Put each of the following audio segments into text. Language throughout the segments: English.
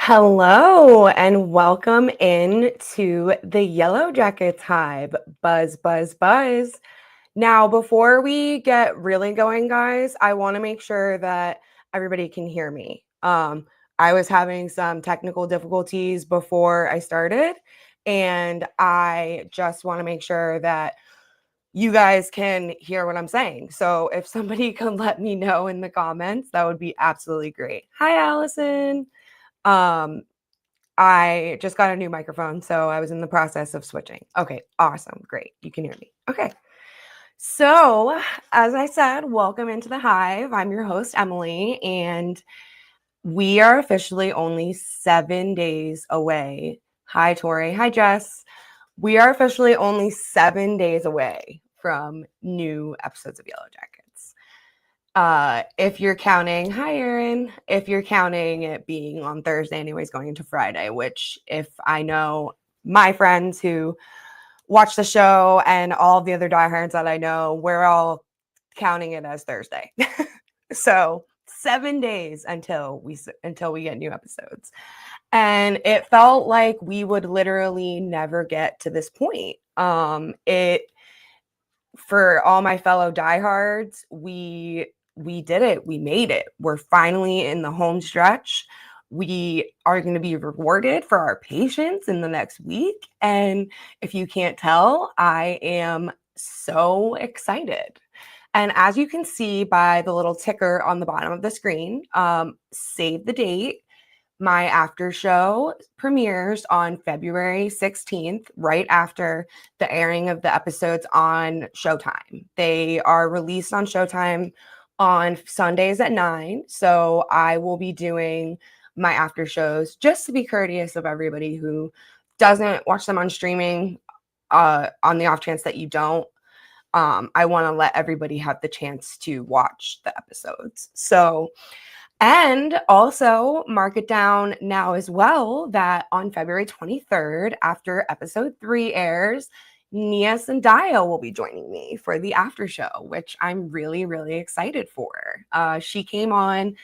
Hello and welcome in to the Yellow Jackets Hive. Buzz, buzz, buzz. Now, before we get really going, guys, I want to make sure that everybody can hear me. I was having some technical difficulties before I started, and I just want to make sure that you guys can hear what I'm saying. So if somebody could let me know in the comments, that would be absolutely great. Hi, Allison. Um, I just got a new microphone, so I was in the process of switching. Okay, awesome. Great. You can hear me. Okay. So, as I said, welcome into the Hive. I'm your host, Emily, and we are officially only 7 days away. Hi, Tori. Hi, Jess. We are officially only 7 days away from new episodes of Yellow Jackets. If you're counting, hi Erin, if you're counting it being on Thursday anyways, going into Friday, which if I know my friends who watch the show and all the other diehards that I know, we're all counting it as Thursday. So 7 days until we get new episodes. And it felt like we would literally never get to this point. It for all my fellow diehards, we did it. We made it. We're finally in the home stretch. We are going to be rewarded for our patience in the next week. And if you can't tell, I am so excited. And as you can see by the little ticker on the bottom of the screen, save the date. My after show premieres on February 16th, right after the airing of the episodes on Showtime. They are released on Showtime on Sundays at 9. So I will be doing my after shows just to be courteous of everybody who doesn't watch them on streaming, on the off chance that you don't. I want to let everybody have the chance to watch the episodes. So, and also mark it down now as well that on February 23rd, after episode 3 airs, Nia Zendaya will be joining me for the after show, which I'm really, really excited for. She came on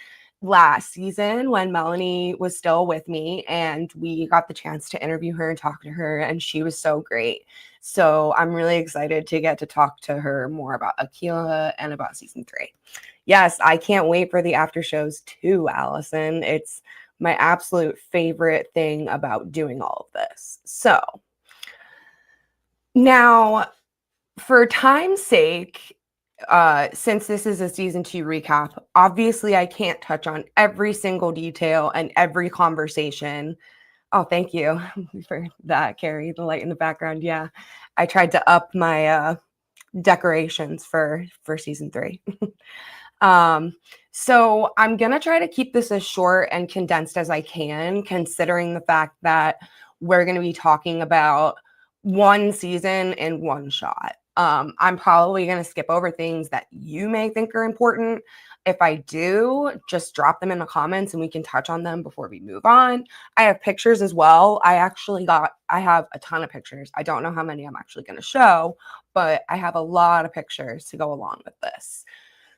last season when Melanie was still with me, and we got the chance to interview her and talk to her, and she was so great. So I'm really excited to get to talk to her more about Aquila and about season 3. Yes, I can't wait for the after shows too, Allison. It's my absolute favorite thing about doing all of this. So now, for time's sake, since this is a season 2 recap, obviously I can't touch on every single detail and every conversation. Oh, thank you for that, Carrie, the light in the background. Yeah, I tried to up my decorations for season 3. So I'm gonna try to keep this as short and condensed as I can, considering the fact that we're gonna be talking about one season in one shot. I'm probably gonna skip over things that you may think are important. If I do, just drop them in the comments and we can touch on them before we move on. I have pictures as well. I have a ton of pictures. I don't know how many I'm actually gonna show, but I have a lot of pictures to go along with this.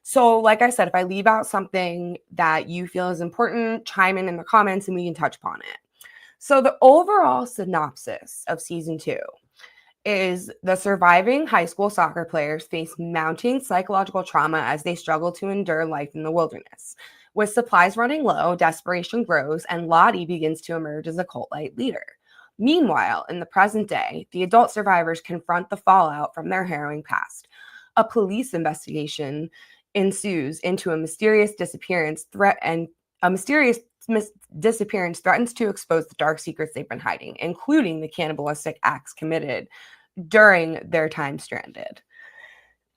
So, like I said, if I leave out something that you feel is important, chime in the comments and we can touch upon it. So, the overall synopsis of season 2 is the surviving high school soccer players face mounting psychological trauma as they struggle to endure life in the wilderness. With supplies running low, desperation grows, and Lottie begins to emerge as a cult-like leader. Meanwhile, in the present day, the adult survivors confront the fallout from their harrowing past. A police investigation ensues into a mysterious disappearance disappearance threatens to expose the dark secrets they've been hiding, including the cannibalistic acts committed during their time stranded.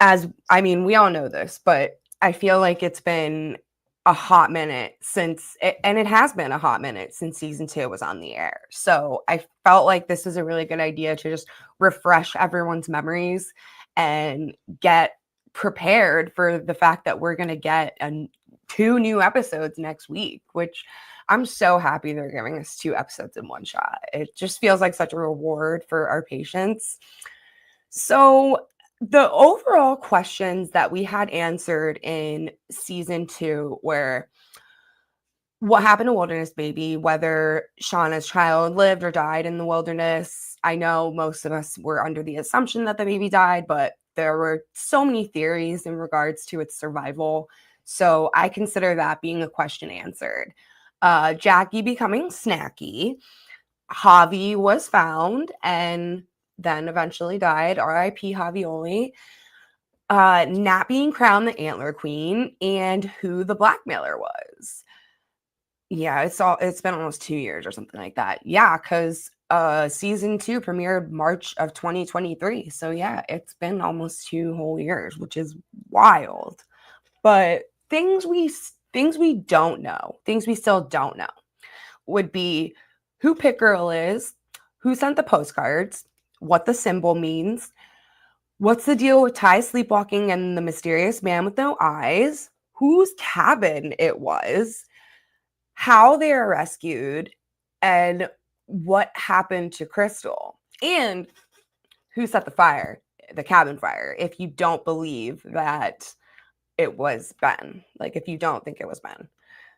We all know this, but I feel like it's been a hot minute and it has been a hot minute since season 2 was on the air. So I felt like this is a really good idea to just refresh everyone's memories and get prepared for the fact that we're going to get 2 new episodes next week, which I'm so happy they're giving us 2 episodes in one shot. It just feels like such a reward for our patience. So the overall questions that we had answered in season 2 were, what happened to Wilderness Baby, whether Shauna's child lived or died in the wilderness. I know most of us were under the assumption that the baby died, but there were so many theories in regards to its survival. So I consider that being a question answered. Jackie becoming snacky. Javi was found and then eventually died. R.I.P. Javioli. Not being crowned the Antler Queen, and who the blackmailer was. Yeah, it's been almost 2 years or something like that. Yeah, because season 2 premiered March of 2023. So yeah, it's been almost 2 whole years, which is wild. But things we don't know, things we still don't know, would be who Pit Girl is, who sent the postcards, what the symbol means, what's the deal with Ty sleepwalking and the mysterious man with no eyes, whose cabin it was, how they are rescued, and what happened to Crystal, and who set the cabin fire, if you don't believe that it was Ben. Like, if you don't think it was Ben.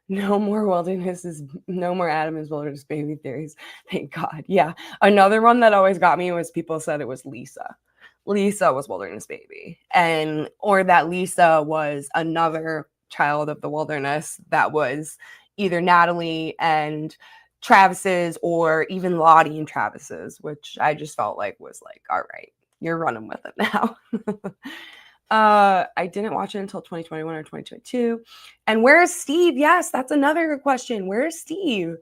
No more no more Adam is Wilderness Baby theories. Thank God. Yeah. Another one that always got me was people said it was Lisa. Lisa was Wilderness Baby. Or that Lisa was another child of the wilderness that was either Natalie and Travis's, or even Lottie and Travis's, which I just felt like was like, all right, you're running with it now. I didn't watch it until 2021 or 2022. And where is Steve? Yes, that's another good question. Where is Steve?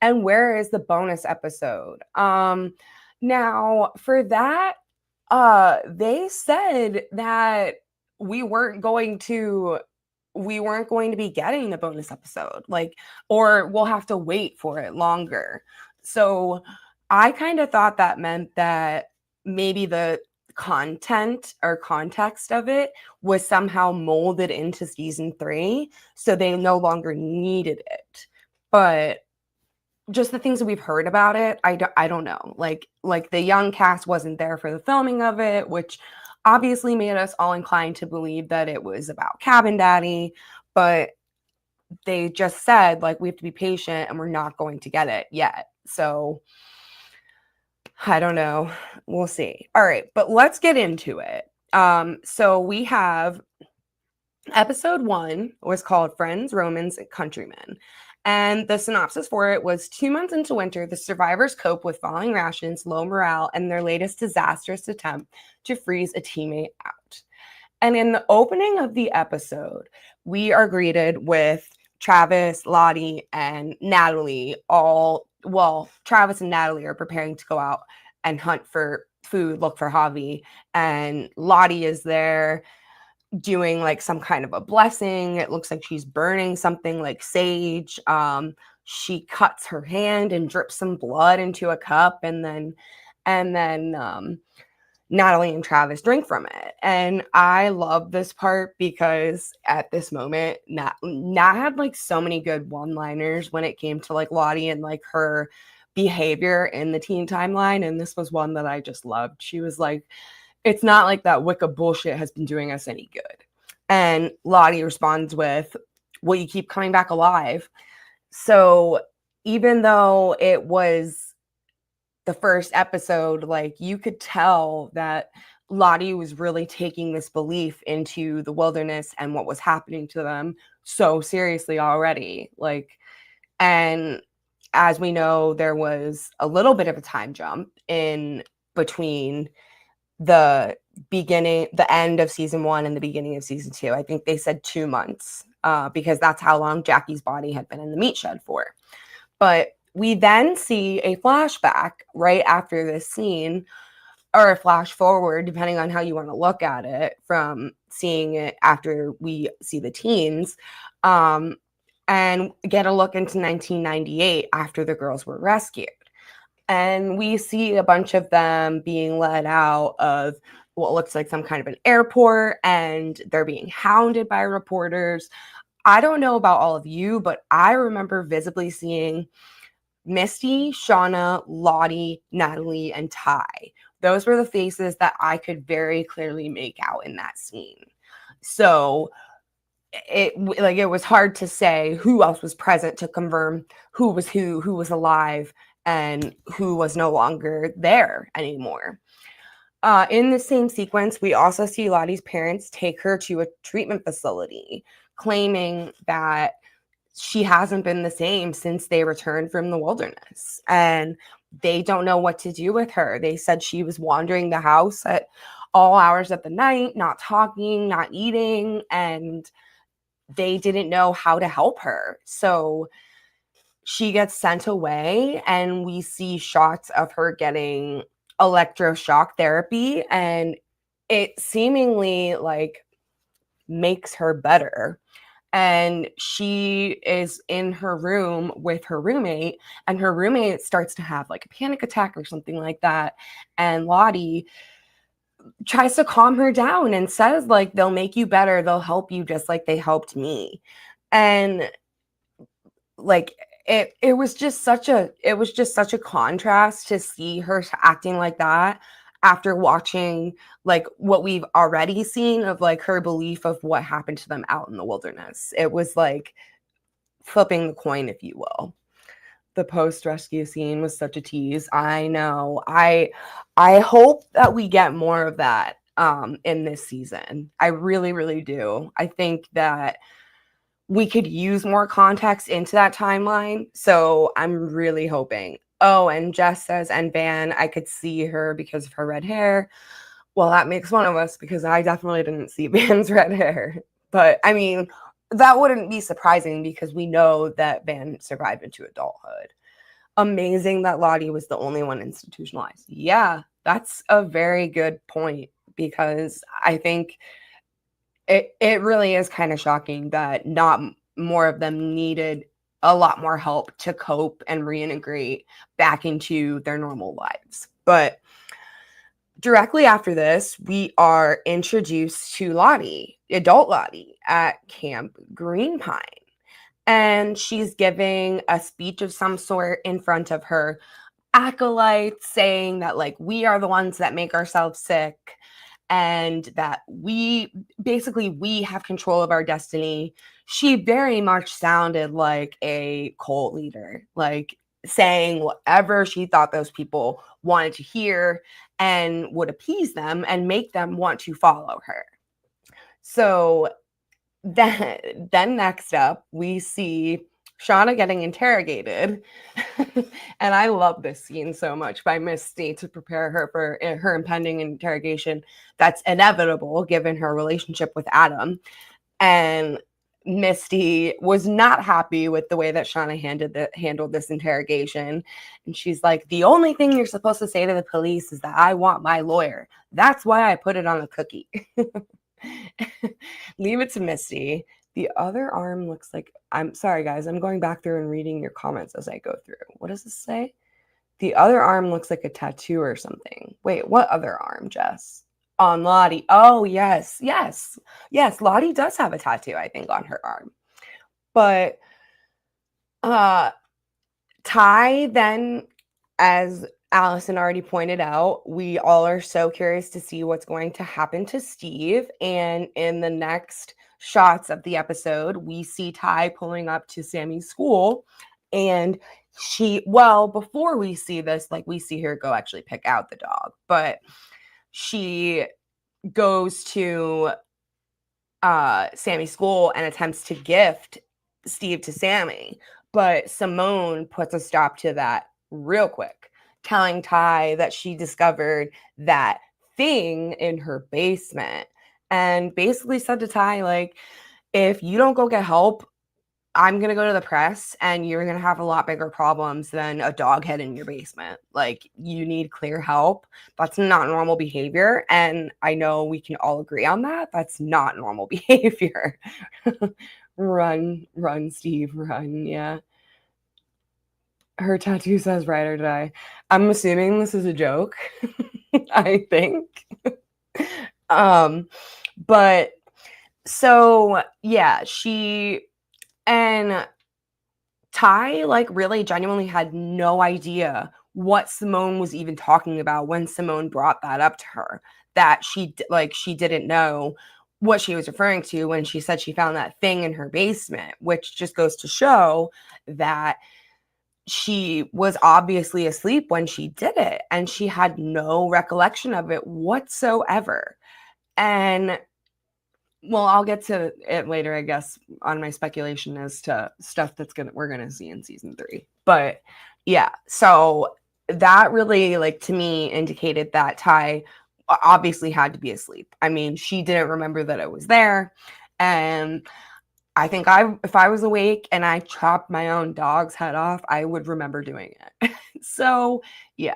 And where is the bonus episode? Now for that, they said that we weren't going to be getting the bonus episode, like, or we'll have to wait for it longer. So I kind of thought that meant that maybe the content or context of it was somehow molded into season 3, so they no longer needed it. But just the things that we've heard about it, I don't know. Like the young cast wasn't there for the filming of it, which obviously made us all inclined to believe that it was about Cabin Daddy, but they just said, like, we have to be patient and we're not going to get it yet. So I don't know. We'll see. All right, but let's get into it. So we have episode 1 was called Friends, Romans, and Countrymen. And the synopsis for it was 2 months into winter, the survivors cope with falling rations, low morale, and their latest disastrous attempt to freeze a teammate out. And in the opening of the episode, we are greeted with Travis, Lottie, and Natalie. Travis and Natalie are preparing to go out and hunt for food, look for Javi. And Lottie is there doing like some kind of a blessing. It looks like she's burning something like sage. She cuts her hand and drips some blood into a cup, and then Natalie and Travis drink from it. And I love this part because at this moment, Nat had like so many good one-liners when it came to like Lottie and like her behavior in the teen timeline. And this was one that I just loved. She was like, it's not like that Wicca bullshit has been doing us any good. And Lottie responds with, will you keep coming back alive? So even though it was the first episode, like, you could tell that Lottie was really taking this belief into the wilderness and what was happening to them so seriously already. Like, and as we know, there was a little bit of a time jump in between the end of season 1 and the beginning of season 2. I think they said 2 months, because that's how long Jackie's body had been in the meat shed for. But we then see a flashback right after this scene, or a flash forward, depending on how you want to look at it, from seeing it after we see the teens, and get a look into 1998 after the girls were rescued. And we see a bunch of them being led out of what looks like some kind of an airport, and they're being hounded by reporters. I don't know about all of you, but I remember visibly seeing Misty, Shauna, Lottie, Natalie, and Ty. Those were the faces that I could very clearly make out in that scene. So it was hard to say who else was present to confirm who was alive, and who was no longer there anymore. In the same sequence, we also see Lottie's parents take her to a treatment facility, claiming that she hasn't been the same since they returned from the wilderness, and they don't know what to do with her. They said she was wandering the house at all hours of the night, not talking, not eating, and they didn't know how to help her. So she gets sent away, and we see shots of her getting electroshock therapy, and it seemingly like makes her better. And she is in her room with her roommate, and her roommate starts to have like a panic attack or something like that, and Lottie tries to calm her down and says like, they'll make you better, they'll help you just like they helped me. And like it was just such a contrast to see her acting like that after watching like what we've already seen of like her belief of what happened to them out in the wilderness. It was like flipping the coin, if you will. The post rescue scene was such a tease. I know. I hope that we get more of that in this season. I really, really do. I think that we could use more context into that timeline. So I'm really hoping. Oh, and Jess says, and Van, I could see her because of her red hair. Well, that makes one of us because I definitely didn't see Van's red hair. But I mean, that wouldn't be surprising because we know that Van survived into adulthood. Amazing that Lottie was the only one institutionalized. Yeah, that's a very good point, because I think it really is kind of shocking that not more of them needed a lot more help to cope and reintegrate back into their normal lives. But directly after this, we are introduced to Lottie, adult Lottie, at Camp Green Pine. And she's giving a speech of some sort in front of her acolytes, saying that, like, we are the ones that make ourselves sick, and that we have control of our destiny. She very much sounded like a cult leader, like saying whatever she thought those people wanted to hear and would appease them and make them want to follow her. So then next up, we see Shauna getting interrogated. And I love this scene so much by Misty to prepare her for her impending interrogation that's inevitable given her relationship with Adam. And Misty was not happy with the way that Shauna handled this interrogation. And she's like, the only thing you're supposed to say to the police is that I want my lawyer. That's why I put it on a cookie. Leave it to Misty. The other arm looks like, I'm sorry, guys. I'm going back through and reading your comments as I go through. What does this say? The other arm looks like a tattoo or something. Wait, what other arm, Jess? On Lottie. Oh, yes. Lottie does have a tattoo, I think, on her arm. But Ty then, as Allison already pointed out, we all are so curious to see what's going to happen to Steve. And in the next shots of the episode, we see Ty pulling up to Sammy's school. And before we see this, like, we see her go actually pick out the dog. But she goes to Sammy's school and attempts to gift Steve to Sammy. But Simone puts a stop to that real quick, telling Ty that she discovered that thing in her basement, and basically said to Ty, like, if you don't go get help, I'm going to go to the press and you're going to have a lot bigger problems than a dog head in your basement. Like, you need clear help. That's not normal behavior. And I know we can all agree on that. That's not normal behavior. Run, Steve, run. Yeah. Her tattoo says ride or die. I'm assuming this is a joke. I think. But so yeah, and Ty, like, really genuinely had no idea what Simone was even talking about when Simone brought that up to her, that she didn't know what she was referring to when she said she found that thing in her basement, which just goes to show that she was obviously asleep when she did it, and she had no recollection of it whatsoever. And well, I'll get to it later, I guess, on my speculation as to stuff we're gonna see in season 3. But yeah, so that really, like, to me, indicated that Tai obviously had to be asleep. I mean, she didn't remember that it was there, and I think if I was awake and I chopped my own dog's head off, I would remember doing it. So yeah.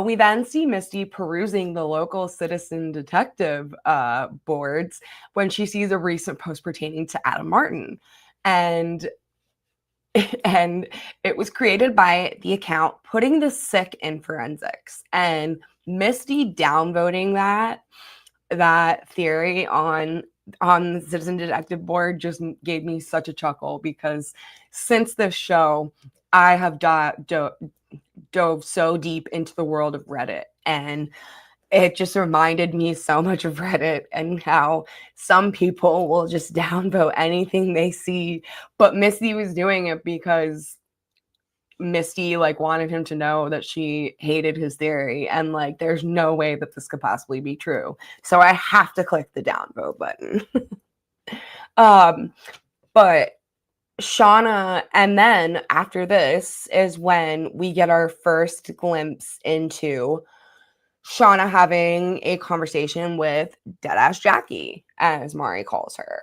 We then see Misty perusing the local citizen detective boards when she sees a recent post pertaining to Adam Martin. And and it was created by the account Putting the Sick in Forensics. And Misty downvoting that theory on the citizen detective board just gave me such a chuckle, because since this show I have dove so deep into the world of Reddit, and it just reminded me so much of Reddit and how some people will just downvote anything they see. But Misty was doing it because Misty, like, wanted him to know that she hated his theory, and, like, there's no way that this could possibly be true. So I have to click the downvote button. But Shauna, and then after this is when we get our first glimpse into Shauna having a conversation with Deadass Jackie, as Mari calls her.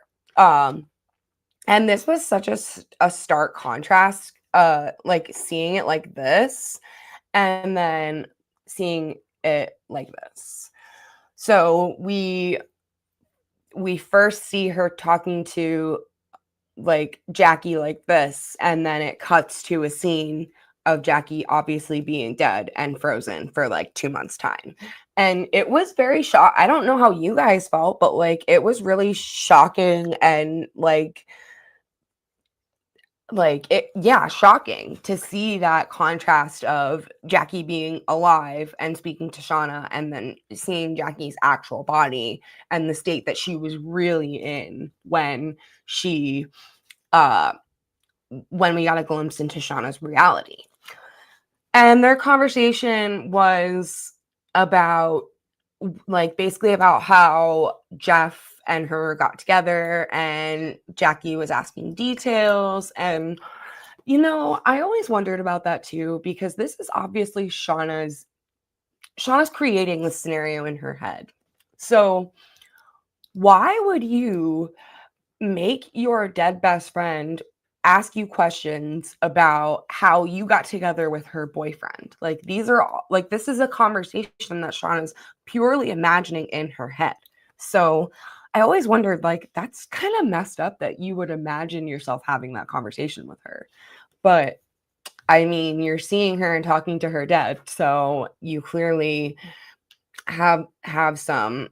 And this was such a stark contrast, like seeing it like this and then seeing it like this. So we first see her talking to, like, Jackie like this, and then it cuts to a scene of Jackie obviously being dead and frozen for like 2 months time. And it was very I don't know how you guys felt, but like it was really shocking and shocking to see that contrast of Jackie being alive and speaking to Shauna, and then seeing Jackie's actual body and the state that she was really in when we got a glimpse into Shauna's reality. And their conversation was about, like, basically about how Jeff and her got together, and Jackie was asking details. And, I always wondered about that too, because this is obviously Shauna's creating the scenario in her head. So why would you make your dead best friend ask you questions about how you got together with her boyfriend? Like, these are all, like, this is a conversation that Shauna's purely imagining in her head. So I always wondered, like, that's kind of messed up that you would imagine yourself having that conversation with her. But I mean, you're seeing her and talking to her dead, so you clearly have some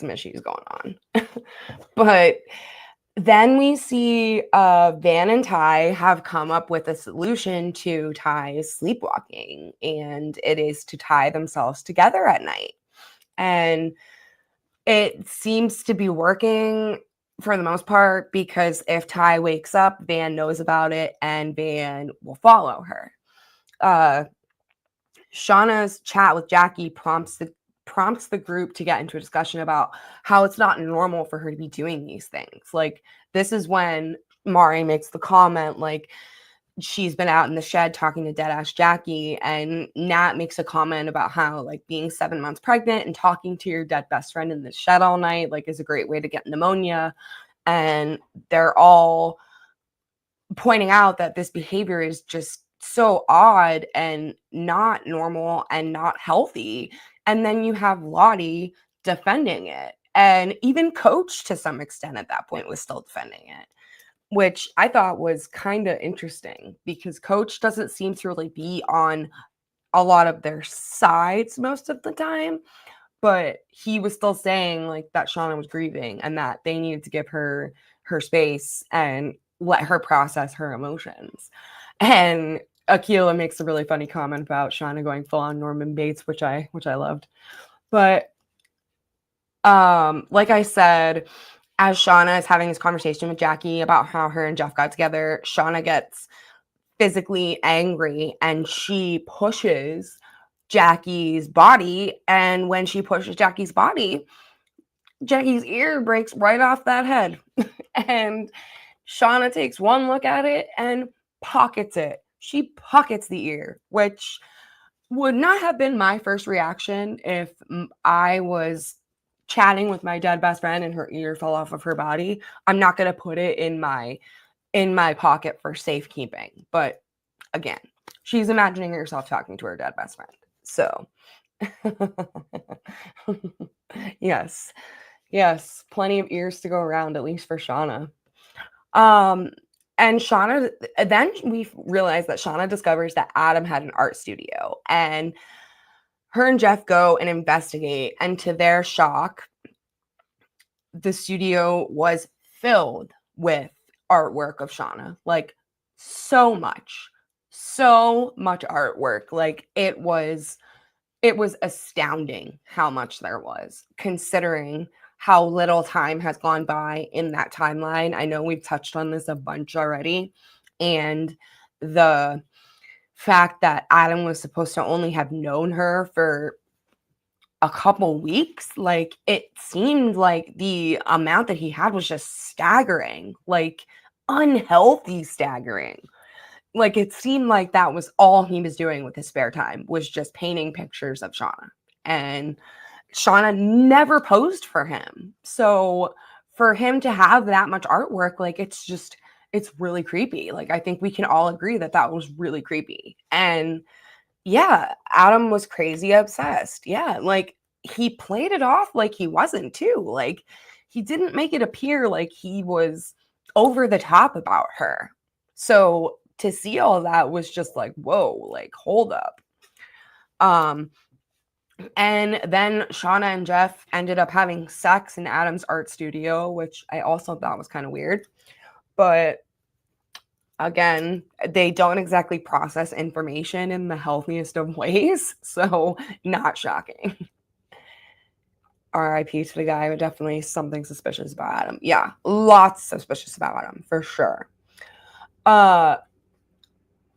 issues going on. But then we see Van and Tai have come up with a solution to Tai's sleepwalking, and it is to tie themselves together at night. And it seems to be working for the most part, because if Tai wakes up, Van knows about it and Van will follow her. Shauna's chat with Jackie prompts the group to get into a discussion about how it's not normal for her to be doing these things. Like, this is when Mari makes the comment, like, she's been out in the shed talking to Deadass Jackie, and Nat makes a comment about how, like, being 7 months pregnant and talking to your dead best friend in the shed all night, like, is a great way to get pneumonia. And they're all pointing out that this behavior is just so odd and not normal and not healthy. And then you have Lottie defending it. And even Coach, to some extent at that point, was still defending it, which I thought was kind of interesting, because Coach doesn't seem to really be on a lot of their sides most of the time. But he was still saying, like, that Shauna was grieving and that they needed to give her space and let her process her emotions. And Akila makes a really funny comment about Shauna going full on Norman Bates, which I loved. But Like I said, as Shauna is having this conversation with Jackie about how her and Jeff got together, Shauna gets physically angry and she pushes Jackie's body. And when she pushes Jackie's body, Jackie's ear breaks right off that head. And Shauna takes one look at it and pockets it. She pockets the ear, which would not have been my first reaction if I was chatting with my dead best friend and her ear fell off of her body. I'm not going to put it in my pocket for safekeeping. But again, she's imagining herself talking to her dead best friend. So yes. Yes, plenty of ears to go around, at least for Shauna. And Shauna, then we realized that Shauna discovers that Adam had an art studio, and her and Jeff go and investigate. And to their shock, the studio was filled with artwork of Shauna, like so much artwork. Like it was astounding how much there was, considering how little time has gone by in that timeline. I know we've touched on this a bunch already, and the fact that Adam was supposed to only have known her for a couple weeks, like it seemed like the amount that he had was just staggering, like unhealthy staggering. Like it seemed like that was all he was doing with his spare time, was just painting pictures of Shauna. And Shauna never posed for him. So for him to have that much artwork, like it's really creepy. Like I think we can all agree that that was really creepy. And yeah, Adam was crazy obsessed. Yeah, like he played it off like he wasn't too. Like he didn't make it appear like he was over the top about her. So to see all that was just like, whoa, like hold up. And then Shauna and Jeff ended up having sex in Adam's art studio, which I also thought was kind of weird. But again, they don't exactly process information in the healthiest of ways, so not shocking. RIP to the guy, but definitely something suspicious about Adam. Yeah, lots suspicious about Adam, for sure.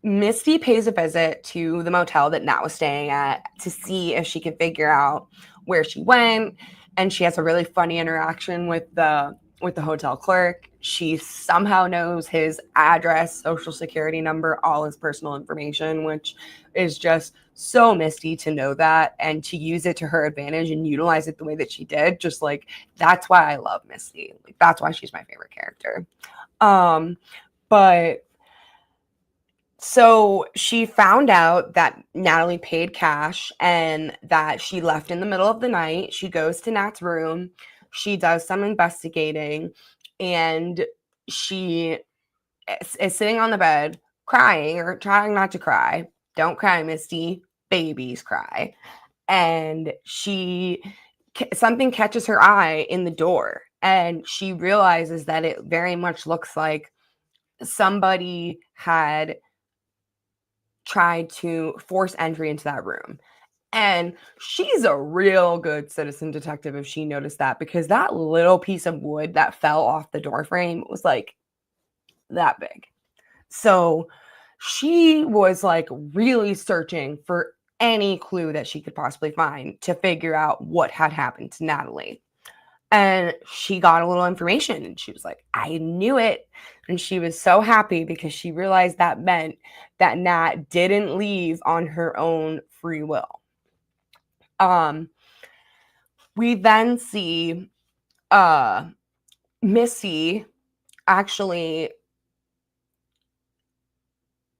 Misty pays a visit to the motel that Nat was staying at to see if she can figure out where she went, and she has a really funny interaction with the hotel clerk. She somehow knows his address, social security number, all his personal information, which is just so Misty to know that and to use it to her advantage and utilize it the way that she did. Just like, that's why I love Misty. Like, that's why she's my favorite character. But so she found out that Natalie paid cash and that she left in the middle of the night. She goes to Nat's room. She does some investigating, and she is sitting on the bed crying or trying not to cry. Don't cry, Misty. Babies cry. And something catches her eye in the door, and she realizes that it very much looks like somebody had tried to force entry into that room. And she's a real good citizen detective if she noticed that, because that little piece of wood that fell off the door frame was like that big. So she was like really searching for any clue that she could possibly find to figure out what had happened to Natalie. And she got a little information and she was like, I knew it. And she was so happy because she realized that meant that Nat didn't leave on her own free will. We then see Missy actually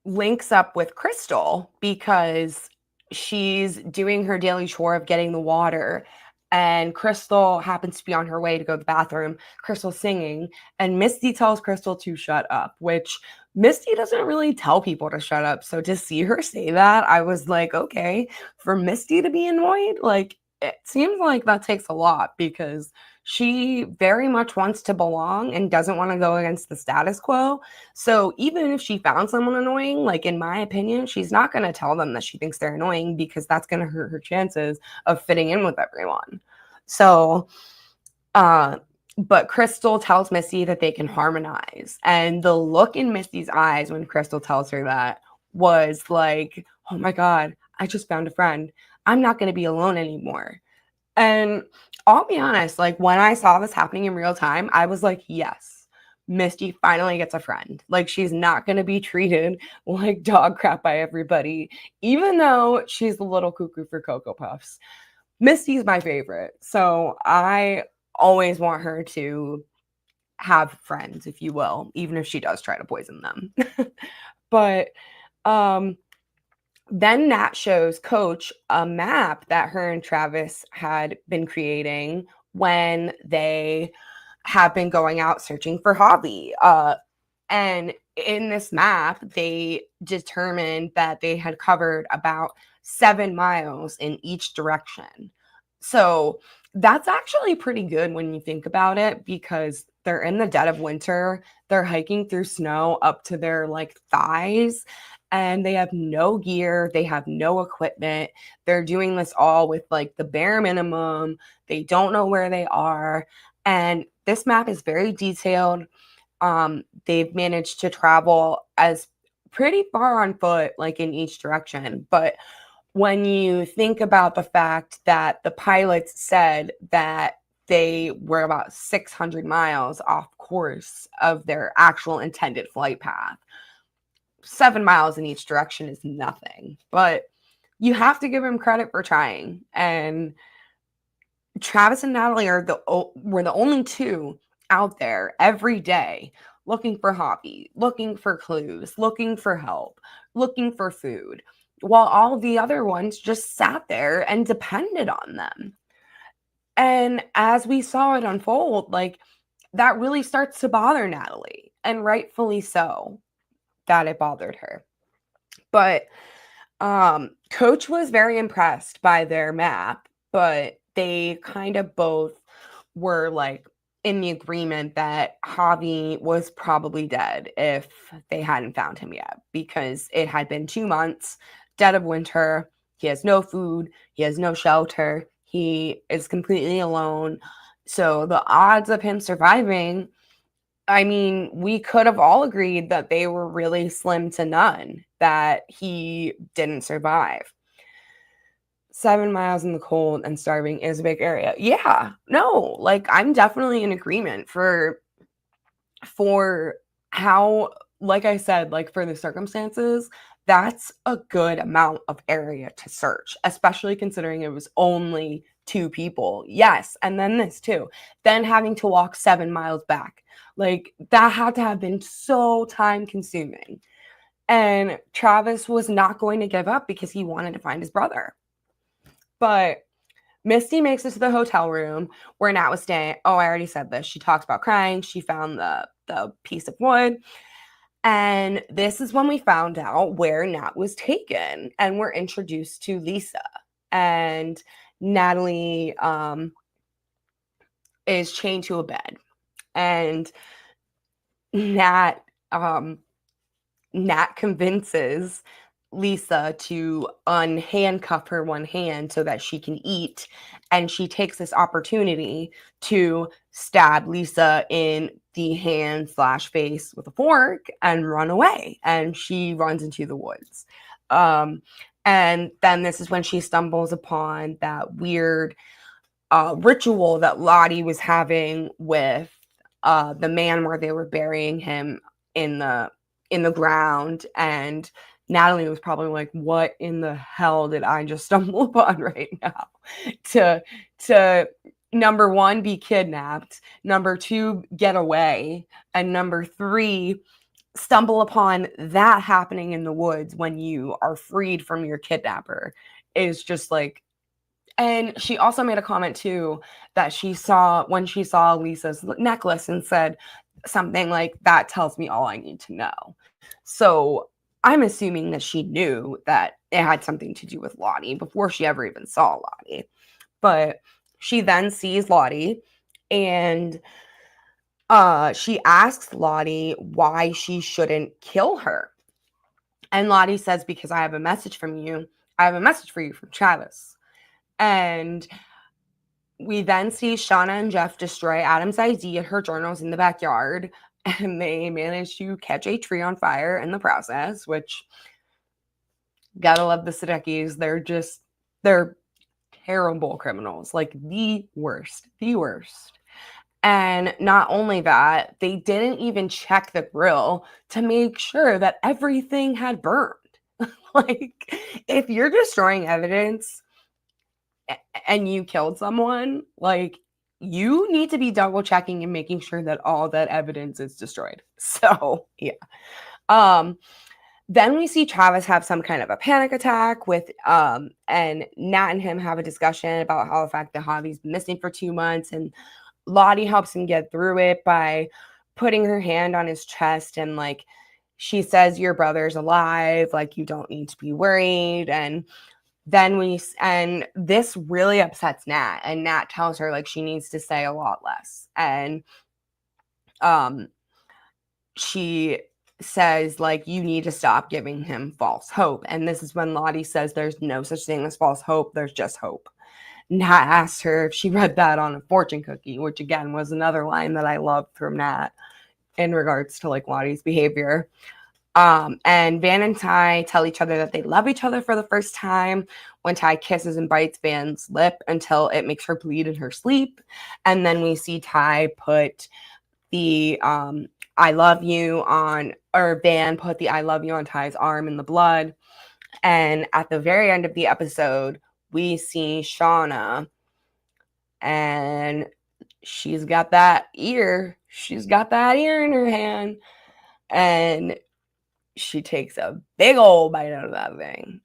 links up with Crystal because she's doing her daily chore of getting the water, and Crystal happens to be on her way to go to the bathroom. Crystal's singing, and Misty tells Crystal to shut up, which Misty doesn't really tell people to shut up. So to see her say that, I was like, okay, for Misty to be annoyed, like it seems like that takes a lot, because she very much wants to belong and doesn't want to go against the status quo. So even if she found someone annoying, like in my opinion, she's not going to tell them that she thinks they're annoying, because that's going to hurt her chances of fitting in with everyone. So But Crystal tells Misty that they can harmonize. And the look in Misty's eyes when Crystal tells her that was like, oh my God, I just found a friend. I'm not going to be alone anymore. And I'll be honest, like when I saw this happening in real time, I was like, yes, Misty finally gets a friend. Like she's not going to be treated like dog crap by everybody, even though she's a little cuckoo for Cocoa Puffs. Misty's my favorite. So I always want her to have friends, if you will, even if she does try to poison them. But then Nat shows Coach a map that her and Travis had been creating when they have been going out searching for Hobby. And in this map, they determined that they had covered about 7 miles in each direction. So that's actually pretty good when you think about it, because they're in the dead of winter. They're hiking through snow up to their like thighs, and they have no gear. They have no equipment. They're doing this all with like the bare minimum. They don't know where they are. And this map is very detailed. They've managed to travel as pretty far on foot, like in each direction. But when you think about the fact that the pilots said that they were about 600 miles off course of their actual intended flight path, 7 miles in each direction is nothing. But you have to give them credit for trying. And Travis and Natalie were the only two out there every day looking for Hobby, looking for clues, looking for help, looking for food, while all the other ones just sat there and depended on them. And as we saw it unfold, like that really starts to bother Natalie, and rightfully so that it bothered her. But Coach was very impressed by their map, but they kind of both were like in the agreement that Javi was probably dead if they hadn't found him yet, because it had been 2 months, dead of winter. He has no food, he has no shelter, he is completely alone. So the odds of him surviving, I mean, we could have all agreed that they were really slim to none, that he didn't survive. 7 miles in the cold and starving is a big area. Yeah, no, like I'm definitely in agreement for how, like I said, like for the circumstances, that's a good amount of area to search, especially considering it was only 2 people. Yes, and then this too. Then having to walk 7 miles back. Like that had to have been so time consuming. And Travis was not going to give up because he wanted to find his brother. But Misty makes it to the hotel room where Nat was staying. Oh, I already said this. She talks about crying. She found the piece of wood. And this is when we found out where Nat was taken. And we're introduced to Lisa. And Natalie is chained to a bed. And Nat convinces Lisa to unhandcuff her one hand so that she can eat. And she takes this opportunity to stab Lisa in the hand/face with a fork and run away. And she runs into the woods. And then this is when she stumbles upon that weird ritual that Lottie was having with the man, where they were burying him in the ground. And Natalie was probably like, what in the hell did I just stumble upon right now? To number 1, be kidnapped, number 2, get away, and number 3, stumble upon that happening in the woods when you are freed from your kidnapper, is just like. And she also made a comment too that she saw when she saw Lisa's necklace and said something like, that tells me all I need to know. So I'm assuming that she knew that it had something to do with Lottie before she ever even saw Lottie. But she then sees Lottie, and she asks Lottie why she shouldn't kill her. And Lottie says, because I have a message from you. I have a message for you from Travis. And We then see Shauna and Jeff destroy Adam's ID and her journals in the backyard, and they manage to catch a tree on fire in the process, which, gotta love the Sudeikis. They're terrible criminals, like the worst. And not only that, they didn't even check the grill to make sure that everything had burned. Like, if you're destroying evidence and you killed someone, like, you need to be double checking and making sure that all that evidence is destroyed. So, yeah. Then we see Travis have some kind of a panic attack with and Nat and him have a discussion about how the fact that Javi's been missing for 2 months, and Lottie helps him get through it by putting her hand on his chest, and like, she says, your brother's alive, like, you don't need to be worried. And this really upsets Nat, and Nat tells her like she needs to say a lot less. And she says, like, you need to stop giving him false hope. And this is when Lottie says there's no such thing as false hope, there's just hope. Nat asked her if she read that on a fortune cookie, which again was another line that I loved from Nat in regards to like Lottie's behavior. And Van and Ty tell each other that they love each other for the first time when Ty kisses and bites Van's lip until it makes her bleed in her sleep. And then we see Ty put the I love you on, or Van put the I love you on Ty's arm in the blood. And at the very end of the episode, we see Shauna, and she's got that ear in her hand, and she takes a big old bite out of that thing.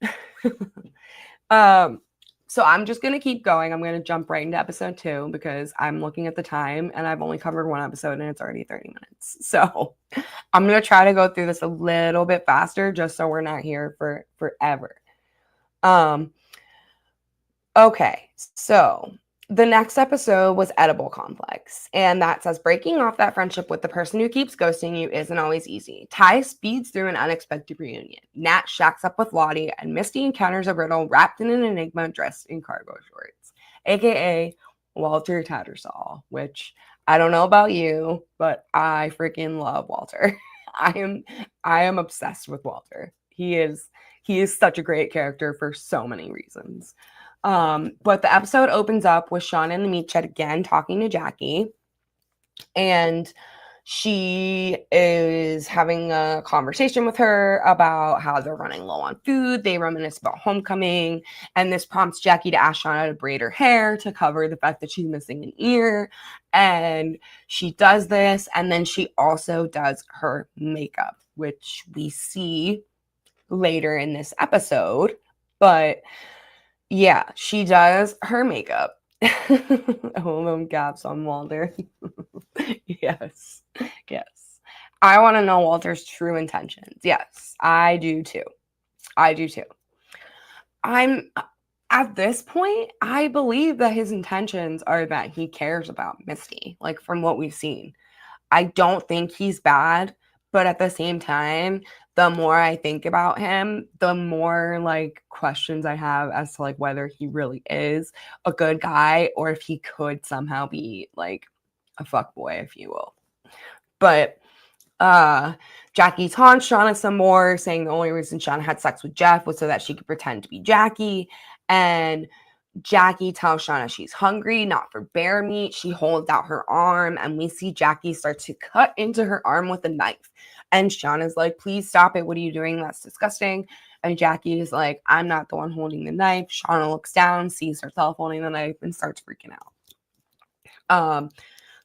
So I'm just going to keep going. I'm going to jump right into episode 2 because I'm looking at the time and I've only covered one episode and it's already 30 minutes. So I'm going to try to go through this a little bit faster just so we're not here for forever. Okay, so the next episode was Edible Complex, and that says breaking off that friendship with the person who keeps ghosting you isn't always easy. Ty speeds through an unexpected reunion. Nat shacks up with Lottie, and Misty encounters a riddle wrapped in an enigma dressed in cargo shorts, aka Walter Tattersall, which I don't know about you, but I freaking love Walter. I am obsessed with Walter. He is such a great character for so many reasons. But the episode opens up with Shauna in the meat shed again talking to Jackie, and she is having a conversation with her about how they're running low on food. They reminisce about homecoming, and this prompts Jackie to ask Shauna to braid her hair to cover the fact that she's missing an ear. And she does this, and then she also does her makeup, which we see later in this episode. But yeah, she does her makeup. All them gaps on Walter. Yes. I want to know Walter's true intentions. Yes, I do too. I'm at this point, I believe that his intentions are that he cares about Misty, like from what we've seen. I don't think he's bad, but at the same time, the more I think about him, the more like questions I have as to like whether he really is a good guy or if he could somehow be like a fuckboy, if you will. But Jackie taunts Shauna some more, saying the only reason Shauna had sex with Jeff was so that she could pretend to be Jackie. And Jackie tells Shauna she's hungry, not for bear meat. She holds out her arm, and we see Jackie start to cut into her arm with a knife. And Shauna's like, please stop it. What are you doing? That's disgusting. And Jackie is like, I'm not the one holding the knife. Shauna looks down, sees herself holding the knife, and starts freaking out.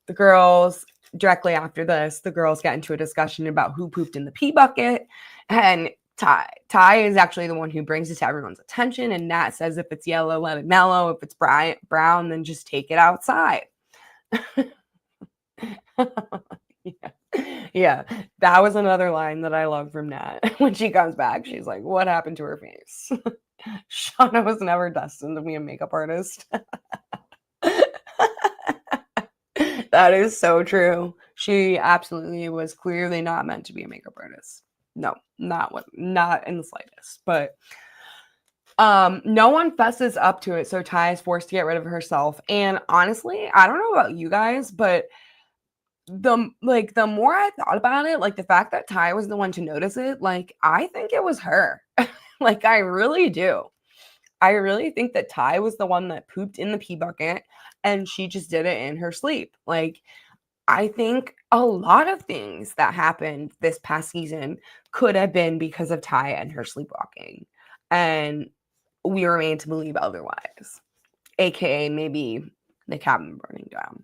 The girls, directly after this, the girls get into a discussion about who pooped in the pee bucket. And Ty is actually the one who brings it to everyone's attention. And Nat says, if it's yellow, let it mellow. If it's brown, then just take it outside. Yeah, that was another line that I love from Nat. When she comes back, she's like, what happened to her face? Shauna was never destined to be a makeup artist. That is so true. She absolutely was clearly not meant to be a makeup artist. No, not in the slightest. But No one fesses up to it, so Ty is forced to get rid of herself. And honestly, I don't know about you guys, but the more I thought about it, like the fact that Ty was the one to notice it, like I think it was her. Like I really do. I really think that Ty was the one that pooped in the pee bucket and she just did it in her sleep. Like I think a lot of things that happened this past season could have been because of Ty and her sleepwalking. And we were made to believe otherwise, aka maybe the cabin burning down.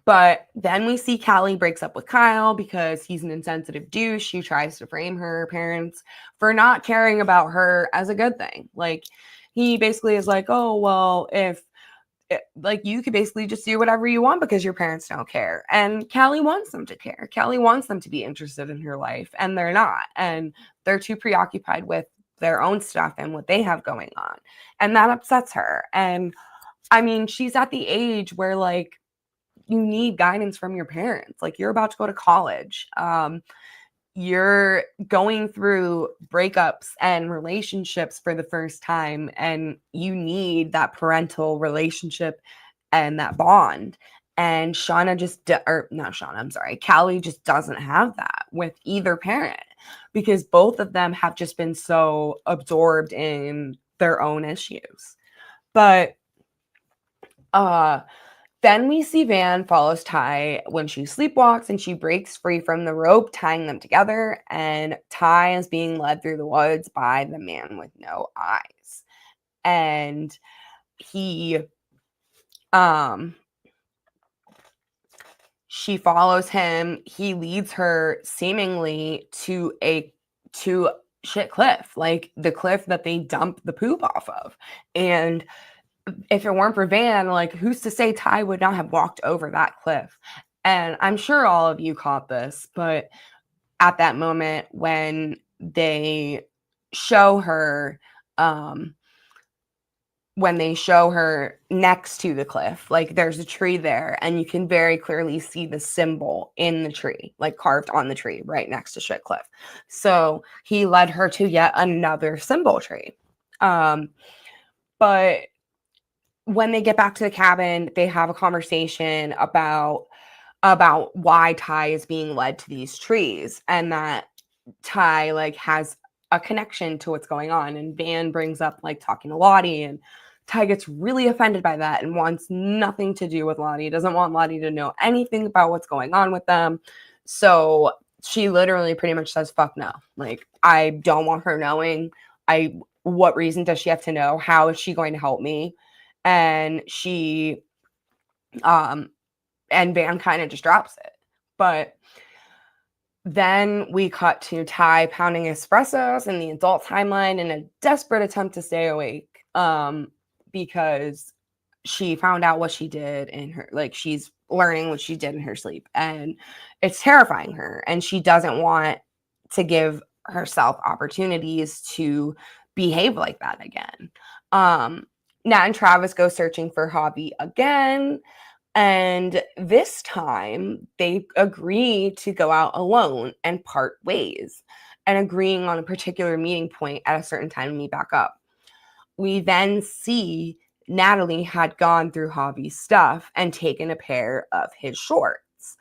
But then we see Callie breaks up with Kyle because he's an insensitive douche. He tries to frame her parents for not caring about her as a good thing. Like he basically is like, oh well, if like you could basically just do whatever you want because your parents don't care. And Callie wants them to care. Callie wants them to be interested in her life, and they're not. And they're too preoccupied with their own stuff and what they have going on. And that upsets her. And I mean, she's at the age where like you need guidance from your parents. Like you're about to go to college. You're going through breakups and relationships for the first time, and you need that parental relationship and that bond. And Callie just doesn't have that with either parent because both of them have just been so absorbed in their own issues. But then we see Van follows Ty when she sleepwalks and she breaks free from the rope tying them together, and Ty is being led through the woods by the man with no eyes. And she follows him. He leads her seemingly to shit cliff, like the cliff that they dump the poop off of. And if it weren't for Van, like who's to say Ty would not have walked over that cliff? And I'm sure all of you caught this, but at that moment when they show her, next to the cliff, like there's a tree there, and you can very clearly see the symbol in the tree, like carved on the tree right next to Shit Cliff. So he led her to yet another symbol tree. But when they get back to the cabin, they have a conversation about why Ty is being led to these trees, and that Ty like has a connection to what's going on. And Van brings up like talking to Lottie, and Ty gets really offended by that and wants nothing to do with Lottie. Doesn't want Lottie to know anything about what's going on with them. So she literally pretty much says, "Fuck no! Like I don't want her knowing. What reason does she have to know? How is she going to help me?" And and Van kind of just drops it. But then we cut to Ty pounding espressos in the adult timeline in a desperate attempt to stay awake, because she found out what she did in her, like she's learning what she did in her sleep, and it's terrifying her, and she doesn't want to give herself opportunities to behave like that again. Nat and Travis go searching for Javi again, and this time they agree to go out alone and part ways, and agreeing on a particular meeting point at a certain time to meet back up. We then see Natalie had gone through Javi's stuff and taken a pair of his shorts.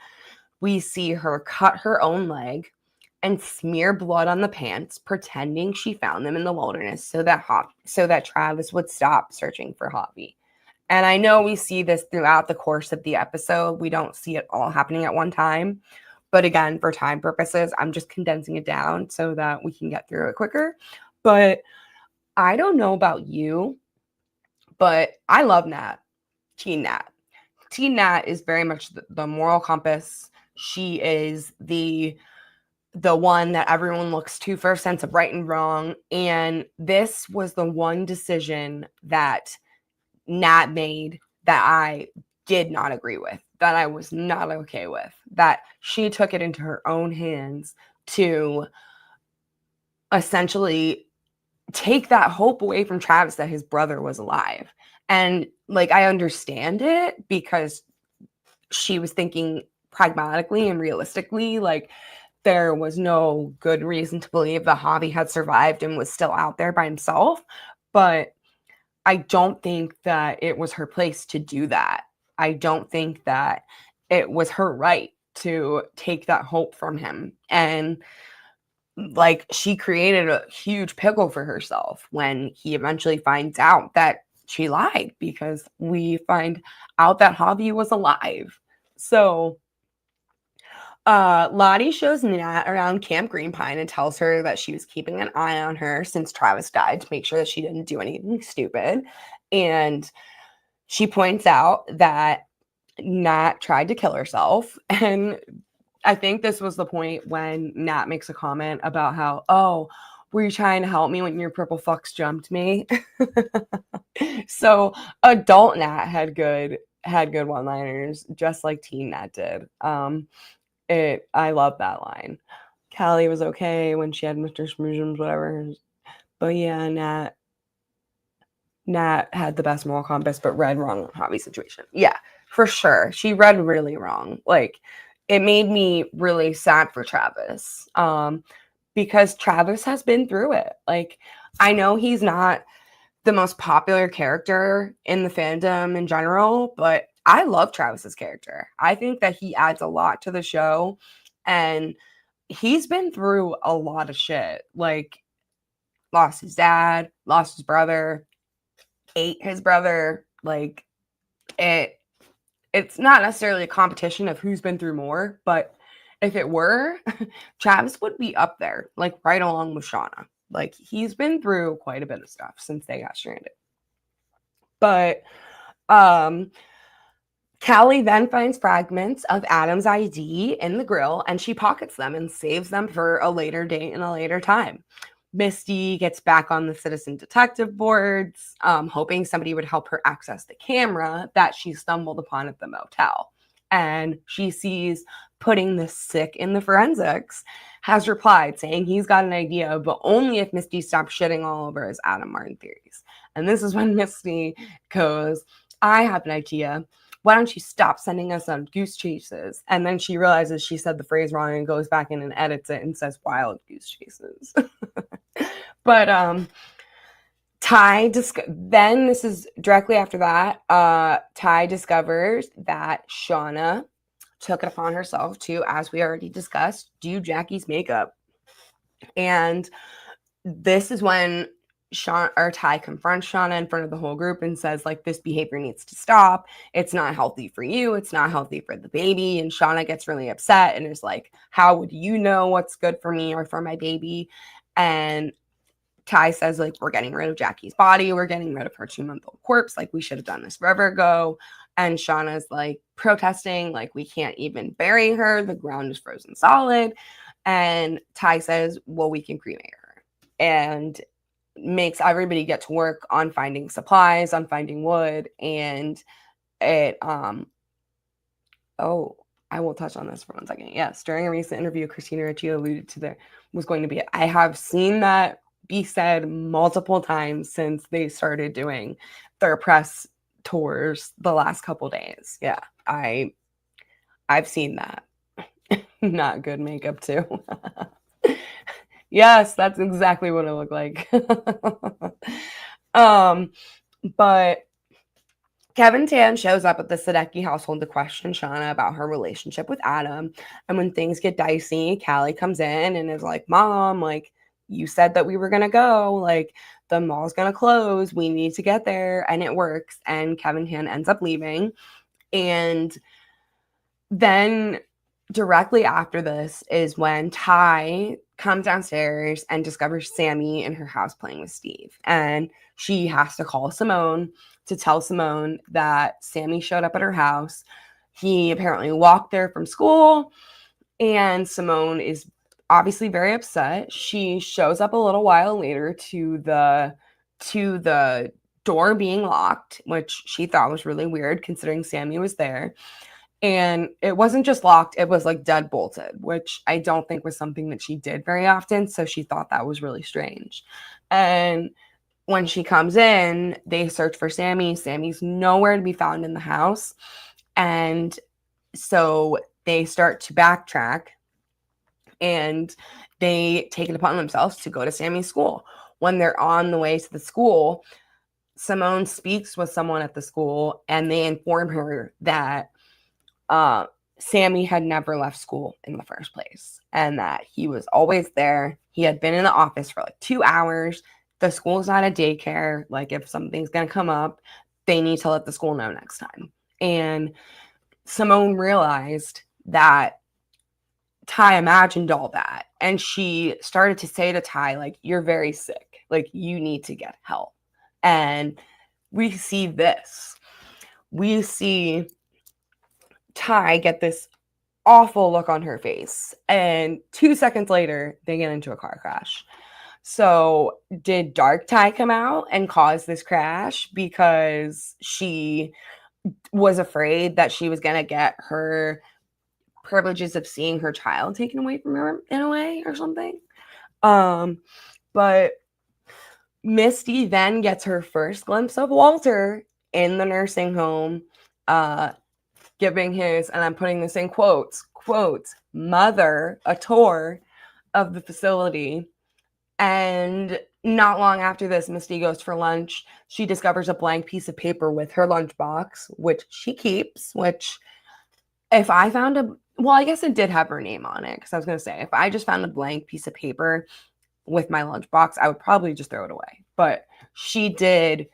We see her cut her own leg and smear blood on the pants, pretending she found them in the wilderness so that Travis would stop searching for Javi. And I know we see this throughout the course of the episode. We don't see it all happening at one time. But again, for time purposes, I'm just condensing it down so that we can get through it quicker. But I don't know about you, but I love Nat. Teen Nat. Teen Nat is very much the moral compass. She is the one that everyone looks to for a sense of right and wrong. And this was the one decision that Nat made that I did not agree with, that I was not okay with, that she took it into her own hands to essentially take that hope away from Travis that his brother was alive. And like, I understand it because she was thinking pragmatically and realistically, like there was no good reason to believe that Javi had survived and was still out there by himself. But I don't think that it was her place to do that. I don't think that it was her right to take that hope from him. And like, she created a huge pickle for herself when he eventually finds out that she lied, because we find out that Javi was alive. So Lottie shows Nat around Camp Green Pine and tells her that she was keeping an eye on her since Travis died to make sure that she didn't do anything stupid. And she points out that Nat tried to kill herself. And I think this was the point when Nat makes a comment about how, oh, were you trying to help me when your purple fucks jumped me? So adult Nat had good one-liners, just like teen Nat did. I love that line. Callie was okay when she had Mr. Schmoozums, whatever. But yeah, Nat had the best moral compass, but read wrong on Javi's situation. Yeah, for sure. She read really wrong. Like, it made me really sad for Travis. Because Travis has been through it. Like, I know he's not the most popular character in the fandom in general, but I love Travis's character. I think that he adds a lot to the show, and he's been through a lot of shit. Like, lost his dad, lost his brother, ate his brother. Like, it's not necessarily a competition of who's been through more, but if it were, Travis would be up there, like right along with Shauna. Like, he's been through quite a bit of stuff since they got stranded. But Callie then finds fragments of Adam's ID in the grill, and she pockets them and saves them for a later date and a later time. Misty gets back on the citizen detective boards, hoping somebody would help her access the camera that she stumbled upon at the motel. And she sees Putting the Sick in the Forensics has replied saying he's got an idea, but only if Misty stops shitting all over his Adam Martin theories. And this is when Misty goes, I have an idea. Why don't you stop sending us on goose chases? And then she realizes she said the phrase wrong and goes back in and edits it and says wild goose chases. But then this is directly after that, Ty discovers that Shauna took it upon herself to, as we already discussed, do Jackie's makeup. And this is when Ty confronts Shauna in front of the whole group and says, like, this behavior needs to stop. It's not healthy for you. It's not healthy for the baby. And Shauna gets really upset and is like, how would you know what's good for me or for my baby? And Ty says, like, we're getting rid of Jackie's body. We're getting rid of her 2-month-old corpse. Like, we should have done this forever ago. And Shauna's like protesting, like, we can't even bury her. The ground is frozen solid. And Ty says, well, we can cremate her. And makes everybody get to work on finding supplies, on finding wood. And it, I will touch on this for 1 second. Yes, during a recent interview, Christina Ricci alluded to there was going to be, I have seen that be said multiple times since they started doing their press tours the last couple days. Yeah, I've seen that. Not good makeup too. Yes, that's exactly what it looked like. But Kevin Tan shows up at the Sadecki household to question Shauna about her relationship with Adam. And when things get dicey, Callie comes in and is like, Mom, like, you said that we were going to go. Like, the mall's going to close. We need to get there. And it works. And Kevin Tan ends up leaving. And then directly after this is when Ty comes downstairs and discovers Sammy in her house playing with Steve. And she has to call Simone to tell Simone that Sammy showed up at her house. He apparently walked there from school, and Simone is obviously very upset. She shows up a little while later to the door being locked, which she thought was really weird considering Sammy was there. And it wasn't just locked, it was like dead bolted, which I don't think was something that she did very often. So she thought that was really strange. And when she comes in, they search for Sammy. Sammy's nowhere to be found in the house. And so they start to backtrack. and they take it upon themselves to go to Sammy's school. When they're on the way to the school, Simone speaks with someone at the school, and they inform her that Sammy had never left school in the first place, and that he was always there. He had been in the office for like 2 hours. The school's not a daycare. Like, if something's going to come up, they need to let the school know next time. And Simone realized that Ty imagined all that. And she started to say to Ty, like, you're very sick. Like, you need to get help. And we see this. We see Ty get this awful look on her face. And 2 seconds later, they get into a car crash. So did Dark Ty come out and cause this crash because she was afraid that she was going to get her privileges of seeing her child taken away from her in a way or something? But Misty then gets her first glimpse of Walter in the nursing home, giving his, and I'm putting this in quotes, mother a tour of the facility. And not long after this, Misty goes for lunch. She discovers a blank piece of paper with her lunchbox, which she keeps, which if I found well, I guess it did have her name on it, because I was going to say, if I just found a blank piece of paper with my lunchbox, I would probably just throw it away. But it did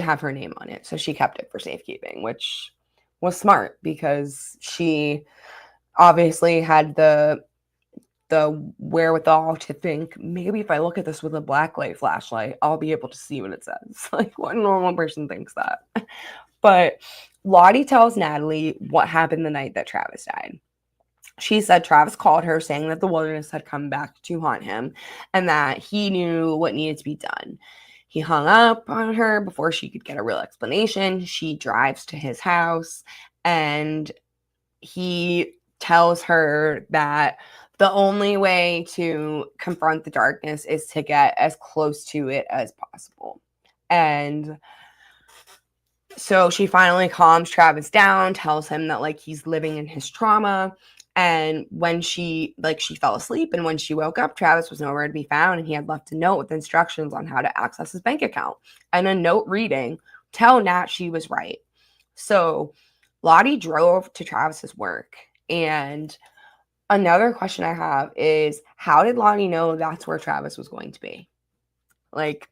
have her name on it, so she kept it for safekeeping, which was smart because she obviously had the wherewithal to think, maybe if I look at this with a blacklight flashlight, I'll be able to see what it says. Like, what normal person thinks that? But Lottie tells Natalie what happened the night that Travis died. She said Travis called her saying that the wilderness had come back to haunt him and that he knew what needed to be done. He hung up on her before she could get a real explanation. She drives to his house and he tells her that the only way to confront the darkness is to get as close to it as possible. And so she finally calms Travis down, tells him that like he's living in his trauma. And when she fell asleep, and when she woke up, Travis was nowhere to be found, and he had left a note with instructions on how to access his bank account. And a note reading, tell Nat she was right. So Lottie drove to Travis's work. And another question I have is, how did Lottie know that's where Travis was going to be? Like,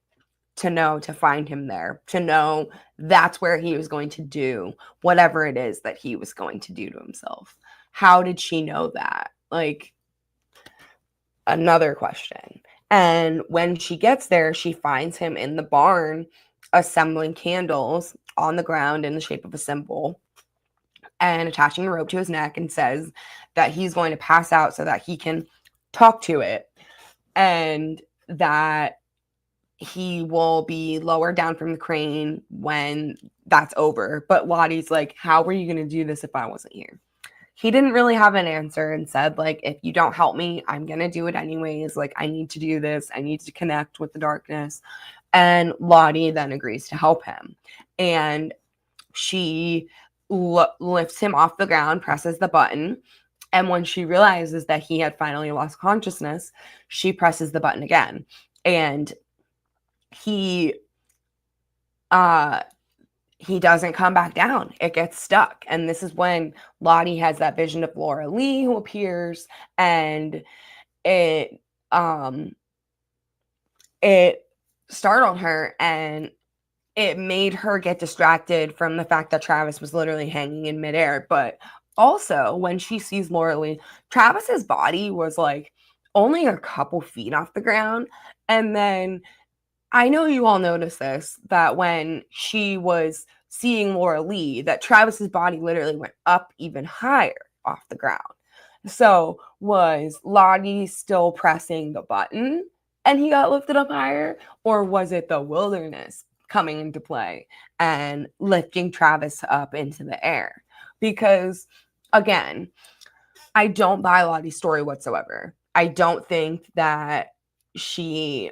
to find him there, to know that's where he was going to do whatever it is that he was going to do to himself. How did she know that? Like, another question. And when she gets there, she finds him in the barn assembling candles on the ground in the shape of a symbol and attaching a rope to his neck, and says that he's going to pass out so that he can talk to it, and that he will be lowered down from the crane when that's over. But Lottie's like, how were you going to do this if I wasn't here? He didn't really have an answer and said, like, if you don't help me, I'm going to do it anyways. Like, I need to do this. I need to connect with the darkness. And Lottie then agrees to help him. And she lifts him off the ground, presses the button. And when she realizes that he had finally lost consciousness, she presses the button again. And he doesn't come back down. It gets stuck. And this is when Lottie has that vision of Laura Lee who appears, and it startled her, and it made her get distracted from the fact that Travis was literally hanging in midair. But also, when she sees Laura Lee, Travis's body was like only a couple feet off the ground. And then I know you all noticed this, that when she was seeing Laura Lee, that Travis's body literally went up even higher off the ground. So was Lottie still pressing the button and he got lifted up higher? Or was it the wilderness coming into play and lifting Travis up into the air? Because, again, I don't buy Lottie's story whatsoever. I don't think that she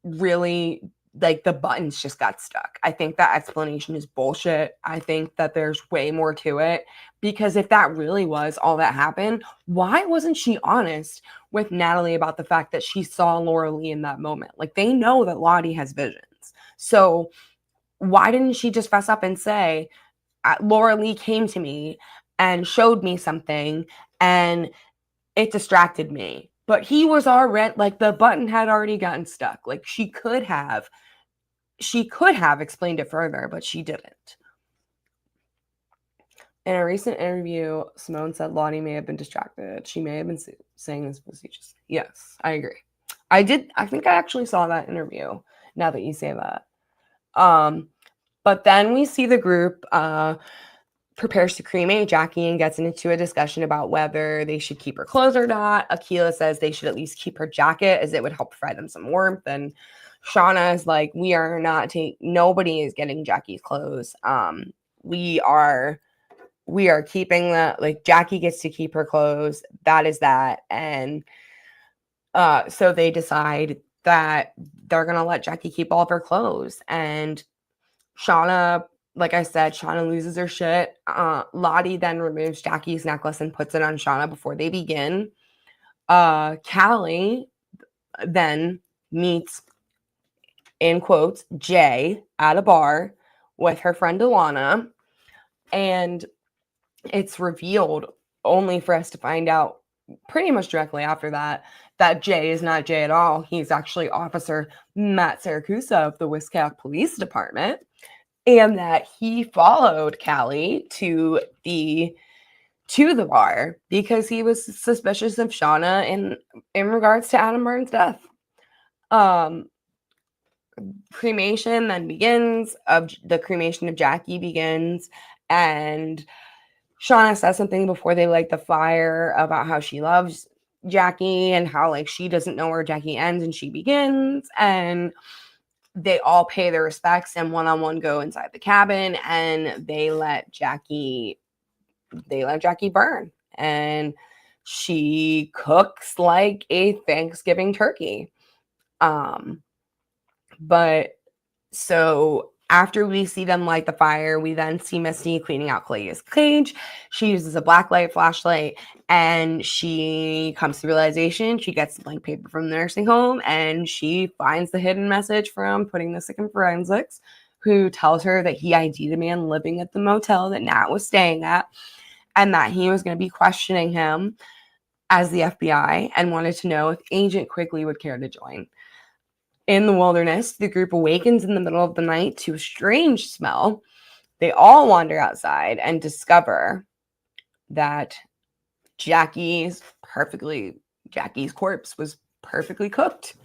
really like the buttons just got stuck. I think that explanation is bullshit. I think that there's way more to it, because if that really was all that happened, why wasn't she honest with Natalie about the fact that she saw Laura Lee in that moment? Like, they know that Lottie has visions. So why didn't she just fess up and say, Laura Lee came to me and showed me something and it distracted me? But he was already, like, the button had already gotten stuck. Like, she could have explained it further, but she didn't. In a recent interview, Simone said Lottie may have been distracted. She may have been saying this facetiously. Yes, I agree. I think I actually saw that interview, now that you say that. But then we see the group prepares to cremate Jackie and gets into a discussion about whether they should keep her clothes or not. Akila says they should at least keep her jacket, as it would help provide them some warmth. And Shauna is like, we are not nobody is getting Jackie's clothes. We are keeping that. Like, Jackie gets to keep her clothes. That is that. And so they decide that they're gonna let Jackie keep all of her clothes. And Shauna, like I said, Shauna loses her shit. Lottie then removes Jackie's necklace and puts it on Shauna before they begin. Callie then meets, in quotes, Jay at a bar with her friend Alana. And it's revealed, only for us to find out pretty much directly after that Jay is not Jay at all. He's actually Officer Matt Saracusa of the Wiscasset Police Department. And that he followed Callie to the bar because he was suspicious of Shauna in regards to Adam Burns' death. Cremation then begins. The cremation of Jackie begins, and Shauna says something before they light the fire about how she loves Jackie and how, like, she doesn't know where Jackie ends and she begins. And they all pay their respects and one-on-one go inside the cabin, and they let Jackie burn. And she cooks like a Thanksgiving turkey. But so after we see them light the fire, we then see Misty cleaning out Clay's cage. She uses a blacklight flashlight, and she comes to the realization. She gets the blank paper from the nursing home, and she finds the hidden message from Putting the Sick in Forensics, who tells her that he ID'd a man living at the motel that Nat was staying at, and that he was going to be questioning him as the FBI and wanted to know if Agent Quigley would care to join. In the wilderness, the group awakens in the middle of the night to a strange smell. They all wander outside and discover that Jackie's corpse was perfectly cooked.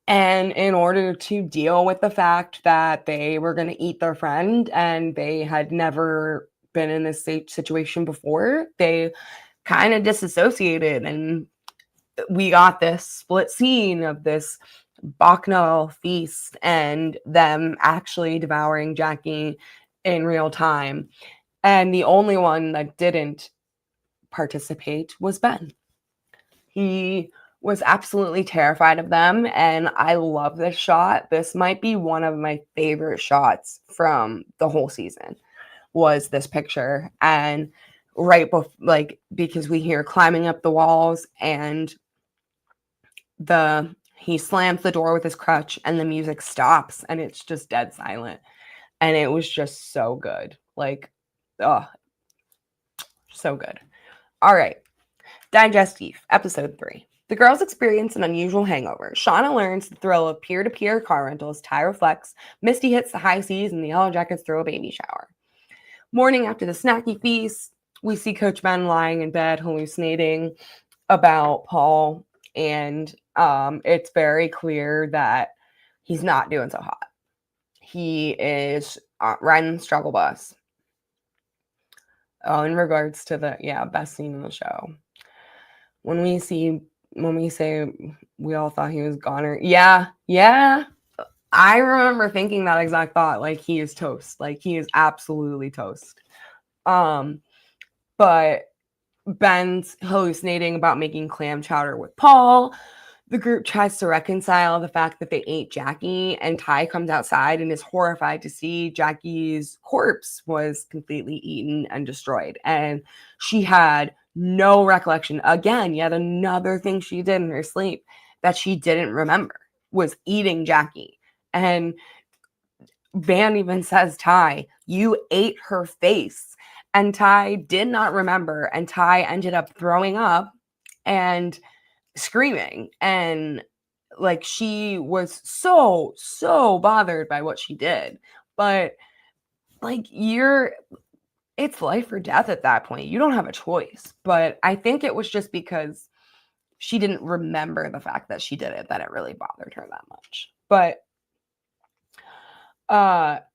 And in order to deal with the fact that they were going to eat their friend and they had never been in this situation before, they kind of disassociated. And we got this split scene of this bacchanal feast and them actually devouring Jackie in real time. And the only one that didn't participate was Ben. He was absolutely terrified of them, and I love this shot. This might be one of my favorite shots from the whole season, was this picture. And right before, like, because we hear climbing up the walls, and he slams the door with his crutch and the music stops and it's just dead silent. And it was just so good. Like, oh, so good. All right. Digestive, episode 3. The girls experience an unusual hangover. Shauna learns the thrill of peer-to-peer car rentals. Tyra flex. Misty hits the high seas, and the Yellow Jackets throw a baby shower. Morning after the snacky feast, we see Coach Ben lying in bed hallucinating about Paul, and it's very clear that he's not doing so hot. He is riding the struggle bus. Oh, in regards to the best scene in the show, when we say we all thought he was goner. Yeah, I remember thinking that exact thought. Like, he is toast. Like, he is absolutely toast. But Ben's hallucinating about making clam chowder with Paul. The group tries to reconcile the fact that they ate Jackie, and Ty comes outside and is horrified to see Jackie's corpse was completely eaten and destroyed. And she had no recollection. Again, yet another thing she did in her sleep that she didn't remember was eating Jackie. And Van even says, Ty, you ate her face. And Ty did not remember. And Ty ended up throwing up and screaming. And like she was so bothered by what she did. But like it's life or death at that point. You don't have a choice. But I think it was just because she didn't remember the fact that she did it that it really bothered her that much. But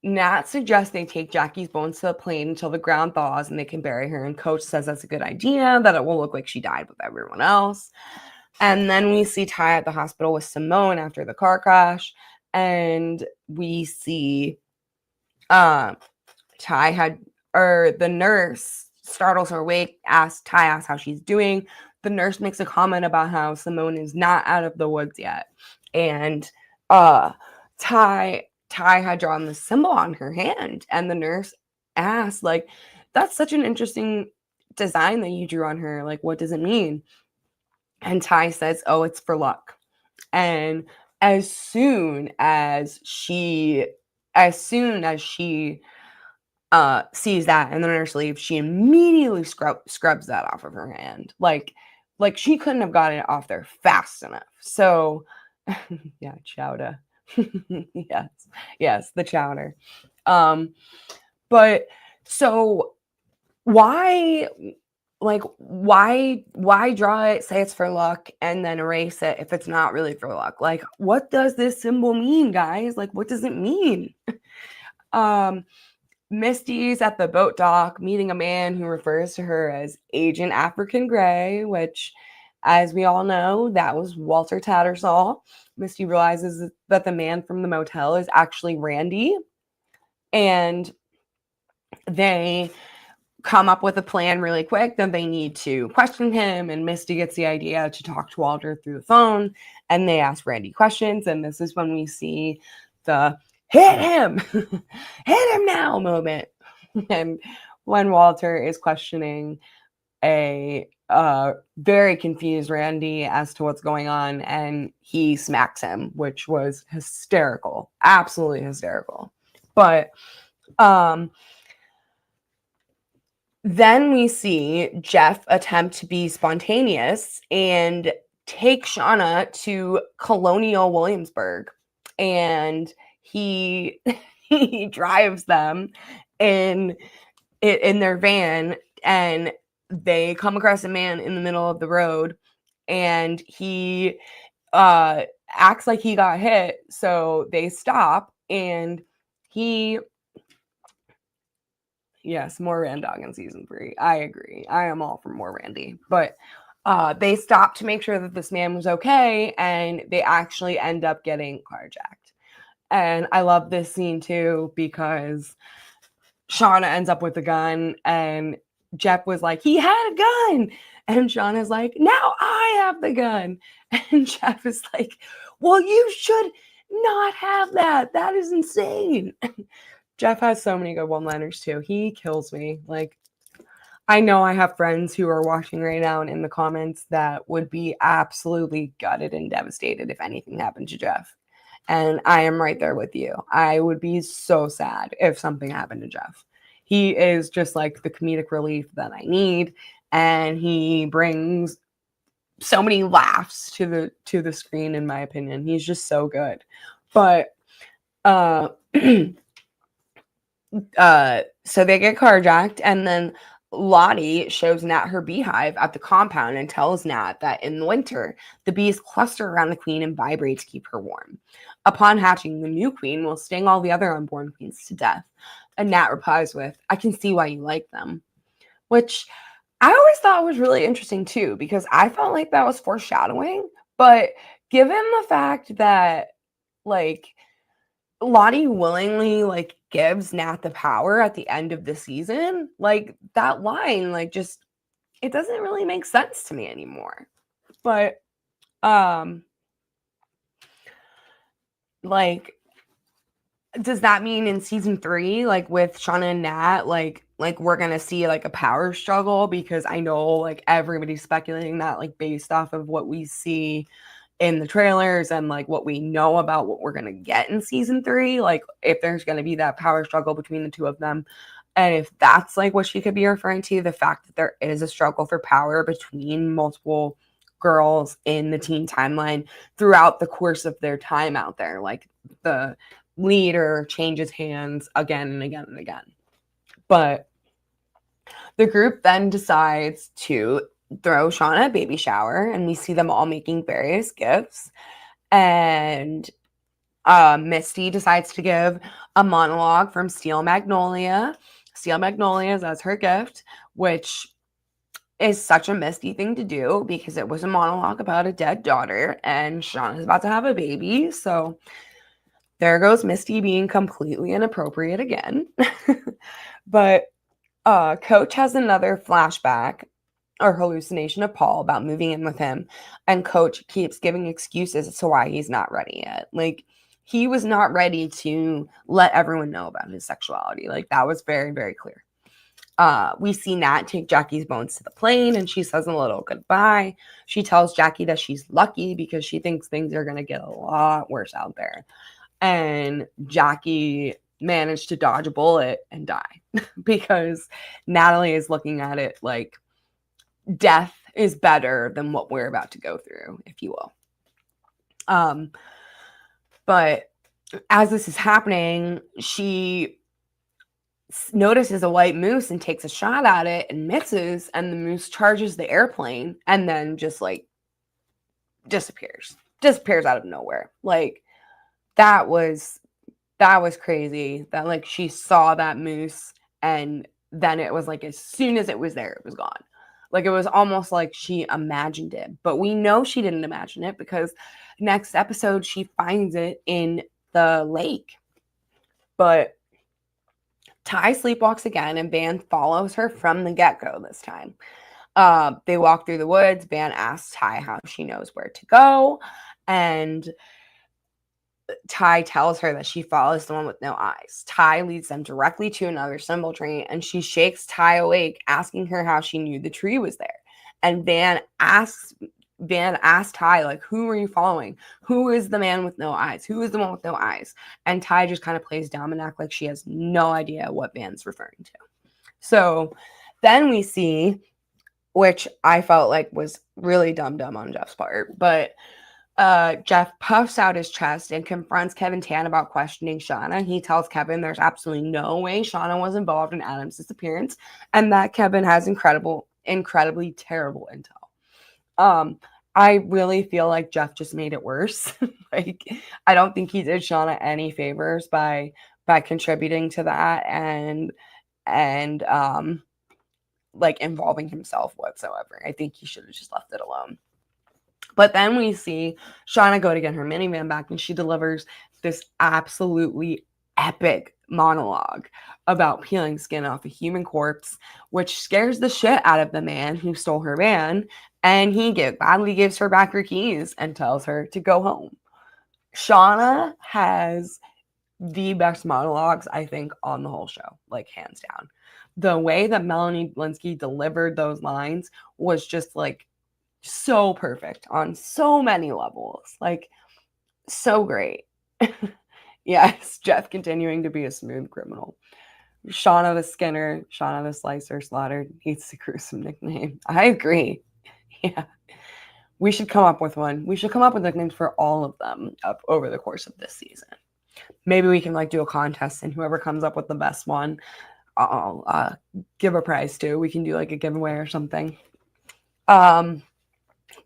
Nat suggests they take Jackie's bones to the plane until the ground thaws and they can bury her. And Coach says that's a good idea, that it will look like she died with everyone else. And then we see Ty at the hospital with Simone after the car crash. And we see Ty the nurse startles her awake, Ty asks how she's doing. The nurse makes a comment about how Simone is not out of the woods yet. And Ty had drawn the symbol on her hand, and the nurse asked, like, that's such an interesting design that you drew on her. Like, what does it mean? And Ty says, oh, it's for luck. And as soon as she sees that and the nurse leaves, she immediately scrubs that off of her hand. Like she couldn't have gotten it off there fast enough. So yeah, chowder. yes, the chowder. But so why draw it, say it's for luck, and then erase it if it's not really for luck? Like, what does this symbol mean, guys? Like, what does it mean? Misty's at the boat dock meeting a man who refers to her as Agent African Gray, which, as we all know, that was Walter Tattersall. Misty realizes that the man from the motel is actually Randy, and they come up with a plan really quick that they need to question him, and Misty gets the idea to talk to Walter through the phone, and they ask Randy questions, and this is when we see the hit him hit him now moment. And when Walter is questioning a very confused Randy as to what's going on, and he smacks him, which was hysterical, absolutely hysterical. But then we see Jeff attempt to be spontaneous and take Shauna to Colonial Williamsburg, and he drives them in their van, and they come across a man in the middle of the road, and he acts like he got hit, so they stop, and yes, more Randog in season 3. I agree. I am all for more Randy. But they stopped to make sure that this man was okay, and they actually end up getting carjacked. And I love this scene too, because Shauna ends up with a gun, and Jeff was like, he had a gun. And Shauna's like, now I have the gun. And Jeff is like, well, you should not have that. That is insane. Jeff has so many good one-liners too. He kills me. Like, I know I have friends who are watching right now and in the comments that would be absolutely gutted and devastated if anything happened to Jeff. And I am right there with you. I would be so sad if something happened to Jeff. He is just like the comedic relief that I need, and he brings so many laughs to the screen, in my opinion. He's just so good. But so they get carjacked, and then Lottie shows Nat her beehive at the compound and tells Nat that in the winter, the bees cluster around the queen and vibrate to keep her warm. Upon hatching, the new queen will sting all the other unborn queens to death. And Nat replies with, I can see why you like them. Which I always thought was really interesting too, because I felt like that was foreshadowing. But given the fact that, like, Lottie willingly, like, gives Nat the power at the end of the season, like, that line, like, just, it doesn't really make sense to me anymore. But like, does that mean in season 3, like with Shauna and Nat, like we're gonna see like a power struggle? Because I know like everybody's speculating that, like based off of what we see in the trailers and like what we know about what we're gonna get in season 3, like if there's gonna be that power struggle between the two of them. And if that's like what she could be referring to, the fact that there is a struggle for power between multiple girls in the teen timeline throughout the course of their time out there, like the leader changes hands again and again and again. But the group then decides to throw Shauna a baby shower, and we see them all making various gifts. And Misty decides to give a monologue from Steel Magnolia. Steel Magnolias as her gift, which is such a Misty thing to do because it was a monologue about a dead daughter, and Shauna's about to have a baby. So there goes Misty being completely inappropriate again. But Coach has another flashback or hallucination of Paul about moving in with him, and Coach keeps giving excuses as to why he's not ready yet. Like, he was not ready to let everyone know about his sexuality. Like, that was very, very clear. We see Nat take Jackie's bones to the plane, and she says a little goodbye. She tells Jackie that she's lucky because she thinks things are going to get a lot worse out there. And Jackie managed to dodge a bullet and die because Natalie is looking at it like death is better than what we're about to go through, if you will. But as this is happening, she notices a white moose and takes a shot at it and misses, and the moose charges the airplane and then just like disappears out of nowhere. Like, that was crazy that like she saw that moose and then it was like as soon as it was there, it was gone. Like, it was almost like she imagined it. But we know she didn't imagine it because next episode she finds it in the lake. But Ty sleepwalks again, and Van follows her from the get-go this time. They walk through the woods. Van asks Ty how she knows where to go, and Ty tells her that she follows the one with no eyes. Ty leads them directly to another symbol tree, and she shakes Ty awake, asking her how she knew the tree was there. And Van asks Ty, like, who are you following? Who is the man with no eyes? Who is the one with no eyes? And Ty just kind of plays dumb and acts like she has no idea what Van's referring to. So then we see, which I felt like was really dumb on Jeff's part, but Jeff puffs out his chest and confronts Kevin Tan about questioning Shauna. He tells Kevin there's absolutely no way Shauna was involved in Adam's disappearance, and that Kevin has incredibly terrible intel. I really feel like Jeff just made it worse. Like, I don't think he did Shauna any favors by contributing to that and like involving himself whatsoever. I think he should have just left it alone. But then we see Shauna go to get her minivan back, and she delivers this absolutely epic monologue about peeling skin off a human corpse, which scares the shit out of the man who stole her van, and he gladly gives her back her keys and tells her to go home. Shauna has the best monologues, I think, on the whole show, like hands down. The way that Melanie Blinsky delivered those lines was just like so perfect on so many levels, like so great. Yes, Jeff continuing to be a smooth criminal. Shauna the Skinner, Shauna the Slicer Slaughtered needs a gruesome nickname. I agree. Yeah, we should come up with one. We should come up with nicknames for all of them up over the course of this season. Maybe we can like do a contest, and whoever comes up with the best one, I'll give a prize to. We can do like a giveaway or something.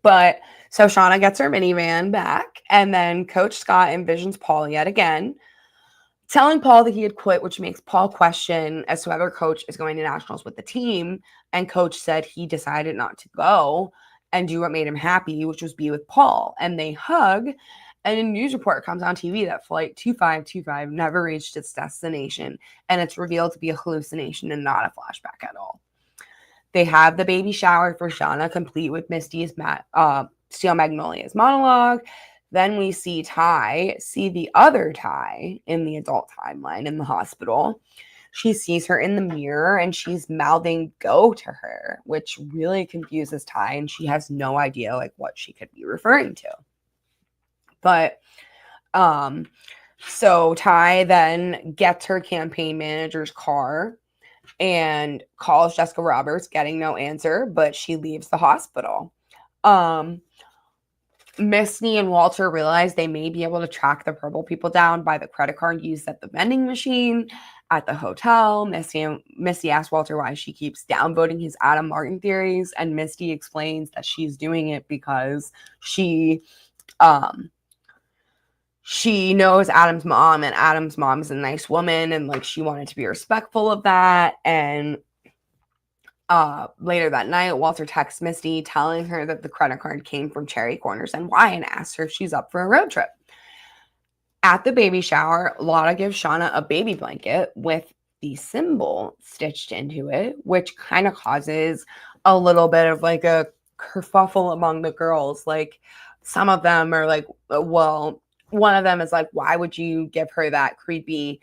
But so Shauna gets her minivan back, and then Coach Scott envisions Paul yet again, telling Paul that he had quit, which makes Paul question as to whether Coach is going to nationals with the team. And Coach said he decided not to go and do what made him happy, which was be with Paul. And they hug, and a news report comes on TV that Flight 2525 never reached its destination, and it's revealed to be a hallucination and not a flashback at all. They have the baby shower for Shauna, complete with Misty's Steel Magnolia's monologue. Then we see Ty see the other Ty in the adult timeline in the hospital. She sees her in the mirror and she's mouthing go to her, which really confuses Ty, and she has no idea like what she could be referring to. But so Ty then gets her campaign manager's car and calls Jessica Roberts, getting no answer, but she leaves the hospital. Misty and Walter realize they may be able to track the purple people down by the credit card used at the vending machine at the hotel. Misty asks Walter why she keeps downvoting his Adam Martin theories, and Misty explains that she's doing it because she knows Adam's mom, and Adam's mom is a nice woman, and like she wanted to be respectful of that. And later that night, Walter texts Misty telling her that the credit card came from Cherry Corners and why, and asks her if she's up for a road trip. At the baby shower, Lotta gives Shauna a baby blanket with the symbol stitched into it, which kind of causes a little bit of like a kerfuffle among the girls. Like some of them are like, well, one of them is like, why would you give her that creepy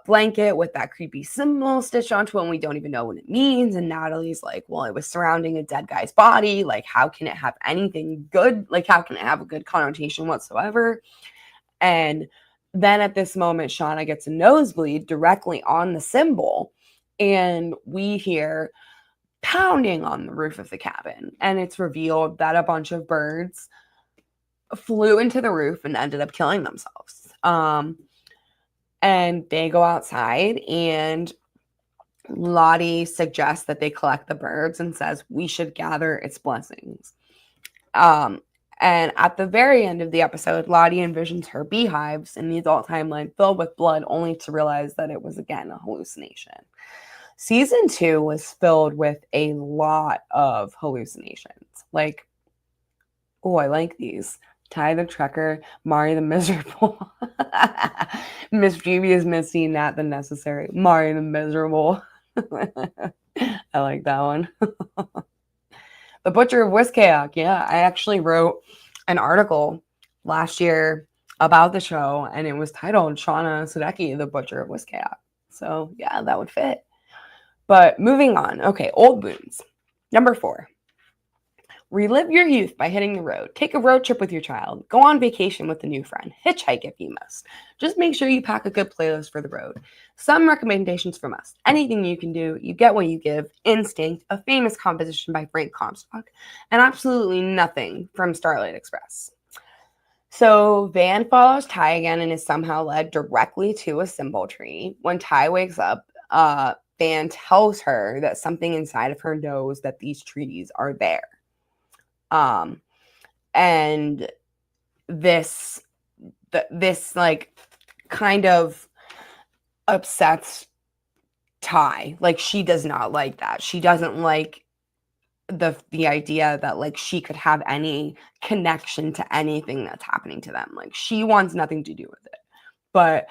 blanket with that creepy symbol stitched onto it and we don't even know what it means? And Natalie's like, well, it was surrounding a dead guy's body. Like, how can it have anything good? Like, how can it have a good connotation whatsoever? And then at this moment, Shauna gets a nosebleed directly on the symbol, and we hear pounding on the roof of the cabin, and it's revealed that a bunch of birds flew into the roof and ended up killing themselves. And they go outside, and Lottie suggests that they collect the birds and says we should gather its blessings. And at the very end of the episode, Lottie envisions her beehives in the adult timeline filled with blood, only to realize that it was again a hallucination. Season 2 was filled with a lot of hallucinations. Like, oh, I like these. Ty the Trekker, Mari the Miserable, Mischievous Misty, Nat the Necessary, Mari the Miserable. I like that one. The Butcher of Wiskayak. Yeah, I actually wrote an article last year about the show, and it was titled Shauna Sadecki, The Butcher of Wiskayak. So yeah, that would fit. But moving on. Okay, old wounds. Number 4. Relive your youth by hitting the road. Take a road trip with your child. Go on vacation with a new friend. Hitchhike if you must. Just make sure you pack a good playlist for the road. Some recommendations from us. Anything you can do, you get what you give. Instinct, a famous composition by Frank Comstock. And absolutely nothing from Starlight Express. So Van follows Ty again and is somehow led directly to a symbol tree. When Ty wakes up, Van tells her that something inside of her knows that these trees are there. And this like kind of upsets Ty. Like, she does not like that. She doesn't like the idea that like she could have any connection to anything that's happening to them. Like, she wants nothing to do with it. But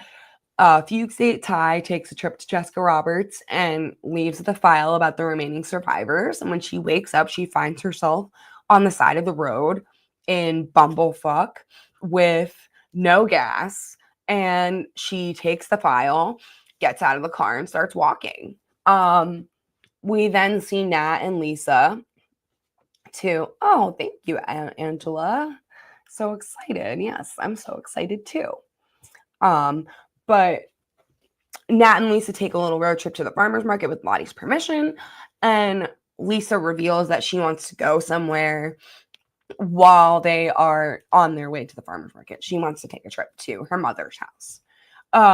Fugue Ty takes a trip to Jessica Roberts and leaves the file about the remaining survivors. And when she wakes up, she finds herself on the side of the road in bumblefuck with no gas, and she takes the file, gets out of the car, and starts walking. We then see Nat and Lisa too. Oh, thank you, Angela. So excited. Yes, I'm so excited too. But Nat and Lisa take a little road trip to the farmer's market with Lottie's permission, and Lisa reveals that she wants to go somewhere while they are on their way to the farmer's market. She wants to take a trip to her mother's house.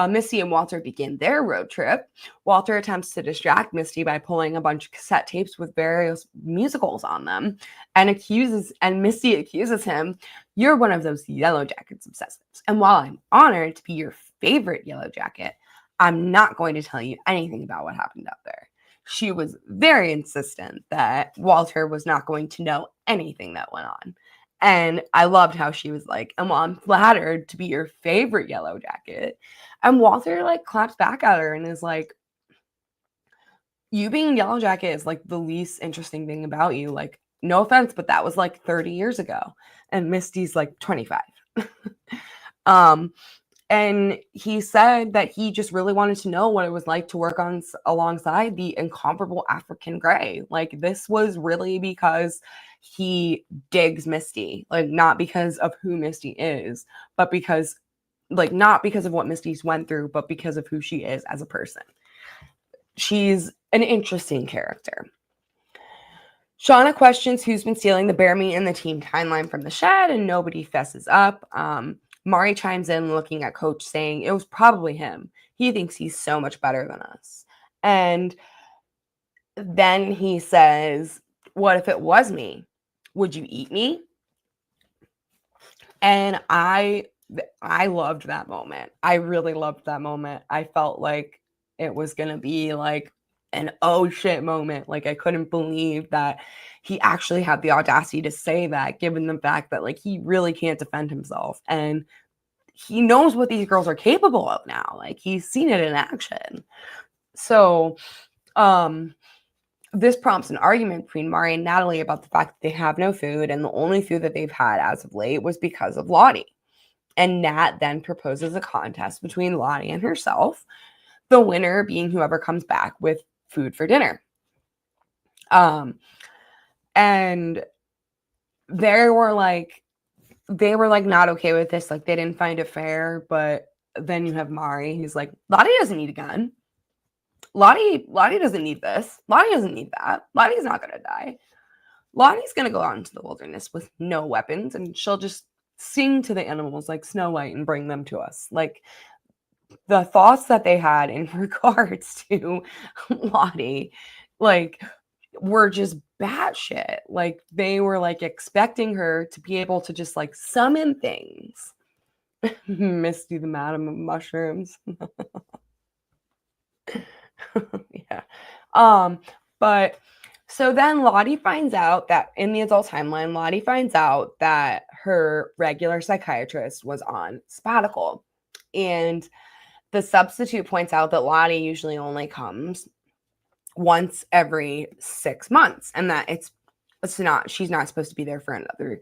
Misty and Walter begin their road trip. Walter attempts to distract Misty by pulling a bunch of cassette tapes with various musicals on them, and Misty accuses him, "You're one of those Yellow Jackets obsessives. And while I'm honored to be your favorite Yellow Jacket, I'm not going to tell you anything about what happened out there." She was very insistent that Walter was not going to know anything that went on. And I loved how she was like, "And well, I'm flattered to be your favorite Yellow Jacket." And Walter like claps back at her and is like, "You being Yellow Jacket is like the least interesting thing about you. Like, no offense, but that was like 30 years ago." And Misty's like 25. um, and he said that he just really wanted to know what it was like to work on alongside the incomparable African Grey. Like, this was really because he digs Misty, like, not because of who Misty is, but because, like, not because of what Misty's went through, but because of who she is as a person. She's an interesting character. Shauna questions who's been stealing the bear meat in the team timeline from the shed, and nobody fesses up. Mari chimes in, looking at Coach, saying it was probably him. He thinks he's so much better than us. And then he says, what if it was me? Would you eat me? And I loved that moment. I really loved that moment. I felt like it was going to be like an oh shit moment. Like, I couldn't believe that he actually had the audacity to say that, given the fact that, like, he really can't defend himself. And he knows what these girls are capable of now. Like, he's seen it in action. So, this prompts an argument between Mari and Natalie about the fact that they have no food, and the only food that they've had as of late was because of Lottie. And Nat then proposes a contest between Lottie and herself, the winner being whoever comes back with food for dinner. And they were like not okay with this. Like, they didn't find it fair. But then you have Mari, who's like, Lottie doesn't need a gun. Lottie doesn't need this. Lottie doesn't need that. Lottie's not going to die. Lottie's going to go out into the wilderness with no weapons, and she'll just sing to the animals like Snow White and bring them to us. Like, the thoughts that they had in regards to Lottie, like, were just batshit. Like, they were like expecting her to be able to just like summon things. Misty, the Madam of Mushrooms. Yeah. But so then Lottie finds out that in the adult timeline, Lottie finds out that her regular psychiatrist was on sabbatical. And the substitute points out that Lottie usually only comes once every 6 months, and that she's not supposed to be there for another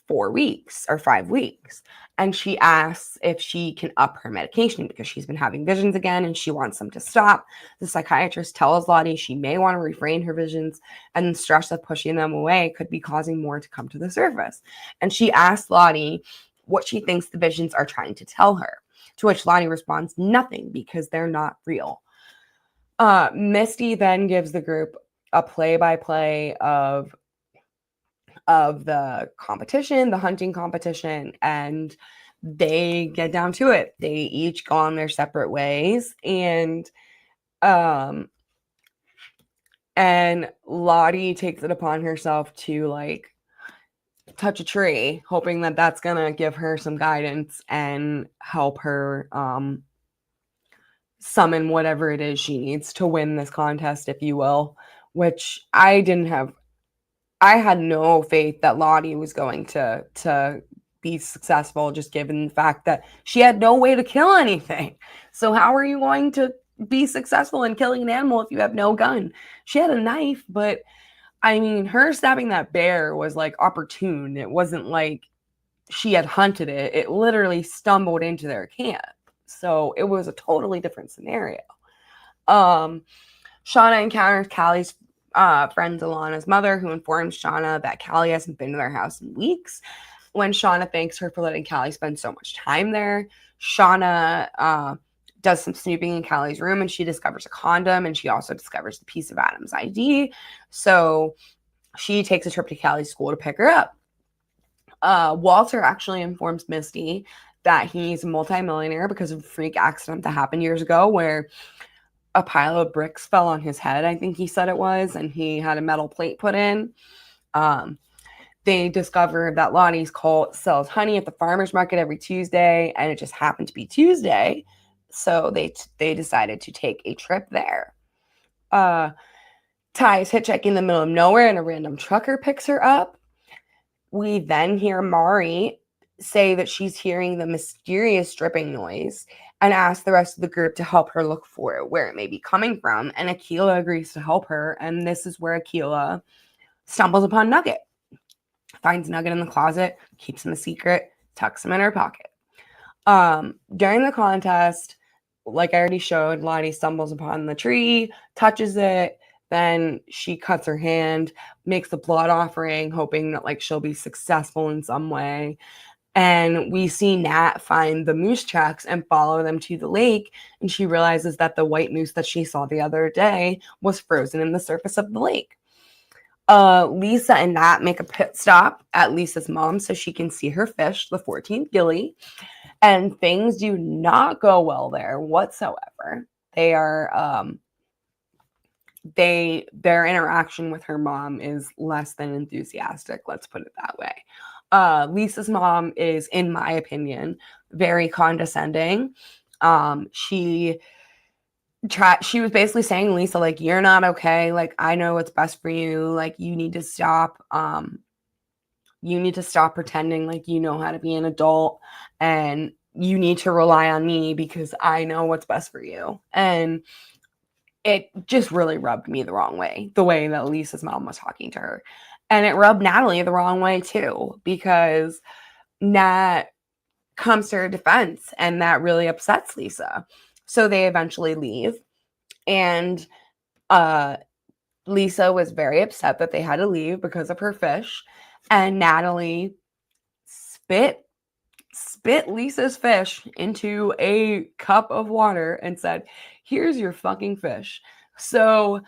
4 weeks or 5 weeks. And she asks if she can up her medication because she's been having visions again and she wants them to stop. The psychiatrist tells Lottie she may want to refrain her visions, and the stress of pushing them away could be causing more to come to the surface. And she asks Lottie what she thinks the visions are trying to tell her, to which Lottie responds, nothing, because they're not real. Misty then gives the group a play-by-play of the competition, the hunting competition, and they get down to it. They each go on their separate ways, and Lottie takes it upon herself to like touch a tree, hoping that that's gonna give her some guidance and help her summon whatever it is she needs to win this contest, if you will, which I had no faith that Lottie was going to be successful, just given the fact that she had no way to kill anything. So how are you going to be successful in killing an animal if you have no gun? She had a knife, but I mean, her stabbing that bear was like opportune. It wasn't like she had hunted it. It literally stumbled into their camp. So it was a totally different scenario. Shauna encounters Callie's friend Alana's mother, who informs Shauna that Callie hasn't been to their house in weeks. When Shauna thanks her for letting Callie spend so much time there, Shauna does some snooping in Callie's room, and she discovers a condom, and she also discovers a piece of Adam's ID. So she takes a trip to Callie's school to pick her up. Walter actually informs Misty that he's a multimillionaire because of a freak accident that happened years ago where a pile of bricks fell on his head, I think he said it was, and he had a metal plate put in. They discovered that Lonnie's cult sells honey at the farmer's market every Tuesday, and it just happened to be Tuesday, so they decided to take a trip there. Ty is hitchhiking in the middle of nowhere, and a random trucker picks her up. We then hear Mari say that she's hearing the mysterious dripping noise and ask the rest of the group to help her look for it, where it may be coming from. And Akila agrees to help her. And this is where Akila stumbles upon Nugget, finds Nugget in the closet, keeps him a secret, tucks them in her pocket. During the contest, like I already showed, Lottie stumbles upon the tree, touches it, then she cuts her hand, makes the blood offering, hoping that like she'll be successful in some way. And we see Nat find the moose tracks and follow them to the lake. And she realizes that the white moose that she saw the other day was frozen in the surface of the lake. Lisa and Nat make a pit stop at Lisa's mom so she can see her fish, the 14th gilly. And things do not go well there whatsoever. They are their interaction with her mom is less than enthusiastic, let's put it that way. Lisa's mom is, in my opinion, very condescending. She was basically saying, Lisa, like, you're not okay. Like, I know what's best for you. Like, you need to stop pretending like you know how to be an adult, and you need to rely on me because I know what's best for you. And it just really rubbed me the wrong way, the way that Lisa's mom was talking to her. And it rubbed Natalie the wrong way too, because Nat comes to her defense, and that really upsets Lisa. So they eventually leave. And Lisa was very upset that they had to leave because of her fish. And Natalie spit Lisa's fish into a cup of water and said, here's your fucking fish. So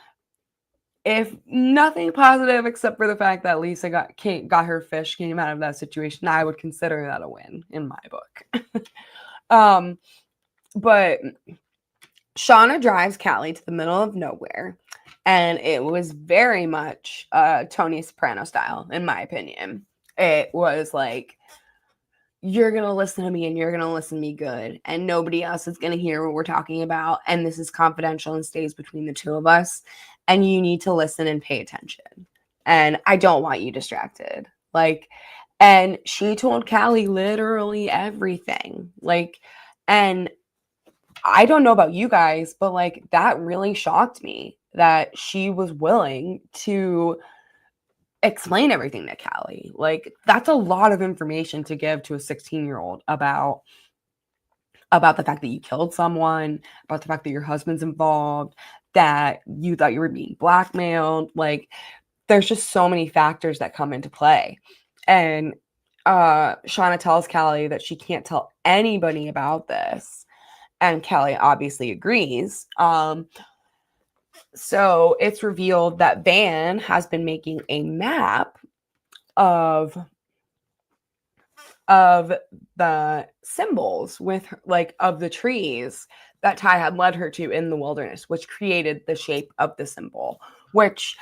if nothing positive except for the fact that Lisa got her fish came out of that situation, I would consider that a win in my book. But Shauna drives Callie to the middle of nowhere, and it was very much Tony Soprano style, in my opinion. It was like, you're going to listen to me and you're going to listen to me good, and nobody else is going to hear what we're talking about, and this is confidential and stays between the two of us, and you need to listen and pay attention, and I don't want you distracted. Like, and she told Callie literally everything. Like, and I don't know about you guys, but like, that really shocked me that she was willing to explain everything to Callie. Like, that's a lot of information to give to a 16-year-old about the fact that you killed someone, about the fact that your husband's involved, that you thought you were being blackmailed. Like, there's just so many factors that come into play. And Shauna tells Callie that she can't tell anybody about this. And Callie obviously agrees. So it's revealed that Van has been making a map of the symbols with like of the trees that Ty had led her to in the wilderness, which created the shape of the symbol, which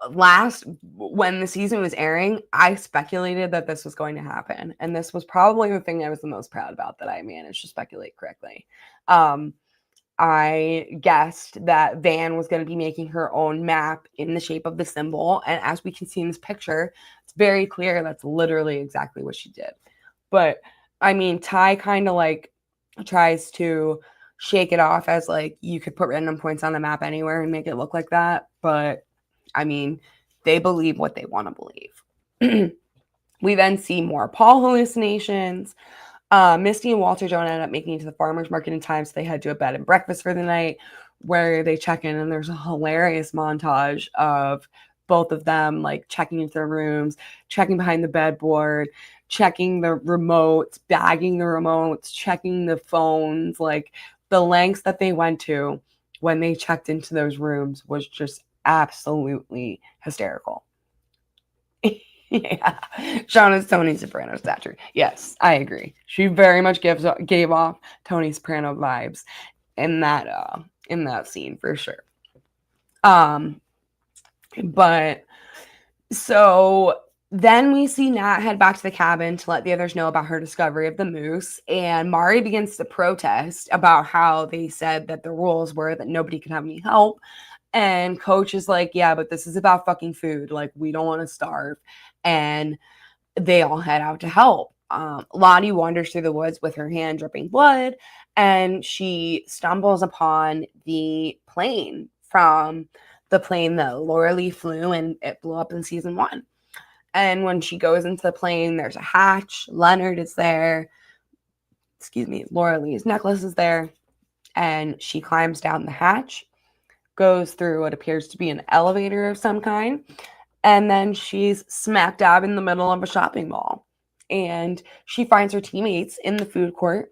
when the season was airing, I speculated that this was going to happen. And this was probably the thing I was the most proud about, that I managed to speculate correctly. I guessed that Van was going to be making her own map in the shape of the symbol. And as we can see in this picture, it's very clear that's literally exactly what she did. But I mean, Ty kind of like tries to shake it off as like, you could put random points on the map anywhere and make it look like that. But I mean, they believe what they want to believe. We then see more Paul hallucinations. Misty and Walter don't end up making it to the farmer's market in time, so they head to a bed and breakfast for the night, where they check in, and there's a hilarious montage of both of them like checking into their rooms, checking behind the bedboard, checking the remotes, bagging the remotes, checking the phones. Like, the lengths that they went to when they checked into those rooms was just absolutely hysterical. Yeah, Shauna's Tony Soprano stature. Yes, I agree. She very much gave off Tony Soprano vibes in that scene for sure. But so then we see Nat head back to the cabin to let the others know about her discovery of the moose, and Mari begins to protest about how they said that the rules were that nobody could have any help. And Coach is like, yeah, but this is about fucking food. Like, we don't want to starve. And they all head out to help. Lottie wanders through the woods with her hand dripping blood, and she stumbles upon the plane that Laura Lee flew, and it blew up in season 1. And when she goes into the plane, there's a hatch. Leonard is there. Excuse me, Laura Lee's necklace is there. And she climbs down the hatch, goes through what appears to be an elevator of some kind, and then she's smack dab in the middle of a shopping mall. And she finds her teammates in the food court,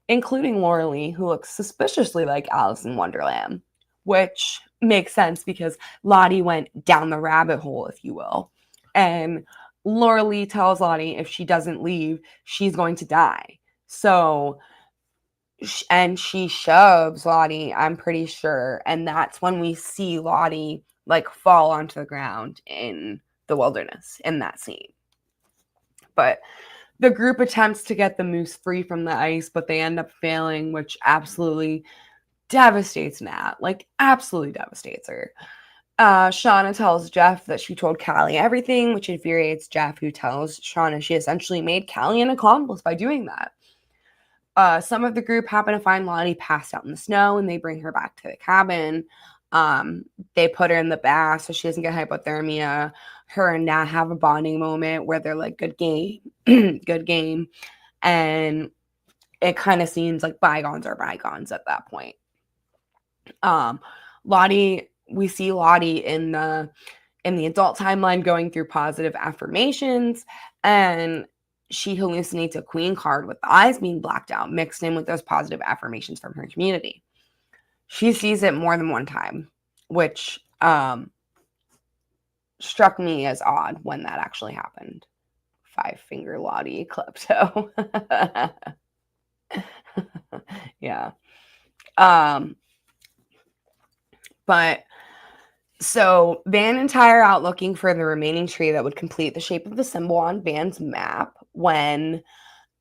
including Laura Lee, who looks suspiciously like Alice in Wonderland, which makes sense because Lottie went down the rabbit hole, if you will. And Laura Lee tells Lottie if she doesn't leave, she's going to die. So, and she shoves Lottie, I'm pretty sure. And that's when we see Lottie like fall onto the ground in the wilderness in that scene. But the group attempts to get the moose free from the ice, but they end up failing, which absolutely devastates Nat. Like, absolutely devastates her. Shauna tells Jeff that she told Callie everything, which infuriates Jeff, who tells Shauna she essentially made Callie an accomplice by doing that. Some of the group happen to find Lottie passed out in the snow, and they bring her back to the cabin. They put her in the bath so she doesn't get hypothermia. Her and Nat have a bonding moment where they're like, good game, good game. And it kind of seems like bygones are bygones at that point. Lottie, we see Lottie in the adult timeline going through positive affirmations, and she hallucinates a queen card with the eyes being blacked out, mixed in with those positive affirmations from her community. She sees it more than one time, which struck me as odd when that actually happened. 5-finger Lottie Klepto. Yeah. But so Van and Ty are out looking for the remaining tree that would complete the shape of the symbol on Van's map when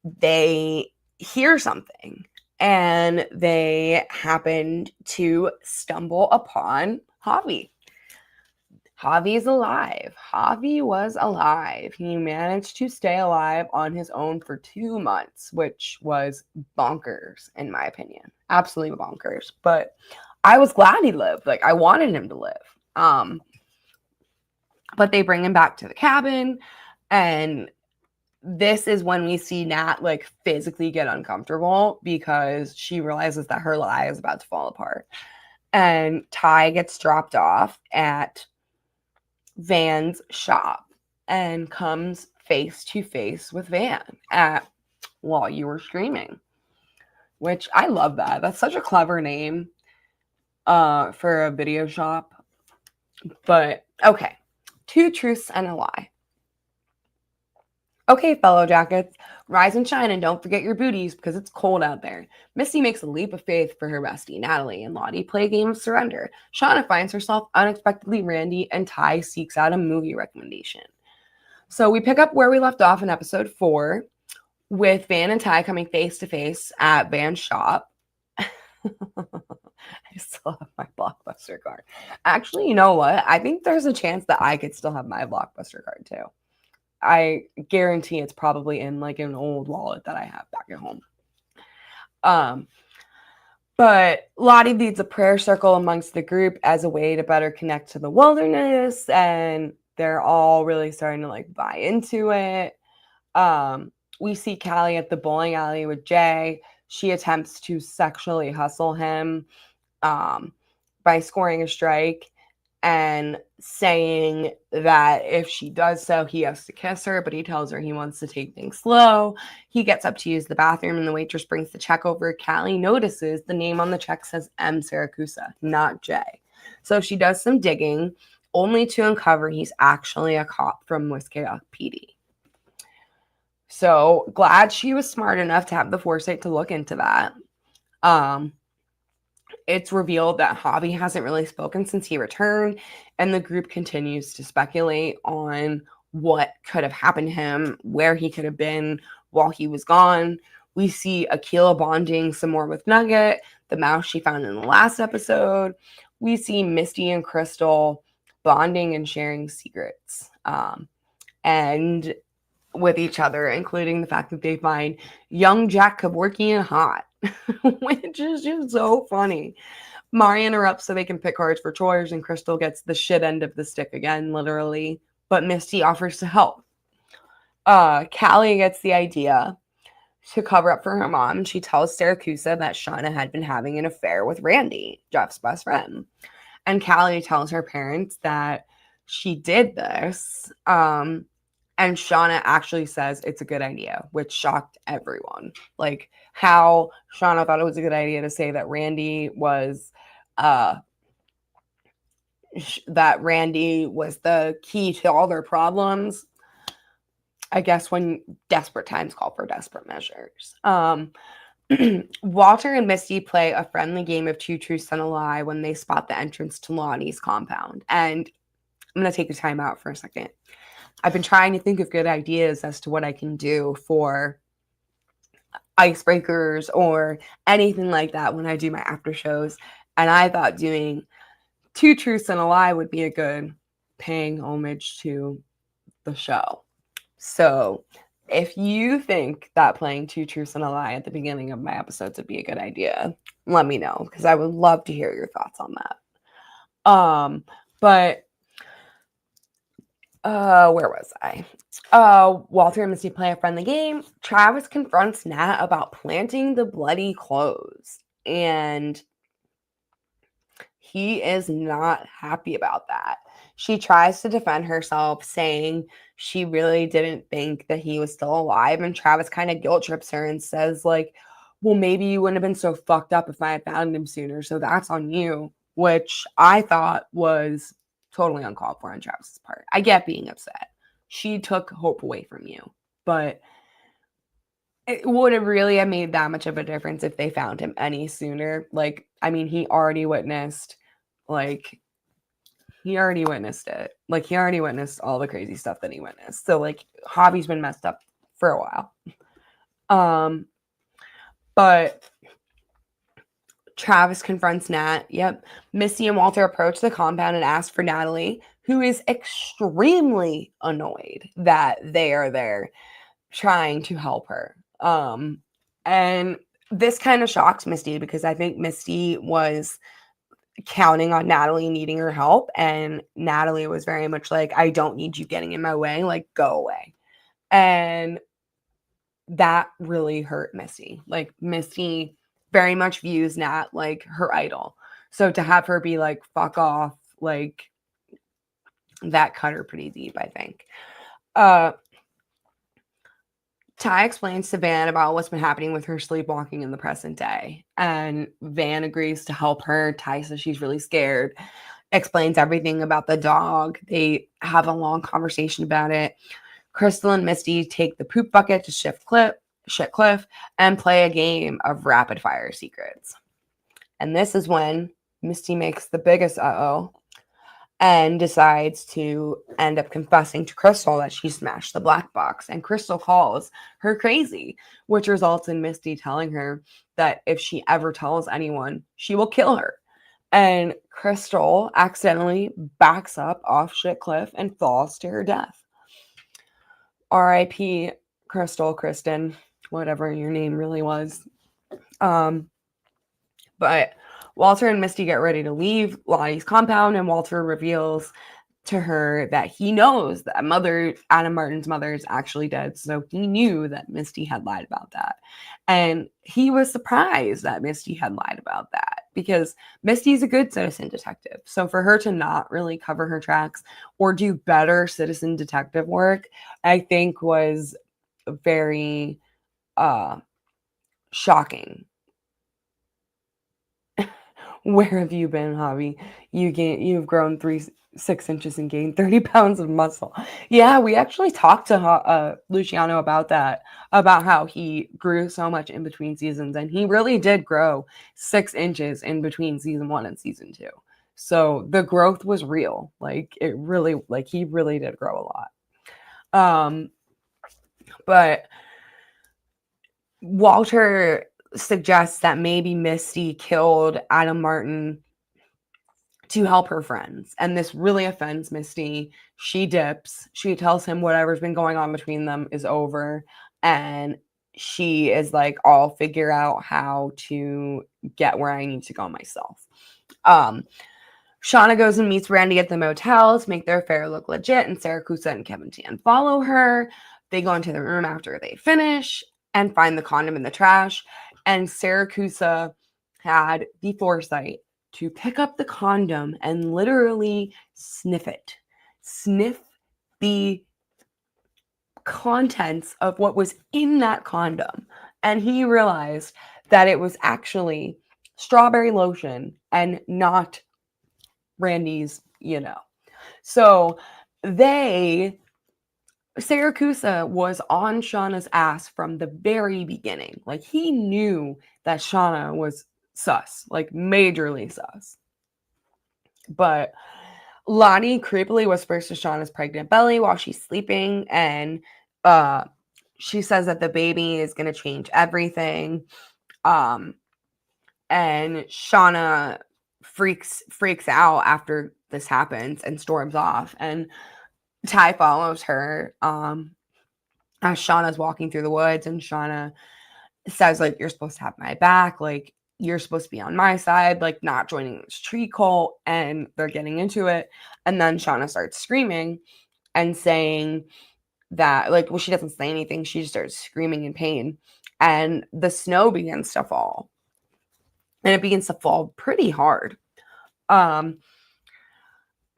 they hear something, and they happened to stumble upon Javi. Javi's alive. Javi was alive. He managed to stay alive on his own for 2 months, which was bonkers, in my opinion. Absolutely bonkers. But I was glad he lived. Like, I wanted him to live. But they bring him back to the cabin, and this is when we see Nat like physically get uncomfortable because she realizes that her lie is about to fall apart. And Ty gets dropped off at Van's shop and comes face to face with Van at While You Were Screaming, which I love that. That's such a clever name for a video shop. But okay, 2 truths and a lie. Okay, fellow jackets, rise and shine and don't forget your booties because it's cold out there. Misty makes a leap of faith for her bestie, Natalie, and Lottie play a game of surrender. Shauna finds herself unexpectedly randy, and Ty seeks out a movie recommendation. So we pick up where we left off in episode 4 with Van and Ty coming face to face at Van's shop. I still have my Blockbuster card. Actually, you know what? I think there's a chance that I could still have my Blockbuster card too. I guarantee it's probably in like an old wallet that I have back at home. But Lottie leads a prayer circle amongst the group as a way to better connect to the wilderness, and they're all really starting to like buy into it. We see Callie at the bowling alley with Jay. She attempts to sexually hustle him by scoring a strike and saying that if she does so, he has to kiss her, but he tells her he wants to take things slow. He gets up to use the bathroom, and the waitress brings the check over. Callie notices the name on the check says M. Siracusa, not J. So she does some digging, only to uncover he's actually a cop from Wiskaya PD. So glad she was smart enough to have the foresight to look into that. It's revealed that Javi hasn't really spoken since he returned, and the group continues to speculate on what could have happened to him, where he could have been while he was gone. We see Akila bonding some more with Nugget, the mouse she found in the last episode. We see Misty and Crystal bonding and sharing secrets, and with each other, including the fact that they find young Jack Kevorkian hot, which is just so funny. Mari interrupts so they can pick cards for chores, and Crystal gets the shit end of the stick again, literally. But Misty offers to help, Callie gets the idea to cover up for her mom. She tells Saracusa that Shauna had been having an affair with Randy, Jeff's best friend. And Callie tells her parents that she did this. And Shauna actually says it's a good idea, which shocked everyone. Like how Shauna thought it was a good idea to say that Randy was the key to all their problems. I guess when desperate times call for desperate measures. Walter and Misty play a friendly game of two truths and a lie when they spot the entrance to Lonnie's compound. And I'm going to take a time out for a second. I've been trying to think of good ideas as to what I can do for icebreakers or anything like that when I do my after shows. And I thought doing two truths and a lie would be a good paying homage to the show. So if you think that playing two truths and a lie at the beginning of my episodes would be a good idea, let me know, because I would love to hear your thoughts on that. Where was I? Walter and Misty play a friendly game. Travis confronts Nat about planting the bloody clothes, and he is not happy about that. She tries to defend herself, saying she really didn't think that he was still alive, and Travis kind of guilt trips her and says, like, well, maybe you wouldn't have been so fucked up if I had found him sooner, so that's on you, which I thought was totally uncalled for on Travis's part. I get being upset. She took hope away from you, but it would have really made that much of a difference if they found him any sooner. Like, I mean, he already witnessed it. Like, he already witnessed all the crazy stuff that he witnessed. So, like, Javi's been messed up for a while. But Travis confronts Nat. Yep. Misty and Walter approach the compound and ask for Natalie, who is extremely annoyed that they are there trying to help her. And this kind of shocks Misty because I think Misty was counting on Natalie needing her help, and Natalie was very much like, I don't need you getting in my way, like, go away. And that really hurt Misty. Like, Misty very much views Nat like her idol. So to have her be like, fuck off, like, that cut her pretty deep, I think. Ty explains to Van about what's been happening with her sleepwalking in the present day. And Van agrees to help her. Ty says she's really scared. Explains everything about the dog. They have a long conversation about it. Crystal and Misty take the poop bucket to Shit Cliff and play a game of rapid fire secrets. And this is when Misty makes the biggest uh-oh and decides to end up confessing to Crystal that she smashed the black box. And Crystal calls her crazy, which results in Misty telling her that if she ever tells anyone, she will kill her. And Crystal accidentally backs up off Shit Cliff and falls to her death. R.I.P. Crystal, Kristen, whatever your name really was. But Walter and Misty get ready to leave Lottie's compound, and Walter reveals to her that he knows that Adam Martin's mother is actually dead. So he knew that Misty had lied about that. And he was surprised that Misty had lied about that because Misty's a good citizen detective. So for her to not really cover her tracks or do better citizen detective work, I think was very shocking. Where have you been, Javi? You've grown 6 inches and gained 30 pounds of muscle. Yeah, we actually talked to Luciano about that, about how he grew so much in between seasons, and he really did grow 6 inches in between season 1 and season 2. So the growth was real. Like, he really did grow a lot. But Walter suggests that maybe Misty killed Adam Martin to help her friends. And this really offends Misty. She dips. She tells him whatever's been going on between them is over. And she is like, I'll figure out how to get where I need to go myself. Shauna goes and meets Randy at the motel to make their affair look legit, and Saracusa and Kevin Tan follow her. They go into the room after they finish and find the condom in the trash. And Saracusa had the foresight to pick up the condom and literally sniff it. Sniff the contents of what was in that condom. And he realized that it was actually strawberry lotion and not Randy's, So Saracusa was on Shauna's ass from the very beginning. Like, he knew that Shauna was sus, like majorly sus. But Lottie creepily whispers to Shauna's pregnant belly while she's sleeping, and she says that the baby is going to change everything. And Shauna freaks out after this happens and storms off, and Ty follows her as Shauna's walking through the woods, and Shauna says, like, you're supposed to have my back, like, you're supposed to be on my side, like, not joining this tree cult. And they're getting into it, and then Shauna starts screaming and saying that, like, well, she doesn't say anything, she just starts screaming in pain, and the snow begins to fall, and it begins to fall pretty hard.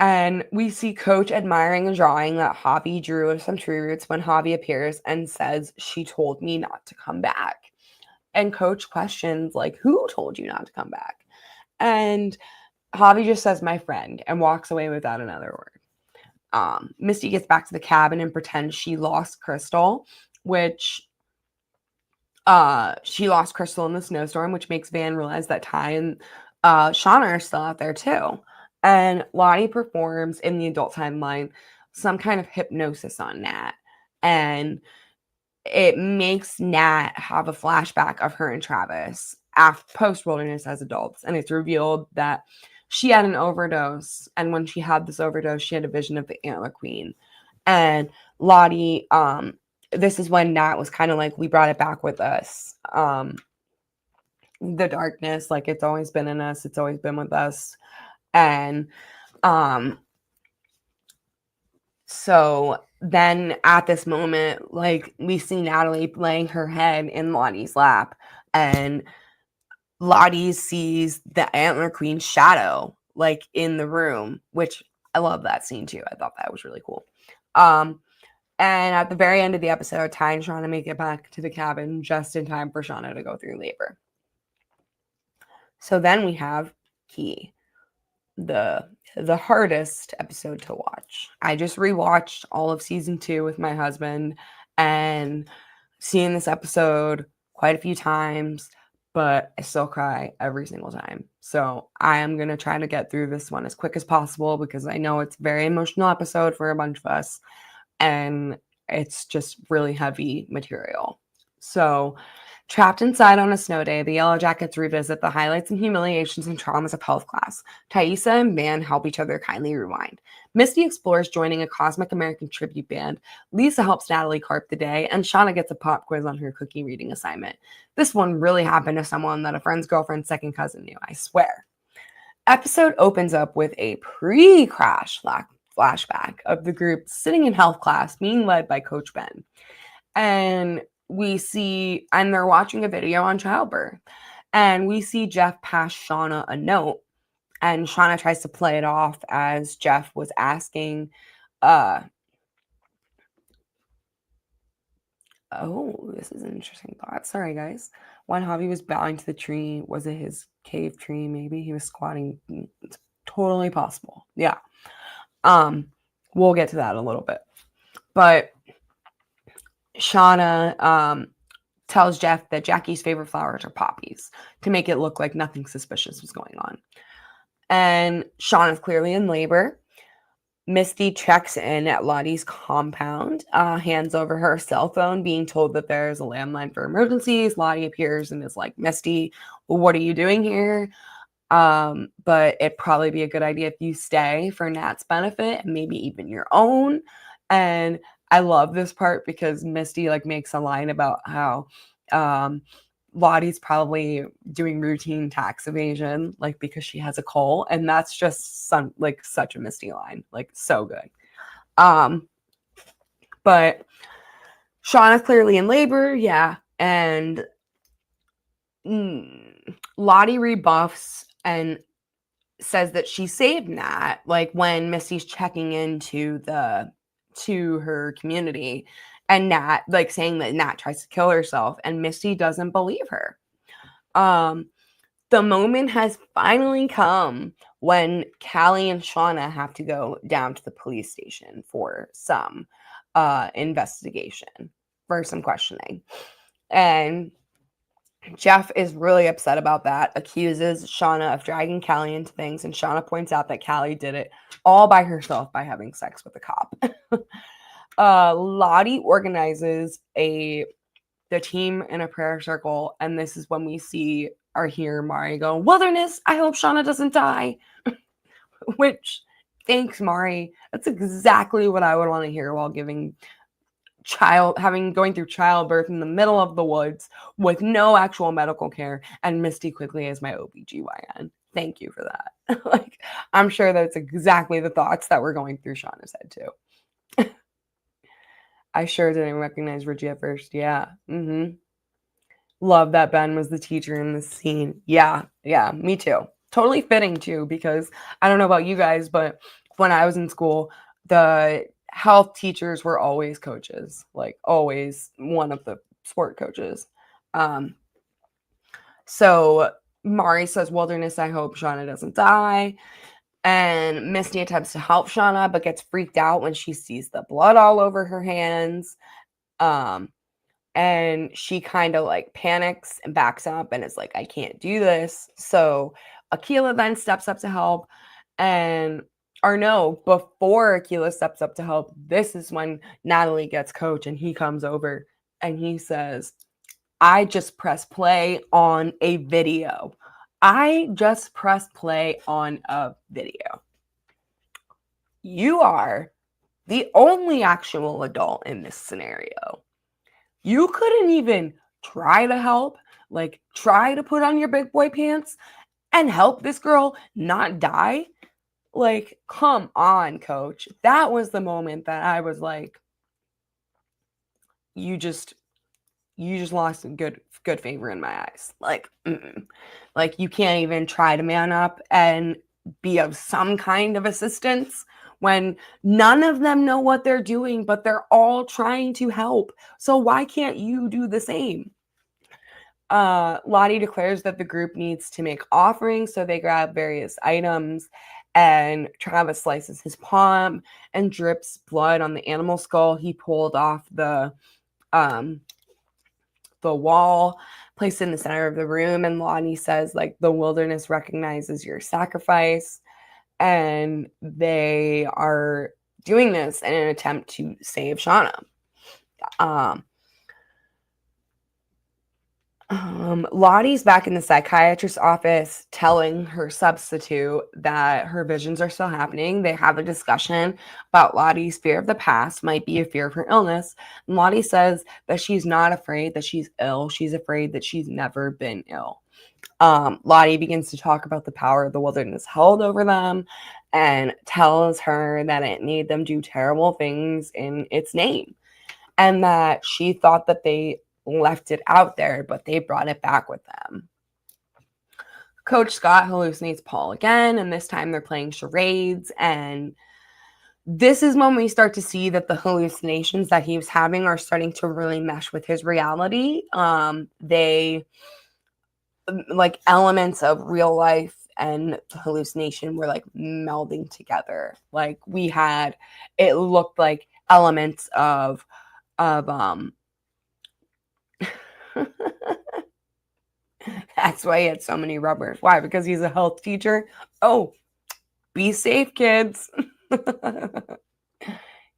And we see Coach admiring a drawing that Javi drew of some tree roots when Javi appears and says, she told me not to come back. And Coach questions, like, who told you not to come back? And Javi just says, my friend, and walks away without another word. Misty gets back to the cabin and pretends she lost Crystal, which she lost Crystal in the snowstorm, which makes Van realize that Ty and Shauna are still out there too. And Lottie performs in the adult timeline some kind of hypnosis on Nat. And it makes Nat have a flashback of her and Travis post-wilderness as adults. And it's revealed that she had an overdose. And when she had this overdose, she had a vision of the Antler Queen. And Lottie, this is when Nat was kind of like, we brought it back with us. The darkness, like, it's always been in us. It's always been with us. And so then at this moment, like, we see Natalie laying her head in Lottie's lap, and Lottie sees the Antler Queen's shadow, like, in the room, which I love that scene too. I thought that was really cool. And at the very end of the episode, Ty and Shauna make it back to the cabin just in time for Shauna to go through labor. So then we have Key, the hardest episode to watch. I just rewatched all of season 2 with my husband, and seeing this episode quite a few times, but I still cry every single time. So I am going to try to get through this one as quick as possible, because I know it's a very emotional episode for a bunch of us, and it's just really heavy material. So, trapped inside on a snow day, the Yellow Jackets revisit the highlights and humiliations and traumas of health class. Thaisa and Van help each other kindly rewind. Misty explores joining a Cosmic American tribute band. Lisa helps Natalie carp the day, and Shauna gets a pop quiz on her cookie reading assignment. This one really happened to someone that a friend's girlfriend's second cousin knew, I swear. Episode opens up with a pre-crash flashback of the group sitting in health class being led by Coach Ben. And they're watching a video on childbirth, and we see Jeff pass Shauna a note, and Shauna tries to play it off as Jeff was asking, this is an interesting thought. Sorry, guys. When Javi was bowing to the tree, was it his cave tree? Maybe he was squatting. It's totally possible. Yeah. We'll get to that in a little bit. But Shauna tells Jeff that Jackie's favorite flowers are poppies to make it look like nothing suspicious was going on. And Shauna's clearly in labor. Misty checks in at Lottie's compound, hands over her cell phone, being told that there's a landline for emergencies. Lottie appears and is like, Misty, well, what are you doing here? But it'd probably be a good idea if you stay for Nat's benefit and maybe even your own. And I love this part because Misty, like, makes a line about how Lottie's probably doing routine tax evasion, like, because she has a coal, and that's just such a Misty line, like, so good. But Shauna's clearly in labor, yeah, and Lottie rebuffs and says that she saved Nat, like when Misty's checking into to her community, and Nat, like saying that Nat tries to kill herself, and Misty doesn't believe her. The moment has finally come when Callie and Shauna have to go down to the police station for some investigation, for some questioning. And Jeff is really upset about that, accuses Shauna of dragging Callie into things, and Shauna points out that Callie did it all by herself by having sex with a cop. Lottie organizes the team in a prayer circle, and this is when we see or hear Mari go, "Wilderness, I hope Shauna doesn't die." Which, thanks, Mari. That's exactly what I would want to hear while going through childbirth in the middle of the woods with no actual medical care, and Misty quickly as my OBGYN. Thank you for that. Like, I'm sure that's exactly the thoughts that were going through Shauna's head too. I sure didn't recognize Richie at first. Yeah. Love that Ben was the teacher in this scene. Yeah, me too. Totally fitting too, because I don't know about you guys, but when I was in school, the health teachers were always coaches, like always one of the sport coaches. So Mari says, "Wilderness, I hope Shauna doesn't die." And Misty attempts to help Shauna, but gets freaked out when she sees the blood all over her hands. And she kind of like panics and backs up and is like, "I can't do this." So Akila then steps up to help. Before Akila steps up to help, this is when Natalie gets coach and he comes over and he says, "I just press play on a video. I just press play on a video. You are the only actual adult in this scenario. You couldn't even try to help, like try to put on your big boy pants and help this girl not die? Like, come on, coach." That was the moment that I was like, you just lost a good favor in my eyes. Like, like you can't even try to man up and be of some kind of assistance when none of them know what they're doing, but they're all trying to help. So why can't you do the same? Lottie declares that the group needs to make offerings, so they grab various items, and Travis slices his palm and drips blood on the animal skull he pulled off the wall, placed in the center of the room. And Lottie says, like, "The wilderness recognizes your sacrifice," and they are doing this in an attempt to save Shauna. Lottie's back in the psychiatrist's office telling her substitute that her visions are still happening. They have a discussion about Lottie's fear of the past might be a fear of her illness. And Lottie says that she's not afraid that she's ill. She's afraid that she's never been ill. Lottie begins to talk about the power the wilderness held over them and tells her that it made them do terrible things in its name, and that she thought that they left it out there, but they brought it back with them. Coach Scott hallucinates Paul again, and this time they're playing charades. And this is when we start to see that the hallucinations that he was having are starting to really mesh with his reality. They, like, elements of real life and hallucination were like melding together. Like, it looked like elements of that's why he had so many rubbers. Why? Because he's a health teacher. Oh, be safe, kids.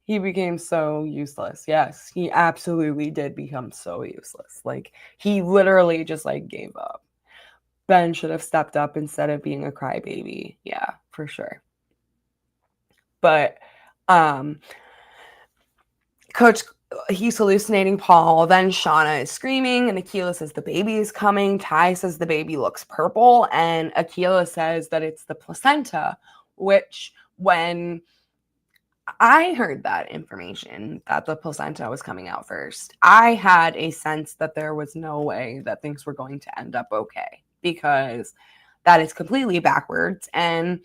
He became so useless. Yes, he absolutely did become so useless. Like, he literally just like gave up. Ben should have stepped up instead of being a crybaby. Yeah, for sure. But Coach, he's hallucinating Paul. Then Shauna is screaming, and Akila says the baby is coming. Ty says the baby looks purple, and Akila says that it's the placenta, which, when I heard that information that the placenta was coming out first. I had a sense that there was no way that things were going to end up okay, because that is completely backwards and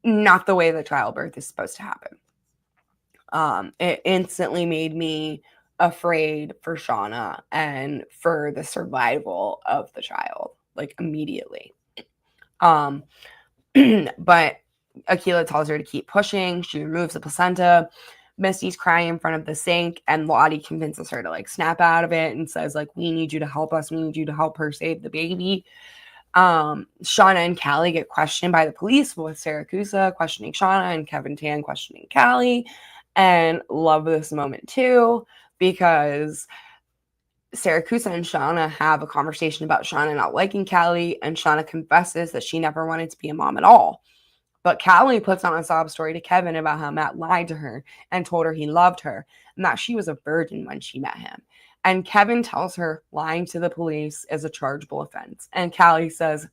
not the way that childbirth is supposed to happen. It instantly made me afraid for Shauna and for the survival of the child, like immediately. Um, but Akila tells her to keep pushing. She removes the placenta. Misty's crying in front of the sink, and Lottie convinces her to like snap out of it and says, like, we need you to help us. We need you to help her save the baby. Shauna and Callie get questioned by the police, with Saracusa questioning Shauna and Kevin Tan questioning Callie. And love this moment too, because Saracusa and Shauna have a conversation about Shauna not liking Callie, and Shauna confesses that she never wanted to be a mom at all. But Callie puts on a sob story to Kevin about how Matt lied to her and told her he loved her and that she was a virgin when she met him. And Kevin tells her lying to the police is a chargeable offense. And Callie says,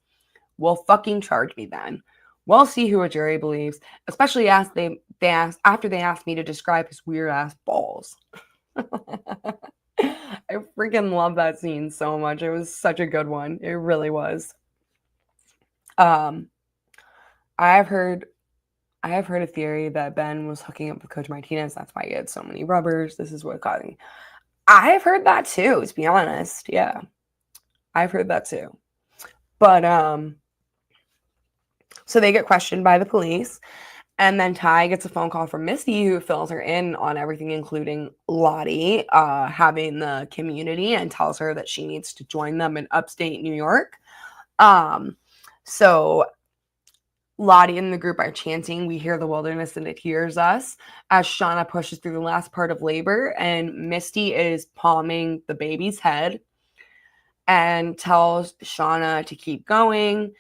well, fucking charge me then. We'll see who a jury believes, especially after they asked me to describe his weird ass balls. I freaking love that scene so much. It was such a good one. It really was. I have heard a theory that Ben was hooking up with Coach Martinez. That's why he had so many rubbers. This is what caused me. I've heard that too, to be honest. Yeah. I've heard that too. But so they get questioned by the police. And then Ty gets a phone call from Misty, who fills her in on everything, including Lottie having the community, and tells her that she needs to join them in upstate New York. So Lottie and the group are chanting, "We hear the wilderness and it hears us," as Shauna pushes through the last part of labor, and Misty is palming the baby's head and tells Shauna to keep going.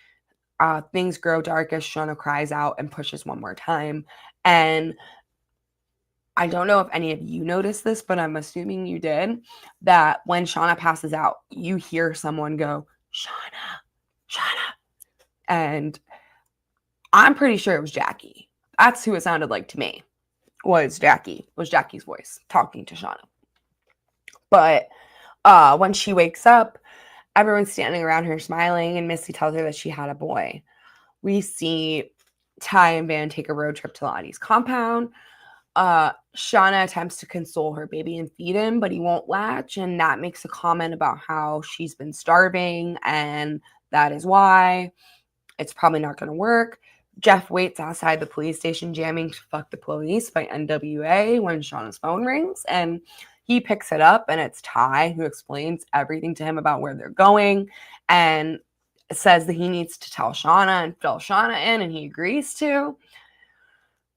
Things grow dark as Shauna cries out and pushes one more time. And I don't know if any of you noticed this, but I'm assuming you did, that when Shauna passes out, you hear someone go, "Shauna, Shauna." And I'm pretty sure it was Jackie. That's who it sounded like to me, was Jackie's voice talking to Shauna. But when she wakes up, everyone's standing around her smiling, and Misty tells her that she had a boy. We see Ty and Van take a road trip to Lottie's compound. Shauna attempts to console her baby and feed him, but he won't latch, and that makes a comment about how she's been starving, and that is why it's probably not going to work. Jeff waits outside the police station jamming to "Fuck the Police" by NWA when Shauna's phone rings, and he picks it up, and it's Ty who explains everything to him about where they're going and says that he needs to tell Shauna and fill Shauna in, and he agrees to.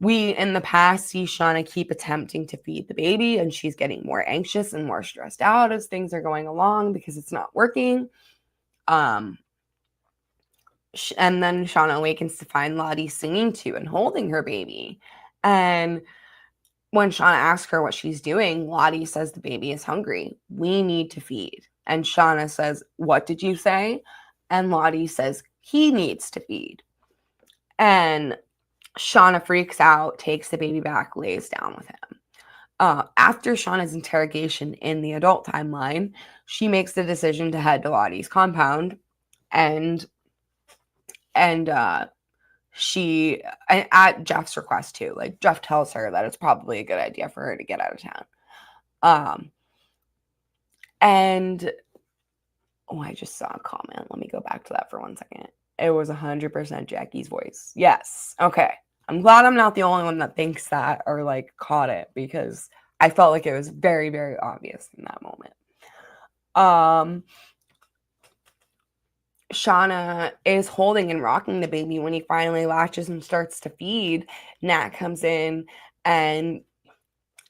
We, in the past, see Shauna keep attempting to feed the baby, and she's getting more anxious and more stressed out as things are going along because it's not working. And then Shauna awakens to find Lottie singing to and holding her baby. And when Shauna asks her what she's doing, Lottie says the baby is hungry. We need to feed. And Shauna says, "What did you say?" And Lottie says, "He needs to feed." And Shauna freaks out, takes the baby back, lays down with him. After Shauna's interrogation in the adult timeline, she makes the decision to head to Lottie's compound, and she, at Jeff's request too, like Jeff tells her that it's probably a good idea for her to get out of town. And I just saw a comment. Let me go back to that for 1 second. It was 100% Jackie's voice. Yes. Okay. I'm glad I'm not the only one that thinks that or like caught it, because I felt like it was very, very obvious in that moment. Shauna is holding and rocking the baby when he finally latches and starts to feed. Nat comes in and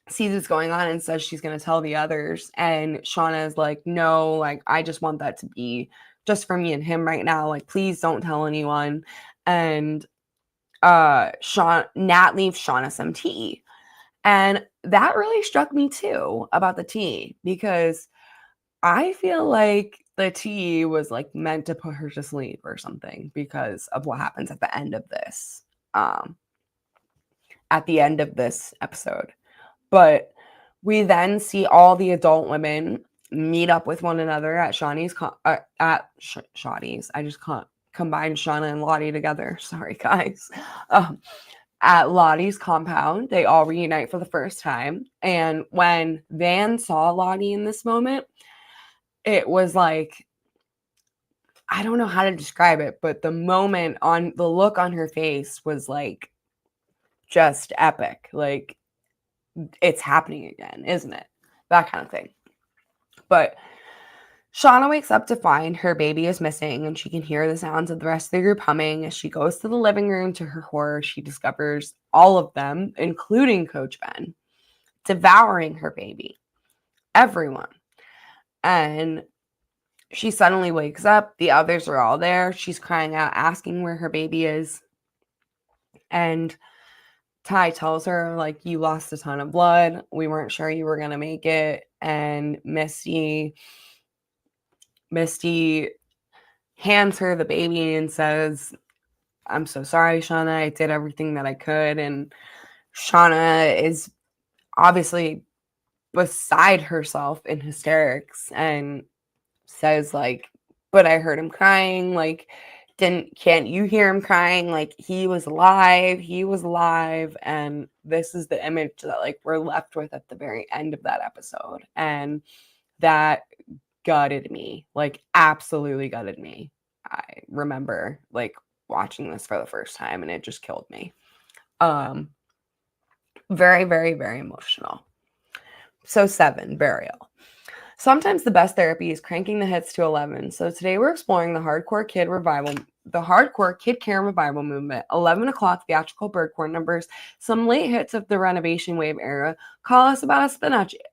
sees what's going on and says she's going to tell the others. And Shauna is like, "No, like, I just want that to be just for me and him right now. Like, please don't tell anyone." And Nat leaves Shauna some tea. And that really struck me too about the tea, because I feel like the tea was like meant to put her to sleep or something because of what happens at the end of this. at the end of this episode. But we then see all the adult women meet up with one another at Shawnee's Shawnee's. I just can't combine Shauna and Lottie together. Sorry, guys. At Lottie's compound, they all reunite for the first time. And when Van saw Lottie in this moment, it was like, I don't know how to describe it, but the look on her face was like just epic. Like, it's happening again, isn't it? That kind of thing. But Shauna wakes up to find her baby is missing, and she can hear the sounds of the rest of the group humming. As she goes to the living room, to her horror, she discovers all of them, including Coach Ben, devouring her baby. Everyone. And she suddenly wakes up. The others are all there. She's crying out, asking where her baby is. And Ty tells her, like, you lost a ton of blood. We weren't sure you were going to make it. And Misty hands her the baby and says, I'm so sorry, Shauna. I did everything that I could. And Shauna is obviously beside herself in hysterics and says, like, but I heard him crying. Like, can't you hear him crying? Like, he was alive. And this is the image that, like, we're left with at the very end of that episode. And that gutted me, like, absolutely gutted me. I remember, like, watching this for the first time, and it just killed me. Very, very, very emotional. So 7, burial. Sometimes the best therapy is cranking the hits to 11. So today we're exploring the hardcore kid care revival movement, 11 o'clock theatrical birdcore numbers, some late hits of the Renovation Wave era, Call Us About a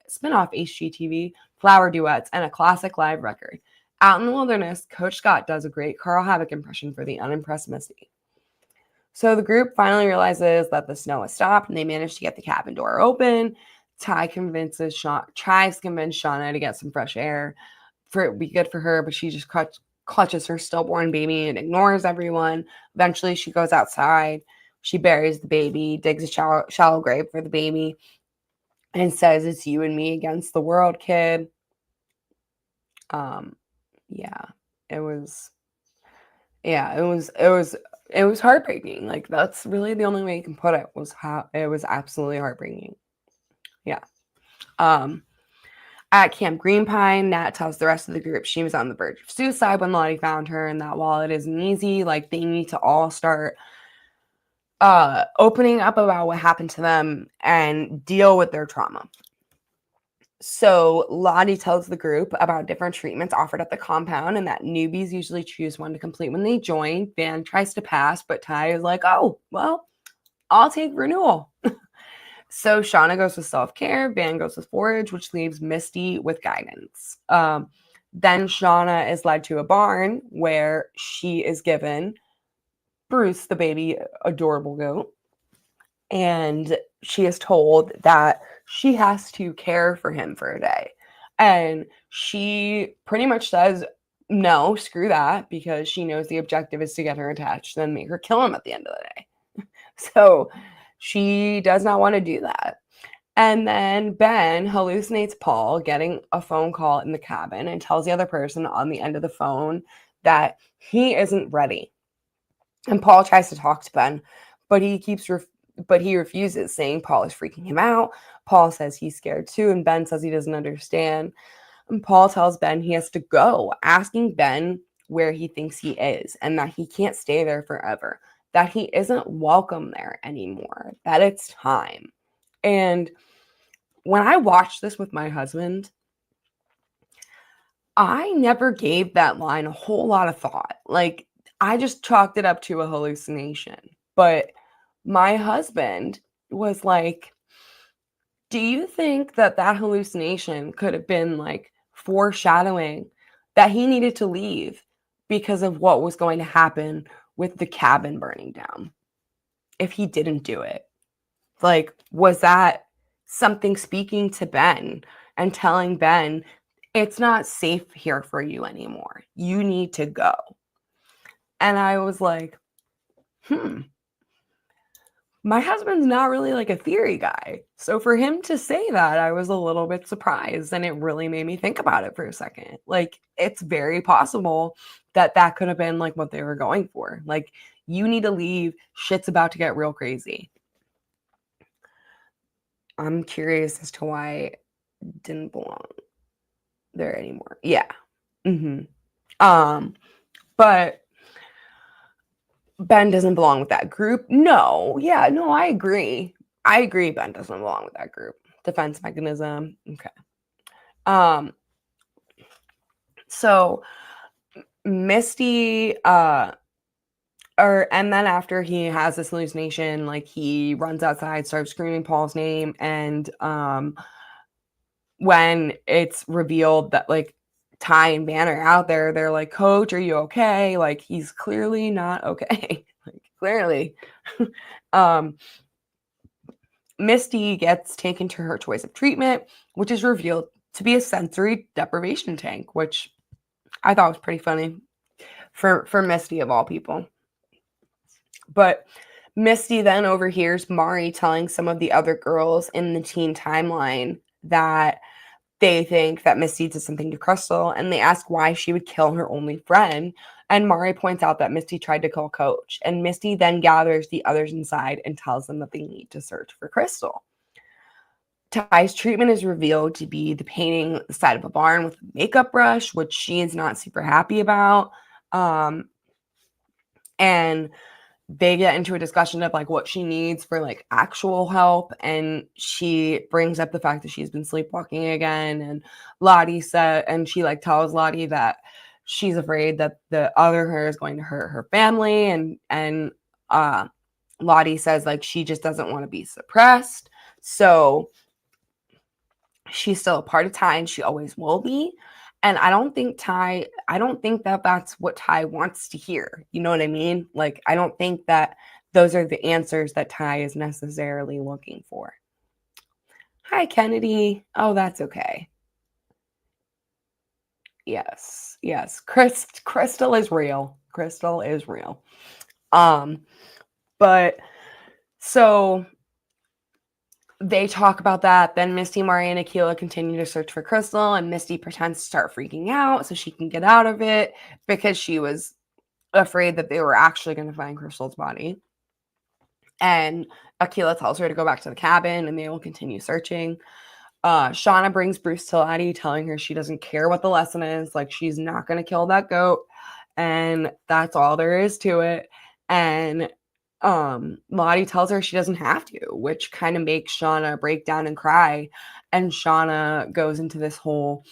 spin-off HGTV, flower duets, and a classic live record. Out in the wilderness, Coach Scott does a great Carl Havoc impression for the unimpressed Misty. So the group finally realizes that the snow has stopped, and they manage to get the cabin door open. Ty tries to convince Shauna to get some fresh air for it would be good for her, but she just clutches her stillborn baby and ignores everyone. Eventually, she goes outside. She buries the baby, digs a shallow grave for the baby, and says, "It's you and me against the world, kid." Yeah, it was. Yeah, it was heartbreaking. Like, that's really the only way you can put it, was how it was absolutely heartbreaking. Yeah. At Camp Green Pine, Nat tells the rest of the group she was on the verge of suicide when Lottie found her, and that while it isn't easy, like, they need to all start opening up about what happened to them and deal with their trauma. So Lottie tells the group about different treatments offered at the compound and that newbies usually choose one to complete when they join. Van tries to pass, but Ty is like, oh, well, I'll take renewal. So Shauna goes with self-care, Van goes with forage, which leaves Misty with guidance. Then Shauna is led to a barn where she is given Bruce, the baby, adorable goat. And she is told that she has to care for him for a day. And she pretty much says, no, screw that, because she knows the objective is to get her attached, then make her kill him at the end of the day. So she does not want to do that. And then Ben hallucinates Paul getting a phone call in the cabin and tells the other person on the end of the phone that he isn't ready. And Paul tries to talk to Ben, but he refuses, saying Paul is freaking him out. Paul says he's scared too, and Ben says he doesn't understand. And Paul tells Ben he has to go, asking Ben where he thinks he is and that he can't stay there forever, that he isn't welcome there anymore, that it's time. And when I watched this with my husband, I never gave that line a whole lot of thought. Like, I just chalked it up to a hallucination. But my husband was like, do you think that hallucination could have been like foreshadowing that he needed to leave because of what was going to happen with the cabin burning down if he didn't do it? Like, was that something speaking to Ben and telling Ben, it's not safe here for you anymore, you need to go? And I was like, my husband's not really like a theory guy. So for him to say that, I was a little bit surprised, and it really made me think about it for a second. Like, it's very possible that that could have been like what they were going for. Like, you need to leave. Shit's about to get real crazy. I'm curious as to why it didn't belong there anymore. Yeah. But Ben doesn't belong with that group. No. Yeah, no, I agree. Ben doesn't belong with that group. Defense mechanism. Okay. So Misty, and then after he has this hallucination, like he runs outside, starts screaming Paul's name, and when it's revealed that like Ty and Van are out there, they're like, "Coach, are you okay?" Like, he's clearly not okay. Like, clearly. Misty gets taken to her choice of treatment, which is revealed to be a sensory deprivation tank, which I thought was pretty funny for Misty of all people. But Misty then overhears Mari telling some of the other girls in the teen timeline that they think that Misty did something to Crystal, and they ask why she would kill her only friend. And Mari points out that Misty tried to kill Coach, and Misty then gathers the others inside and tells them that they need to search for Crystal. Ty's treatment is revealed to be the painting the side of a barn with a makeup brush, which she is not super happy about. And they get into a discussion of like what she needs for like actual help, and she brings up the fact that she's been sleepwalking again, and Lottie said, and she like tells Lottie that she's afraid that the other her is going to hurt her family, and Lottie says like she just doesn't want to be suppressed, so she's still a part of Ty and she always will be. And I don't think that that's what Ty wants to hear. You know what I mean? Like, I don't think that those are the answers that Ty is necessarily looking for. Hi, Kennedy. Oh, that's okay. Yes. Crystal is real. But so they talk about that. Then Misty, Mari, and Akila continue to search for Crystal, and Misty pretends to start freaking out so she can get out of it because she was afraid that they were actually going to find Crystal's body. And Akila tells her to go back to the cabin, and they will continue searching. Shauna brings Bruce to Lottie, telling her she doesn't care what the lesson is. Like, she's not going to kill that goat, and that's all there is to it. And Lottie tells her she doesn't have to, which kind of makes Shauna break down and cry. And Shauna goes into this whole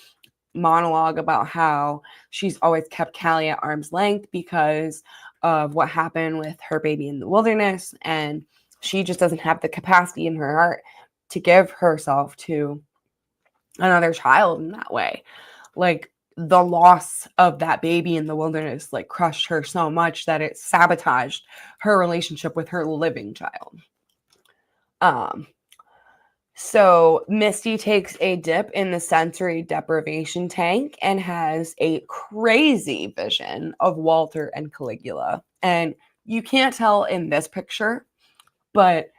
monologue about how she's always kept Callie at arm's length because of what happened with her baby in the wilderness, and she just doesn't have the capacity in her heart to give herself to another child in that way. Like, the loss of that baby in the wilderness like crushed her so much that it sabotaged her relationship with her living child. So Misty takes a dip in the sensory deprivation tank and has a crazy vision of Walter and Caligula. And you can't tell in this picture, but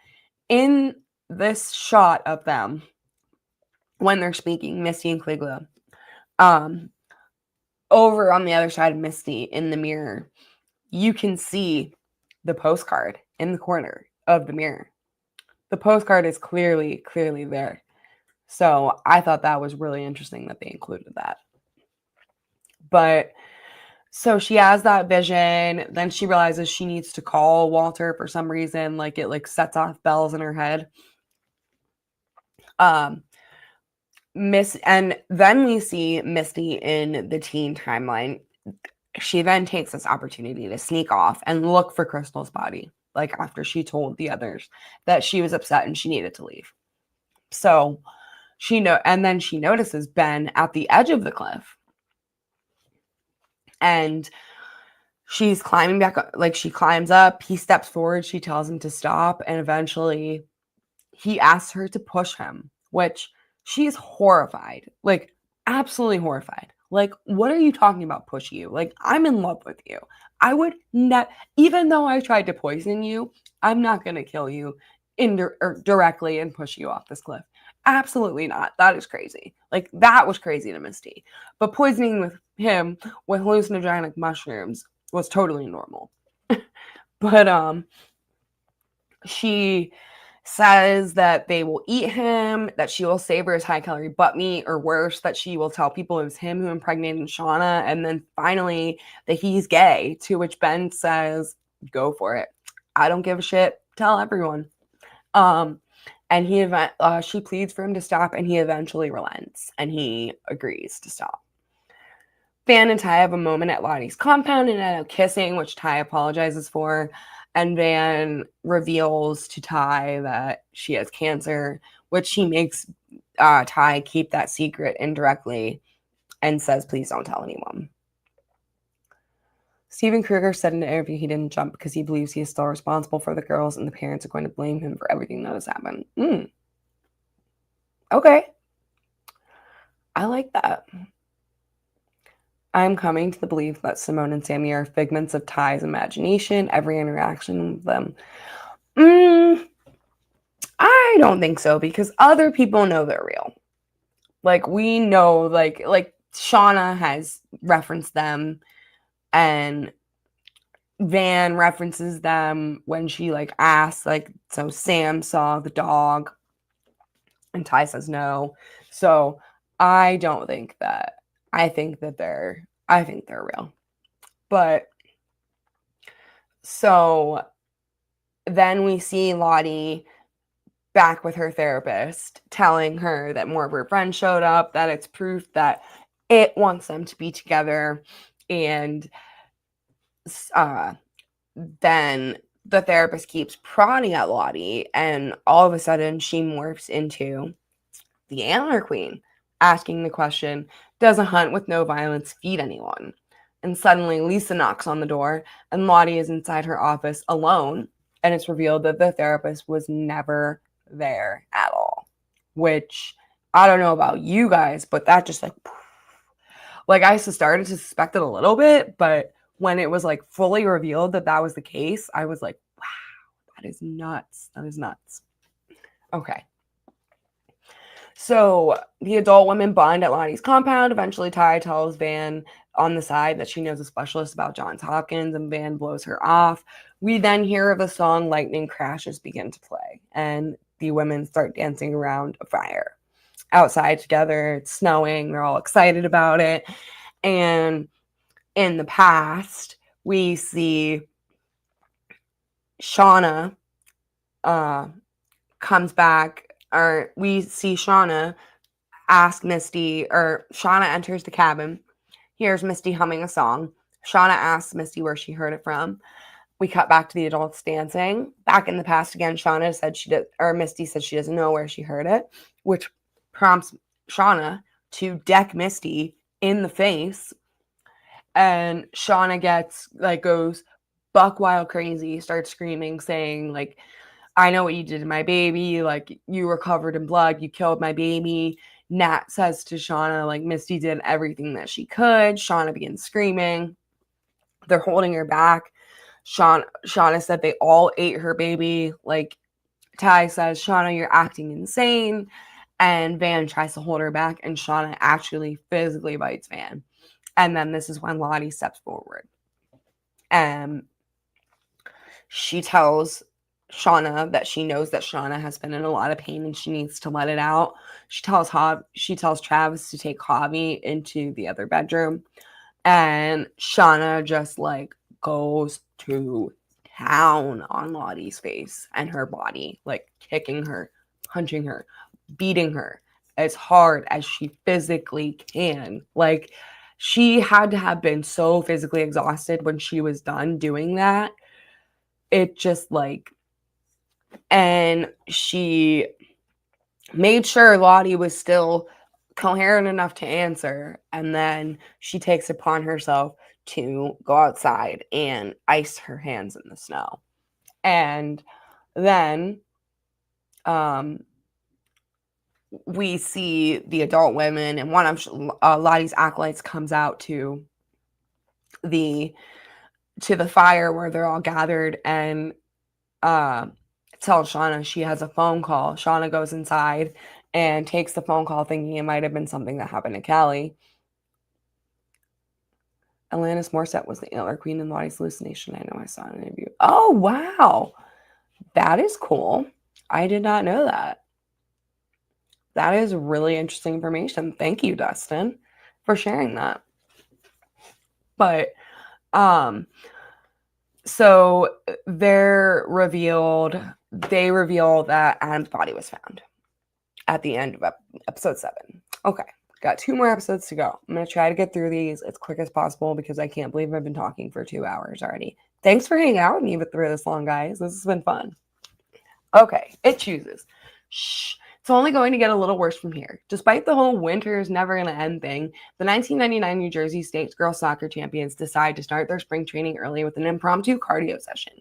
in this shot of them when they're speaking, Misty and Caligula, over on the other side of Misty in the mirror, you can see the postcard in the corner of the mirror. The postcard is clearly there. So I thought that was really interesting that they included that. But so she has that vision, then she realizes she needs to call Walter for some reason, like it like sets off bells in her head. And then we see Misty in the teen timeline. She then takes this opportunity to sneak off and look for Crystal's body, like after she told the others that she was upset and she needed to leave. So and then she notices Ben at the edge of the cliff. And she's climbing back, like she climbs up, he steps forward, she tells him to stop, and eventually he asks her to push him, which she is horrified, like absolutely horrified. Like, what are you talking about, push you? Like, I'm in love with you. I would not, even though I tried to poison you, I'm not going to kill you directly and push you off this cliff. Absolutely not. That is crazy. Like, that was crazy to Misty. But poisoning with him with hallucinogenic mushrooms was totally normal. But she says that they will eat him, that she will savor his high calorie butt meat, or worse, that she will tell people it was him who impregnated Shauna. And then finally, that he's gay, to which Ben says, go for it. I don't give a shit. Tell everyone. And she pleads for him to stop, and he eventually relents, and he agrees to stop. Van and Ty have a moment at Lottie's compound and end up kissing, which Ty apologizes for. And Van reveals to Ty that she has cancer, which he makes Ty keep that secret indirectly and says, please don't tell anyone. Steven Kruger said in an interview he didn't jump because he believes he is still responsible for the girls and the parents are going to blame him for everything that has happened. Okay. I like that. I'm coming to the belief that Simone and Sammy are figments of Ty's imagination, every interaction with them. I don't think so, because other people know they're real. Like, we know, like Shauna has referenced them, and Van references them when she, like, asks, like, so Sam saw the dog, and Ty says no. So I don't think that. I think they're real. But so then we see Lottie back with her therapist, telling her that more of her friends showed up, that it's proof that it wants them to be together. And then the therapist keeps prodding at Lottie, and all of a sudden she morphs into the Antler Queen, asking the question, does a hunt with no violence feed anyone? And suddenly Lisa knocks on the door, and Lottie is inside her office alone, and it's revealed that the therapist was never there at all. Which, I don't know about you guys, but that just like I started to suspect it a little bit, but when it was like fully revealed that that was the case, I was like, wow, that is nuts. That is nuts. Okay. So the adult women bond at Lottie's compound. Eventually, Ty tells Van on the side that she knows a specialist about Johns Hopkins, and Van blows her off. We then hear of the song Lightning Crashes begin to play, and the women start dancing around a fire outside together. It's snowing. They're all excited about it. And in the past, we see Shauna comes back, or we see Shauna ask Misty, or Shauna enters the cabin, hears Misty humming a song. Shauna asks Misty where she heard it from. We cut back to the adults dancing. Back in the past again, Shauna said Misty said she doesn't know where she heard it, which prompts Shauna to deck Misty in the face. And Shauna goes buck wild crazy, starts screaming, saying, like, I know what you did to my baby. Like, you were covered in blood. You killed my baby. Nat says to Shauna, like, Misty did everything that she could. Shauna begins screaming. They're holding her back. Shauna said they all ate her baby. Like, Ty says, Shauna, you're acting insane. And Van tries to hold her back, and Shauna actually physically bites Van. And then this is when Lottie steps forward. She tells Shauna that she knows that Shauna has been in a lot of pain and she needs to let it out. She tells Travis to take Javi into the other bedroom, and Shauna just like goes to town on Lottie's face and her body, like kicking her, punching her, beating her as hard as she physically can. Like, she had to have been so physically exhausted when she was done doing that. It just and she made sure Lottie was still coherent enough to answer, and then she takes it upon herself to go outside and ice her hands in the snow. And then we see the adult women, and one of Lottie's acolytes comes out to the fire where they're all gathered and tells Shauna she has a phone call. Shauna goes inside and takes the phone call thinking it might have been something that happened to Callie. Alanis Morissette was the Antler Queen in Lottie's hallucination. I know I saw an interview. Oh, wow. That is cool. I did not know that. That is really interesting information. Thank you, Dustin, for sharing that. But, so they reveal that Adam's body was found at the end of episode 7. Okay, got 2 more episodes to go. I'm going to try to get through these as quick as possible because I can't believe I've been talking for 2 hours already. Thanks for hanging out with me through this long, guys. This has been fun. Okay, it chooses. Shh. It's only going to get a little worse from here. Despite the whole winter is never going to end thing, the 1999 New Jersey State girls soccer champions decide to start their spring training early with an impromptu cardio session.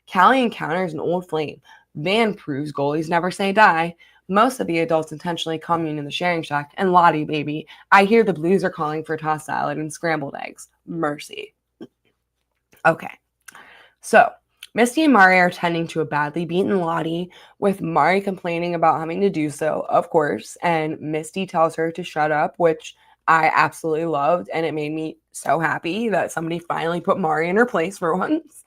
Callie encounters an old flame. Van proves goalies never say die. Most of the adults intentionally commune in the sharing shack. And Lottie, baby, I hear the Blues are calling for tossed salad and scrambled eggs. Mercy. Okay, so Misty and Mari are tending to a badly beaten Lottie, with Mari complaining about having to do so, of course, and Misty tells her to shut up, which I absolutely loved, and it made me so happy that somebody finally put Mari in her place for once.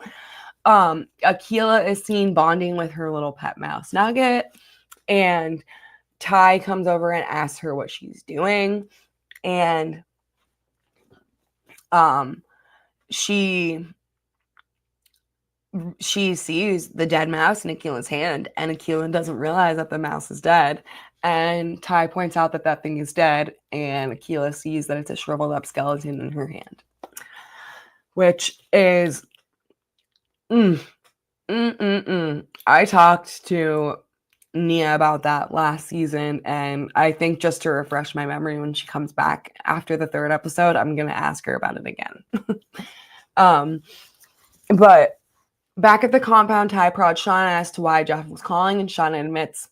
Akila is seen bonding with her little pet mouse Nugget, and Ty comes over and asks her what she's doing, and she sees the dead mouse in Akila's hand, and Akila doesn't realize that the mouse is dead. And Ty points out that that thing is dead, and Akila sees that it's a shriveled up skeleton in her hand, which is I talked to Nia about that last season, and I think just to refresh my memory when she comes back after the 3rd episode, I'm going to ask her about it again. But back at the compound, Ty prods Shauna as to why Jeff was calling, and Shauna admits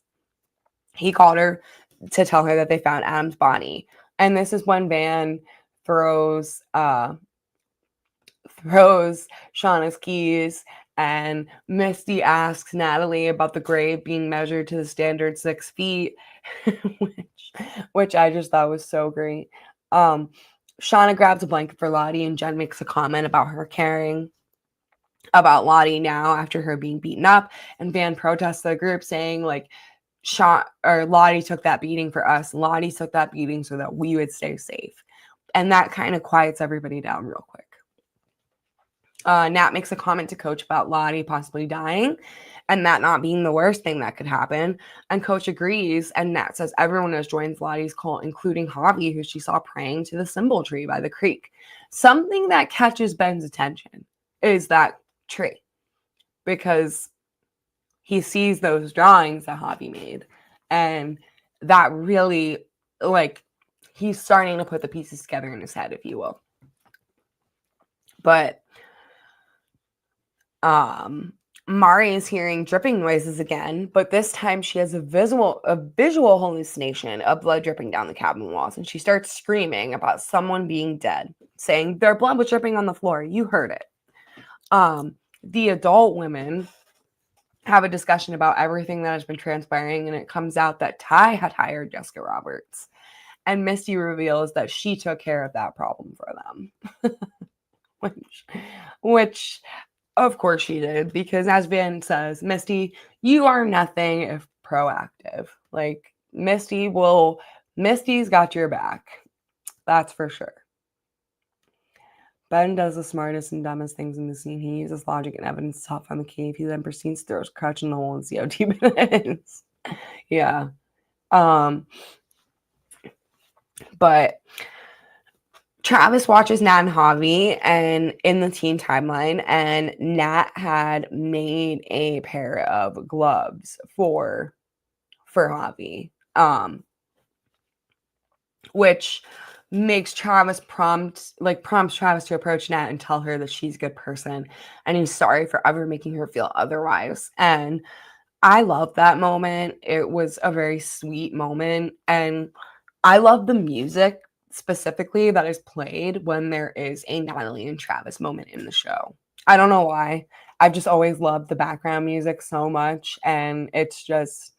he called her to tell her that they found Adam's body. And this is when Van throws Shauna's keys, and Misty asks Natalie about the grave being measured to the standard 6 feet, which I just thought was so great. Shauna grabs a blanket for Lottie, and Jen makes a comment about her caring about Lottie now after her being beaten up, and Van protests the group saying like Lottie took that beating for us. Lottie took that beating so that we would stay safe. And that kind of quiets everybody down real quick. Nat makes a comment to Coach about Lottie possibly dying and that not being the worst thing that could happen. And Coach agrees, and Nat says everyone has joined Lottie's cult, including Javi, who she saw praying to the symbol tree by the creek. Something that catches Ben's attention is that tree, because he sees those drawings that Javi made, and that really, like, he's starting to put the pieces together in his head, if you will. But Mari is hearing dripping noises again, but this time she has a visual hallucination of blood dripping down the cabin walls, and she starts screaming about someone being dead, saying their blood was dripping on the floor. You heard it. The adult women have a discussion about everything that has been transpiring, and it comes out that Ty had hired Jessica Roberts, and Misty reveals that she took care of that problem for them. which of course she did, because as Van says, Misty, you are nothing if proactive. Like, Misty's got your back. That's for sure. Ben does the smartest and dumbest things in the scene. He uses logic and evidence to help find the cave. He then proceeds to throw his crutch in the hole and see how deep it is. Yeah. But Travis watches Nat and Javi and in the teen timeline, and Nat had made a pair of gloves for Javi, which makes Travis prompts Travis to approach Nat and tell her that she's a good person and he's sorry for ever making her feel otherwise. And I love that moment. It was a very sweet moment, and I love the music specifically that is played when there is a Natalie and Travis moment in the show. I don't know why. I've just always loved the background music so much, and it's just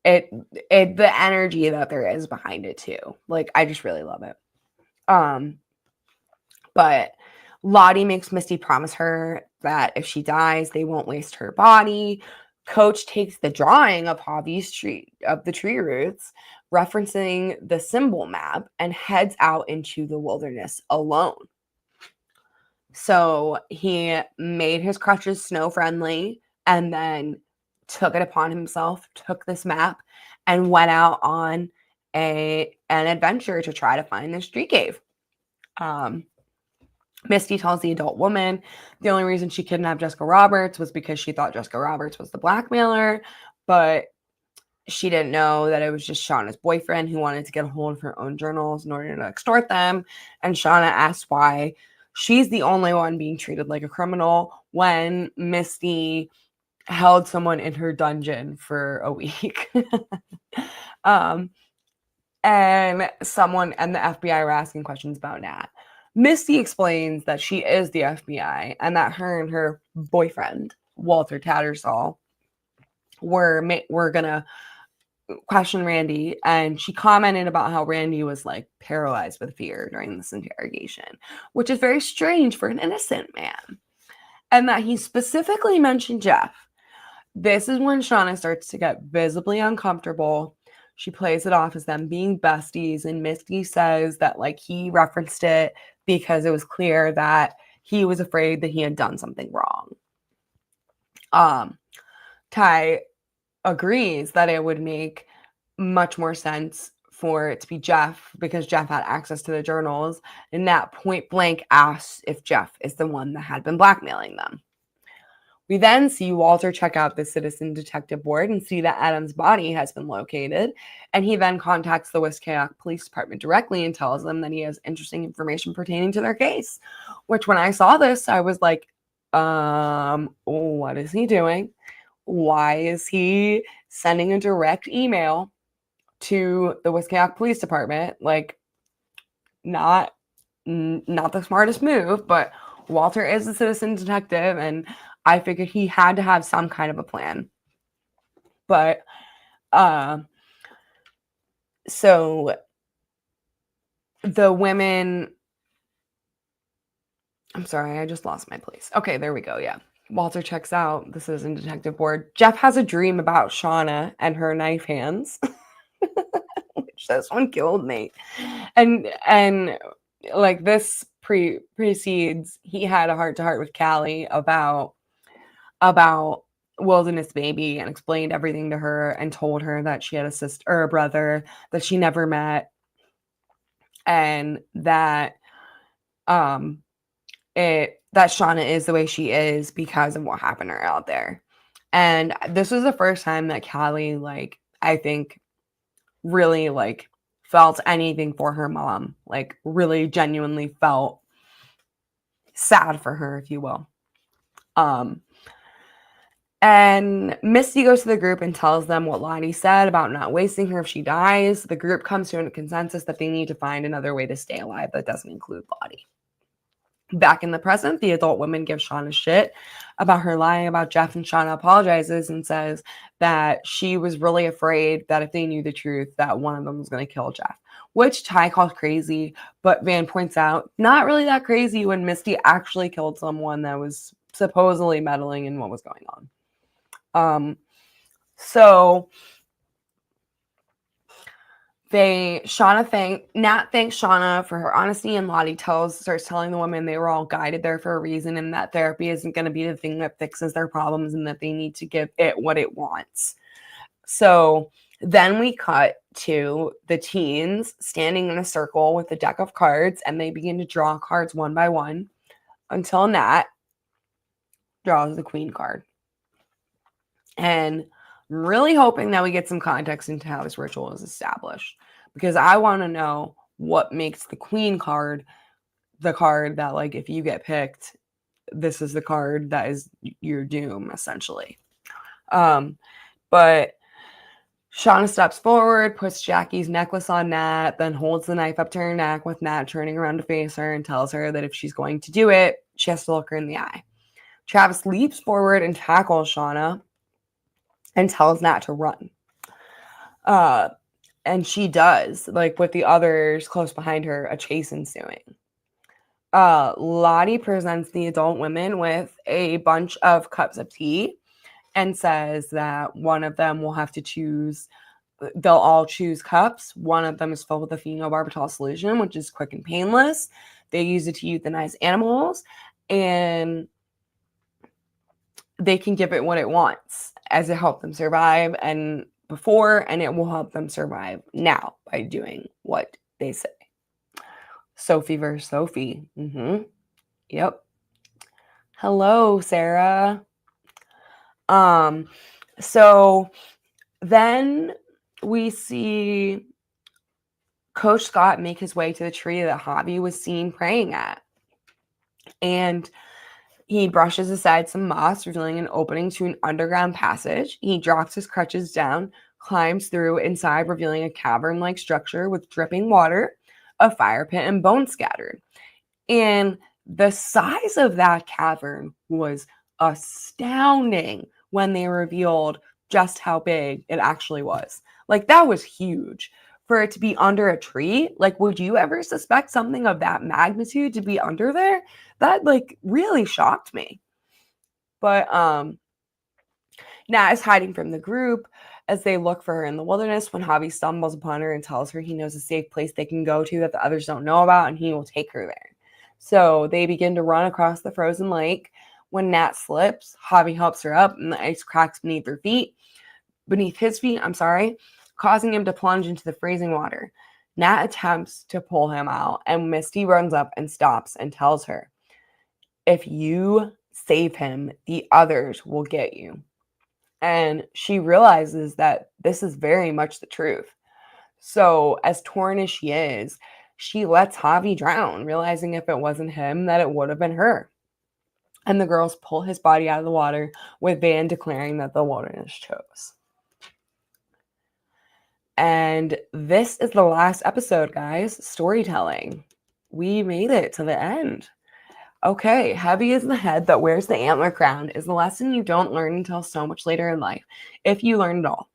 it the energy that there is behind it too. Like, I just really love it. Um but Lottie makes Misty promise her that if she dies, they won't waste her body. Coach takes the drawing of the tree roots, referencing the symbol map, and heads out into the wilderness alone. So he made his crutches snow friendly and then took it upon himself, took this map, and went out on an adventure to try to find this tree cave. Misty tells the adult woman the only reason she kidnapped Jessica Roberts was because she thought Jessica Roberts was the blackmailer, but she didn't know that it was just Shauna's boyfriend who wanted to get a hold of her own journals in order to extort them. And Shauna asks why she's the only one being treated like a criminal when Misty held someone in her dungeon for a week. um, and the FBI were asking questions about Nat. Misty explains that she is the FBI and that her and her boyfriend, Walter Tattersall, were gonna question Randy, and she commented about how Randy was like paralyzed with fear during this interrogation, which is very strange for an innocent man, and that he specifically mentioned Jeff. This is when Shauna starts to get visibly uncomfortable. She plays it off as them being besties, and Misty says that like he referenced it because it was clear that he was afraid that he had done something wrong. Ty agrees that it would make much more sense for it to be Jeff because Jeff had access to the journals, and Nat point blank asks if Jeff is the one that had been blackmailing them. We then see Walter check out the citizen detective board and see that Adam's body has been located. And he then contacts the Wisconsin Police Department directly and tells them that he has interesting information pertaining to their case. Which when I saw this, I was like, what is he doing? Why is he sending a direct email to the Wisconsin Police Department? Like, not the smartest move, but Walter is a citizen detective, and I figured he had to have some kind of a plan. But so the women, I'm sorry, I just lost my place. Okay, there we go. Yeah. Walter checks out the citizen detective board. Jeff has a dream about Shauna and her knife hands, which this one killed me. And like this precedes, he had a heart-to-heart with Callie about Wilderness Baby and explained everything to her and told her that she had a sister or a brother that she never met, and that that Shauna is the way she is because of what happened to her out there. And this was the first time that Callie, like, I think really like felt anything for her mom, like really genuinely felt sad for her, if you will. And Misty goes to the group and tells them what Lottie said about not wasting her if she dies. The group comes to a consensus that they need to find another way to stay alive that doesn't include Lottie. Back in the present, the adult woman gives Shauna shit about her lying about Jeff, and Shauna apologizes and says that she was really afraid that if they knew the truth, that one of them was going to kill Jeff, which Ty calls crazy, but Van points out not really that crazy when Misty actually killed someone that was supposedly meddling in what was going on. So Nat thanks Shauna for her honesty, and Lottie starts telling the women they were all guided there for a reason, and that therapy isn't going to be the thing that fixes their problems, and that they need to give it what it wants. So then we cut to the teens standing in a circle with a deck of cards, and they begin to draw cards one by one until Nat draws the queen card. And I'm really hoping that we get some context into how this ritual is established, because I want to know what makes the queen card the card that, like, if you get picked, this is the card that is your doom, essentially. But Shauna steps forward, puts Jackie's necklace on Nat, then holds the knife up to her neck with Nat turning around to face her and tells her that if she's going to do it, she has to look her in the eye. Travis leaps forward and tackles Shauna and tells Nat to run. And she does, like with the others close behind her, a chase ensuing. Lottie presents the adult women with a bunch of cups of tea and says that one of them will have to choose. They'll all choose cups. One of them is filled with a phenobarbital solution, which is quick and painless. They use it to euthanize animals, and they can give it what it wants as it helped them survive and before, and it will help them survive now by doing what they say. Sophie versus Sophie. Yep. Hello, Sarah. So then we see Coach Scott make his way to the tree that Javi was seen praying at. And he brushes aside some moss, revealing an opening to an underground passage. He drops his crutches down, climbs through inside, revealing a cavern-like structure with dripping water, a fire pit, and bones scattered. And the size of that cavern was astounding when they revealed just how big it actually was. Like, that was huge. For it to be under a tree, like, would you ever suspect something of that magnitude to be under there? That, like, really shocked me. But Nat is hiding from the group as they look for her in the wilderness when Javi stumbles upon her and tells her he knows a safe place they can go to that the others don't know about, and he will take her there. So they begin to run across the frozen lake. When Nat slips, Javi helps her up, and the ice cracks beneath his feet, causing him to plunge into the freezing water. Nat attempts to pull him out, and Misty runs up and stops and tells her, if you save him, the others will get you. And she realizes that this is very much the truth. So as torn as she is, she lets Javi drown, realizing if it wasn't him, that it would have been her. And the girls pull his body out of the water, with Van declaring that the wilderness chose. And this is the last episode, guys. Storytelling. We made it to the end. Okay, heavy is the head that wears the antler crown is the lesson you don't learn until so much later in life, if you learn at all.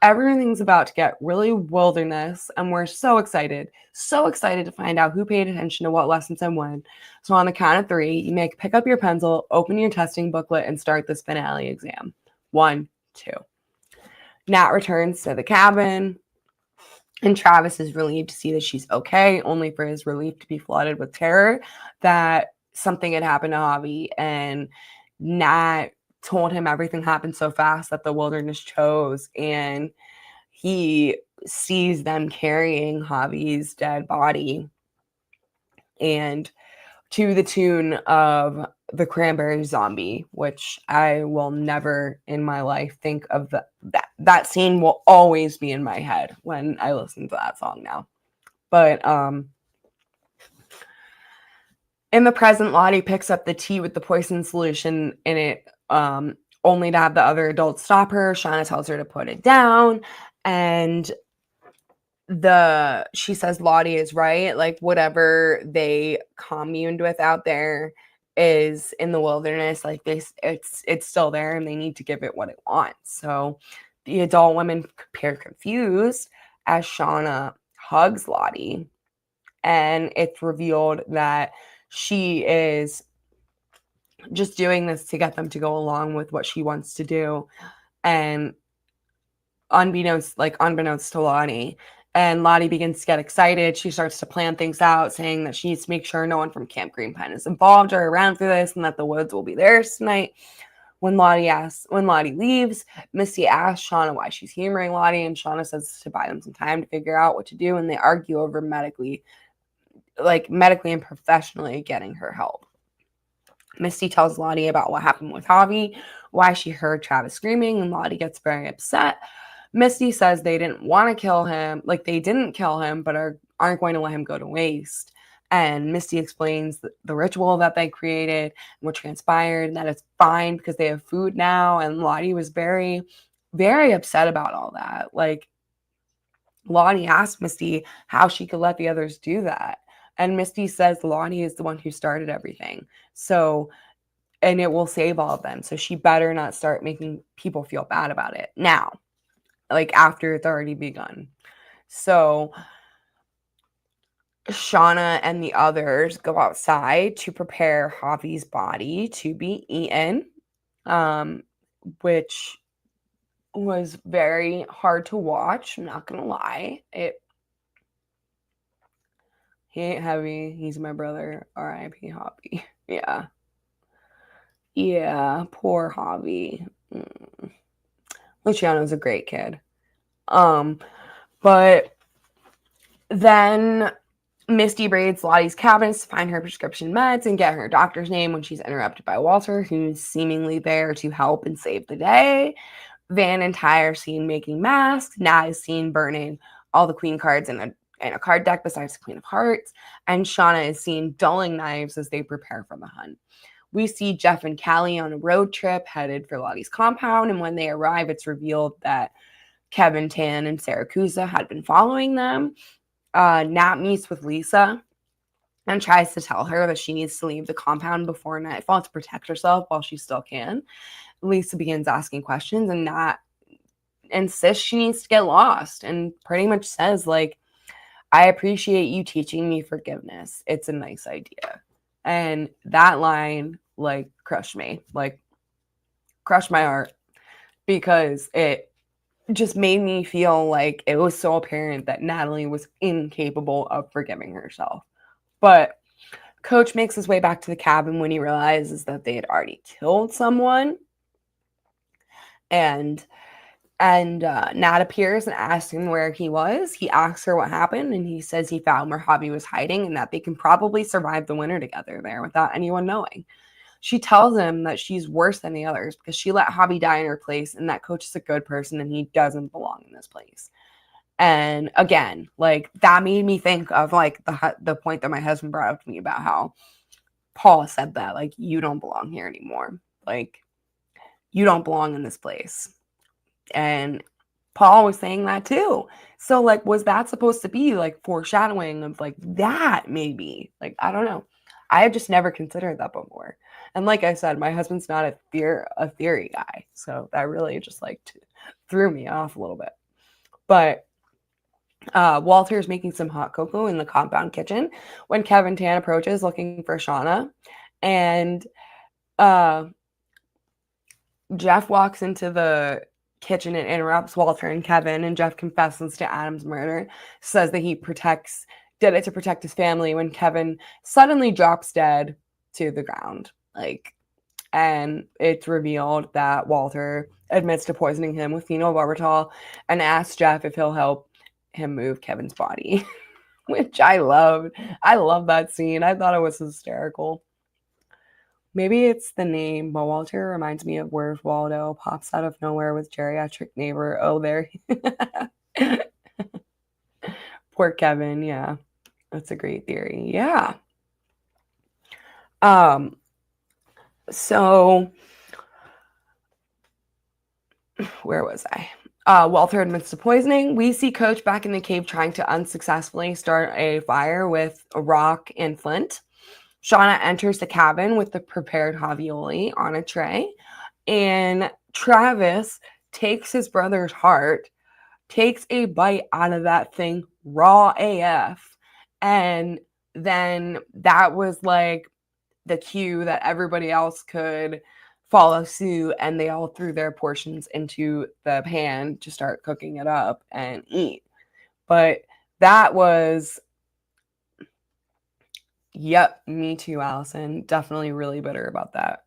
Everything's about to get really wilderness, and we're so excited to find out who paid attention to what lessons and when. So on the count of 3, you may pick up your pencil, open your testing booklet, and start this finale exam. 1, 2. Nat returns to the cabin, and Travis is relieved to see that she's okay, only for his relief to be flooded with terror that something had happened to Javi, and Nat told him everything happened so fast that the wilderness chose, and he sees them carrying Javi's dead body, and to the tune of the Cranberry Zombie, which I will never in my life think of. That scene will always be in my head when I listen to that song now. But in the present, Lottie picks up the tea with the poison solution in it, only to have the other adults stop her. Shauna tells her to put it down, and she says Lottie is right. Like, whatever they communed with out there is in the wilderness. Like, it's still there, and they need to give it what it wants. So the adult women appear confused as Shauna hugs Lottie, and it's revealed that she is just doing this to get them to go along with what she wants to do. And unbeknownst to Lottie. And Lottie begins to get excited. She starts to plan things out, saying that she needs to make sure no one from Camp Green Pen is involved or around for this, and that the woods will be theirs tonight. When Lottie leaves, Misty asks Shauna why she's humoring Lottie, and Shauna says to buy them some time to figure out what to do, and they argue over medically and professionally getting her help. Misty tells Lottie about what happened with Javi, why she heard Travis screaming, and Lottie gets very upset. Misty says they didn't want to kill him, they didn't kill him, but aren't going to let him go to waste. And Misty explains the ritual that they created and what transpired, and that it's fine because they have food now. And Lottie was very, very upset about all that. Like, Lottie asked Misty how she could let the others do that. And Misty says Lottie is the one who started everything. So, and it will save all of them. So she better not start making people feel bad about it now, like after it's already begun. So Shauna and the others go outside to prepare Javi's body to be eaten, which was very hard to watch. I'm not gonna lie. He ain't heavy. He's my brother. R.I.P. Javi. Yeah. Yeah. Poor Javi. Luciano's a great kid. But then Misty raids Lottie's cabins to find her prescription meds and get her doctor's name when she's interrupted by Walter, who's seemingly there to help and save the day. Van and Ty are seen making masks. Nat is seen burning all the queen cards in a card deck besides the Queen of Hearts. And Shauna is seen dulling knives as they prepare for the hunt. We see Jeff and Callie on a road trip headed for Lottie's compound. And when they arrive, it's revealed that Kevin, Tan, and Saracusa had been following them. Nat meets with Lisa and tries to tell her that she needs to leave the compound before nightfall to protect herself while she still can. Lisa begins asking questions, and Nat insists she needs to get lost and pretty much says, like, I appreciate you teaching me forgiveness. It's a nice idea. And that line, like, crushed me. Like, crushed my heart. Because it just made me feel like it was so apparent that Natalie was incapable of forgiving herself. But Coach makes his way back to the cabin when he realizes that they had already killed someone. And Nat appears and asks him where he was. He asks her what happened, and he says he found where Javi was hiding and that they can probably survive the winter together there without anyone knowing. She tells him that she's worse than the others because she let Javi die in her place, and that Coach is a good person and he doesn't belong in this place. And again, like, that made me think of, like, the point that my husband brought up to me about how Paul said that, like, you don't belong here anymore. Like, you don't belong in this place. And Paul was saying that too. So, like, was that supposed to be, like, foreshadowing of, like, that maybe? Like, I don't know. I had just never considered that before. And like I said, my husband's not a theory guy. So that really just, like, threw me off a little bit. But Walter is making some hot cocoa in the compound kitchen when Kevin Tan approaches looking for Shauna. And Jeff walks into the kitchen and interrupts Walter and Kevin, and Jeff confesses to Adam's murder, says that he did it to protect his family, when Kevin suddenly drops dead to the ground. Like, and it's revealed that Walter admits to poisoning him with phenobarbital and asks Jeff if he'll help him move Kevin's body, which I loved. I love that scene. I thought it was hysterical. Maybe it's the name, but Walter reminds me of Where's Waldo, pops out of nowhere with geriatric neighbor. Oh, there. Poor Kevin. Yeah, that's a great theory. Yeah. So where was I? Walter admits to poisoning. We see Coach back in the cave trying to unsuccessfully start a fire with a rock and flint. Shauna enters the cabin with the prepared ravioli on a tray, and Travis takes his brother's heart, takes a bite out of that thing raw AF, and then that was like the cue that everybody else could follow suit, and they all threw their portions into the pan to start cooking it up and eat. But that was... Yep, me too, Allison. Definitely really bitter about that.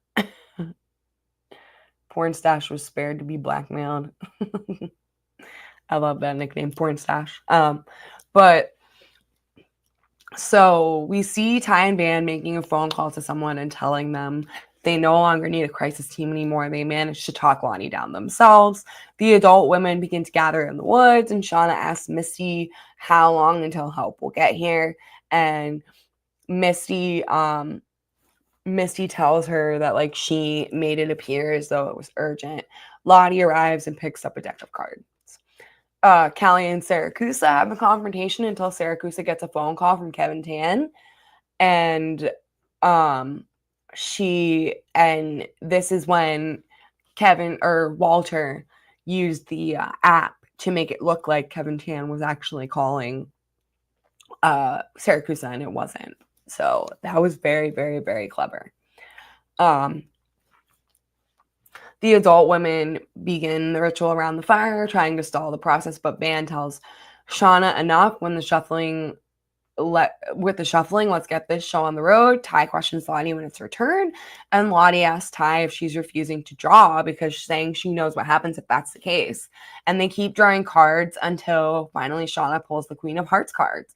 Porn Stash was spared to be blackmailed. I love that nickname, Porn Stash. But so we see Ty and Van making a phone call to someone and telling them they no longer need a crisis team anymore. They managed to talk Lonnie down themselves. The adult women begin to gather in the woods, and Shauna asks Misty how long until help will get here. And Misty tells her that like she made it appear as though it was urgent. Lottie arrives and picks up a deck of cards. Callie and Saracusa have a confrontation until Saracusa gets a phone call from Kevin Tan, and this is when Kevin or Walter used the app to make it look like Kevin Tan was actually calling Saracusa, and it wasn't. So that was very, very, very clever. The adult women begin the ritual around the fire, trying to stall the process, but Ban tells Shauna enough with the shuffling, let's get this show on the road. Ty questions Lottie when it's her turn, and Lottie asks Ty if she's refusing to draw because she's saying she knows what happens if that's the case. And they keep drawing cards until finally Shauna pulls the Queen of Hearts cards.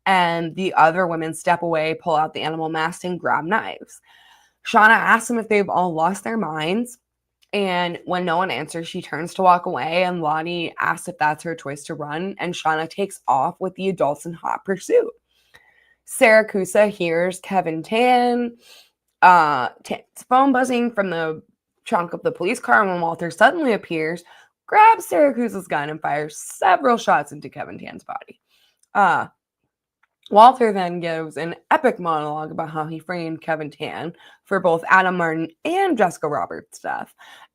And the other women step away, pull out the animal mask, and grab knives. Shauna asks them if they've all lost their minds. And when no one answers, she turns to walk away, and Lottie asks if that's her choice to run, and Shauna takes off with the adults in hot pursuit. Saracusa hears Kevin Tan phone buzzing from the trunk of the police car, and when Walter suddenly appears, grabs Saracusa's gun and fires several shots into Kevin Tan's body. Walter then gives an epic monologue about how he framed Kevin Tan for both Adam Martin and Jessica Roberts' death.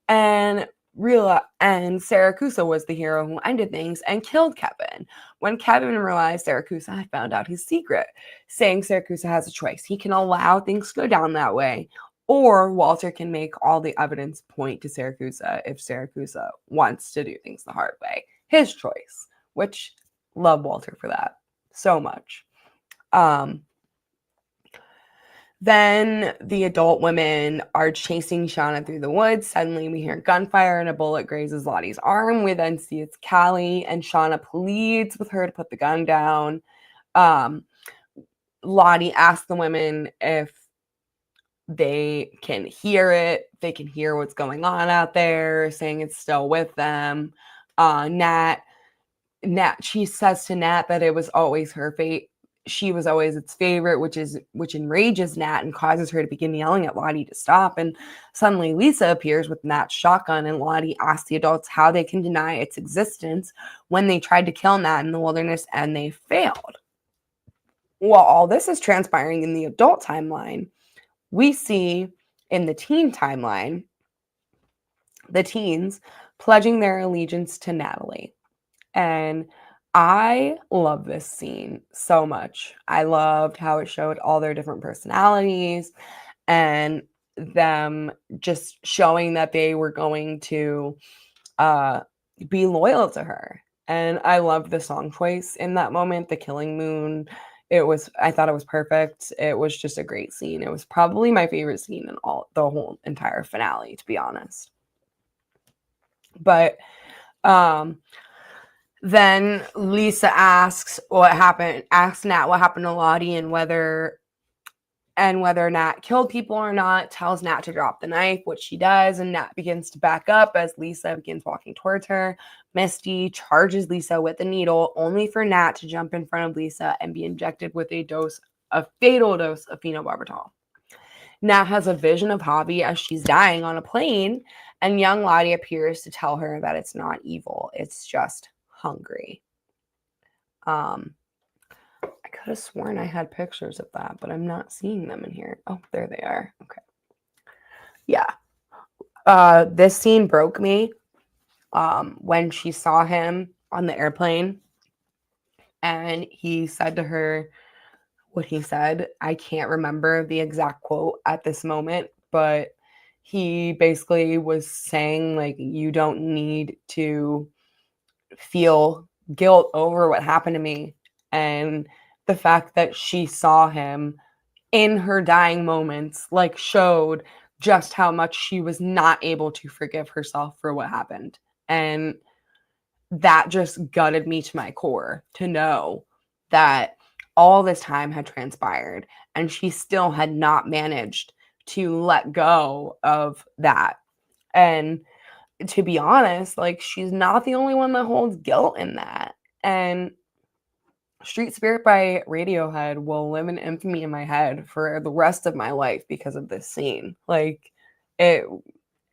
And Saracusa was the hero who ended things and killed Kevin. When Kevin realized Saracusa had found out his secret, saying Saracusa has a choice. He can allow things to go down that way, or Walter can make all the evidence point to Saracusa if Saracusa wants to do things the hard way. His choice, which love Walter for that so much. Then the adult women are chasing Shauna through the woods. Suddenly we hear gunfire and a bullet grazes Lottie's arm. We then see it's Callie, and Shauna pleads with her to put the gun down. Lottie asks the women if they can hear it. They can hear what's going on out there, saying it's still with them. Nat, she says to Nat that it was always her fate. She was always its favorite, which enrages Nat and causes her to begin yelling at Lottie to stop. And suddenly Lisa appears with Nat's shotgun, and Lottie asks the adults how they can deny its existence when they tried to kill Nat in the wilderness and they failed. While all this is transpiring in the adult timeline, we see in the teen timeline the teens pledging their allegiance to Natalie. And I love this scene so much. I loved how it showed all their different personalities and them just showing that they were going to be loyal to her. And I loved the song choice in that moment, The Killing Moon. I thought it was perfect. It was just a great scene. It was probably my favorite scene in the whole entire finale, to be honest. But then Lisa asks Nat what happened to Lottie and whether Nat killed people or not, tells Nat to drop the knife, which she does, and Nat begins to back up as Lisa begins walking towards her. Misty charges Lisa with a needle, only for Nat to jump in front of Lisa and be injected with a fatal dose of phenobarbital. Nat has a vision of Hobby as she's dying on a plane, and young Lottie appears to tell her that it's not evil, it's just hungry. I could have sworn I had pictures of that, but I'm not seeing them in here. Oh, there they are. Okay. Yeah. This scene broke me when she saw him on the airplane and he said to her what he said. I can't remember the exact quote at this moment, but he basically was saying, like, you don't need to feel guilt over what happened to me. And the fact that she saw him in her dying moments, like, showed just how much she was not able to forgive herself for what happened. And that just gutted me to my core to know that all this time had transpired and she still had not managed to let go of that. And to be honest, like, she's not the only one that holds guilt in that. And Street Spirit by Radiohead will live in infamy in my head for the rest of my life because of this scene. Like, it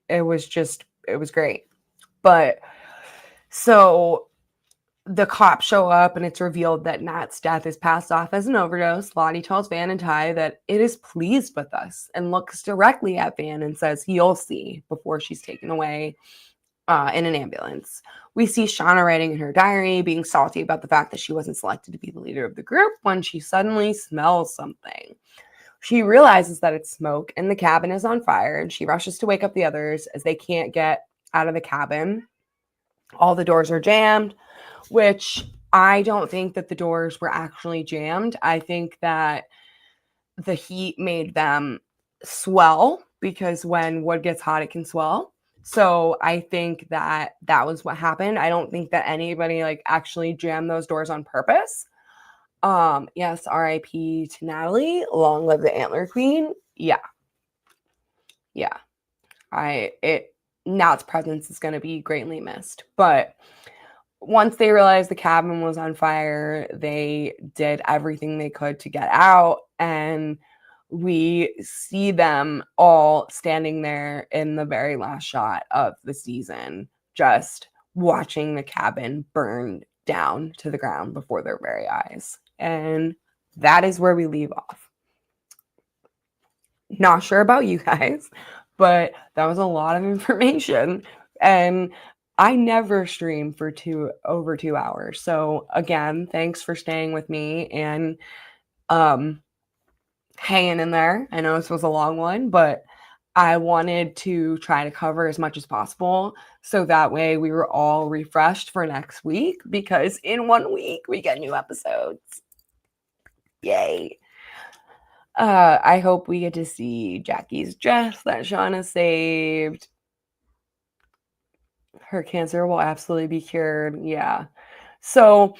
it was great. But so the cops show up and it's revealed that Nat's death is passed off as an overdose. Lottie tells Van and Ty that it is pleased with us and looks directly at Van and says, "You'll see," before she's taken away in an ambulance. We see Shauna writing in her diary, being salty about the fact that she wasn't selected to be the leader of the group when she suddenly smells something. She realizes that it's smoke and the cabin is on fire, and she rushes to wake up the others as they can't get out of the cabin. All the doors are jammed, which I don't think that the doors were actually jammed. I think that the heat made them swell, because when wood gets hot, it can swell. So I think that that was what happened. I don't think that anybody like actually jammed those doors on purpose. Yes, R.I.P. to Natalie. Long live the Antler Queen. Yeah. Nat's presence is going to be greatly missed. But once they realized the cabin was on fire, they did everything they could to get out, and we see them all standing there in the very last shot of the season, just watching the cabin burn down to the ground before their very eyes. And that is where we leave off. Not sure about you guys, but that was a lot of information. And I never stream for over 2 hours. So again, thanks for staying with me and hanging in there. I know this was a long one, but I wanted to try to cover as much as possible, so that way we were all refreshed for next week, because in 1 week we get new episodes. Yay. I hope we get to see Jackie's dress that Shauna saved. Her cancer will absolutely be cured. Yeah. So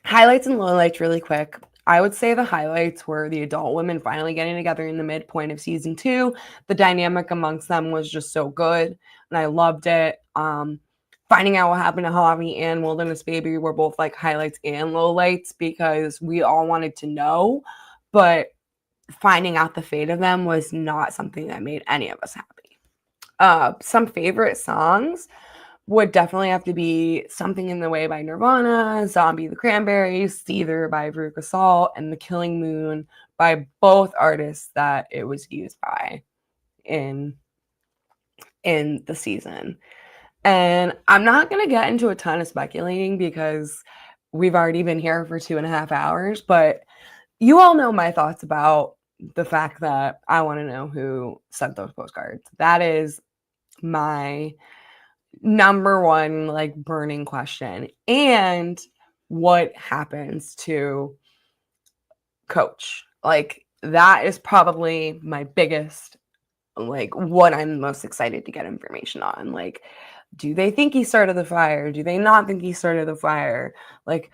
highlights and lowlights really quick. I would say the highlights were the adult women finally getting together in the midpoint of season 2. The dynamic amongst them was just so good, and I loved it. Finding out what happened to Javi and Wilderness Baby were both like highlights and lowlights, because we all wanted to know, but finding out the fate of them was not something that made any of us happy. Some favorite songs would definitely have to be Something in the Way by Nirvana, Zombie the Cranberries, Seether by Veruca Salt, and The Killing Moon by both artists that it was used by in the season. And I'm not going to get into a ton of speculating because we've already been here for 2.5 hours, but you all know my thoughts about the fact that I want to know who sent those postcards. That is my number one like burning question. And what happens to Coach? Like, that is probably my biggest, like, what I'm most excited to get information on. Like, do they think he started the fire? Do they not think he started the fire? Like,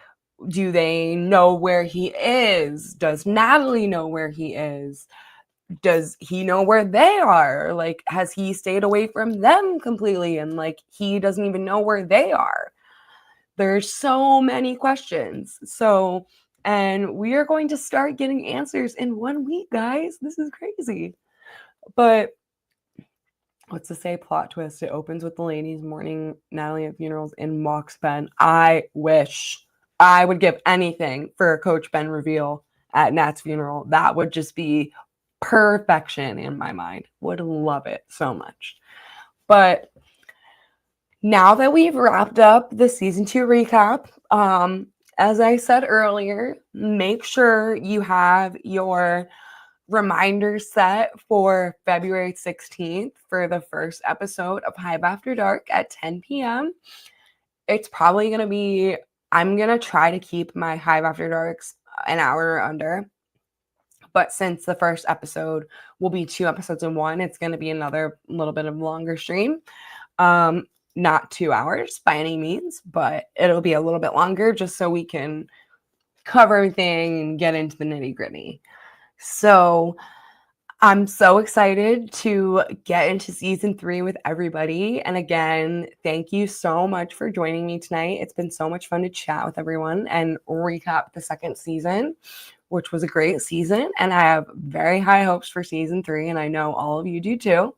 do they know where he is? Does Natalie know where he is? Does he know where they are? Like, has he stayed away from them completely and like he doesn't even know where they are? There's so many questions. So, and we are going to start getting answers in 1 week, guys. This is crazy. But what's to say, plot twist? It opens with the ladies mourning Natalie at funerals in mocks Ben. I wish I would give anything for a Coach Ben reveal at Nat's funeral. That would just be perfection in my mind. Would love it so much. But now that we've wrapped up the season 2 recap, as I said earlier, make sure you have your reminders set for February 16th for the first episode of Hive After Dark at 10 p.m. It's probably going to be, I'm going to try to keep my Hive After Darks an hour or under. But since the first episode will be 2 episodes in one, it's going to be another little bit of longer stream. Not 2 hours by any means, but it'll be a little bit longer just so we can cover everything and get into the nitty gritty. So I'm so excited to get into season 3 with everybody. And again, thank you so much for joining me tonight. It's been so much fun to chat with everyone and recap the second season, which was a great season. And I have very high hopes for season 3, and I know all of you do too.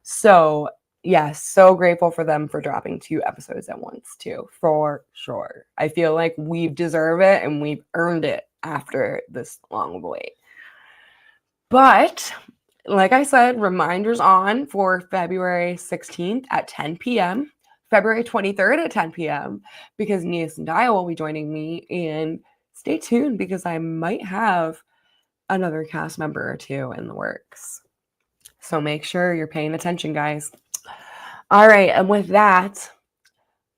So, yes, so grateful for them for dropping 2 episodes at once too, for sure. I feel like we deserve it and we've earned it after this long of a wait. But like I said, reminders on for February 16th at 10 p.m., February 23rd at 10 p.m., because Nias and Dia will be joining me. And stay tuned because I might have another cast member or 2 in the works. So make sure you're paying attention, guys. All right. And with that,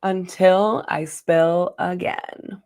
until I spill again.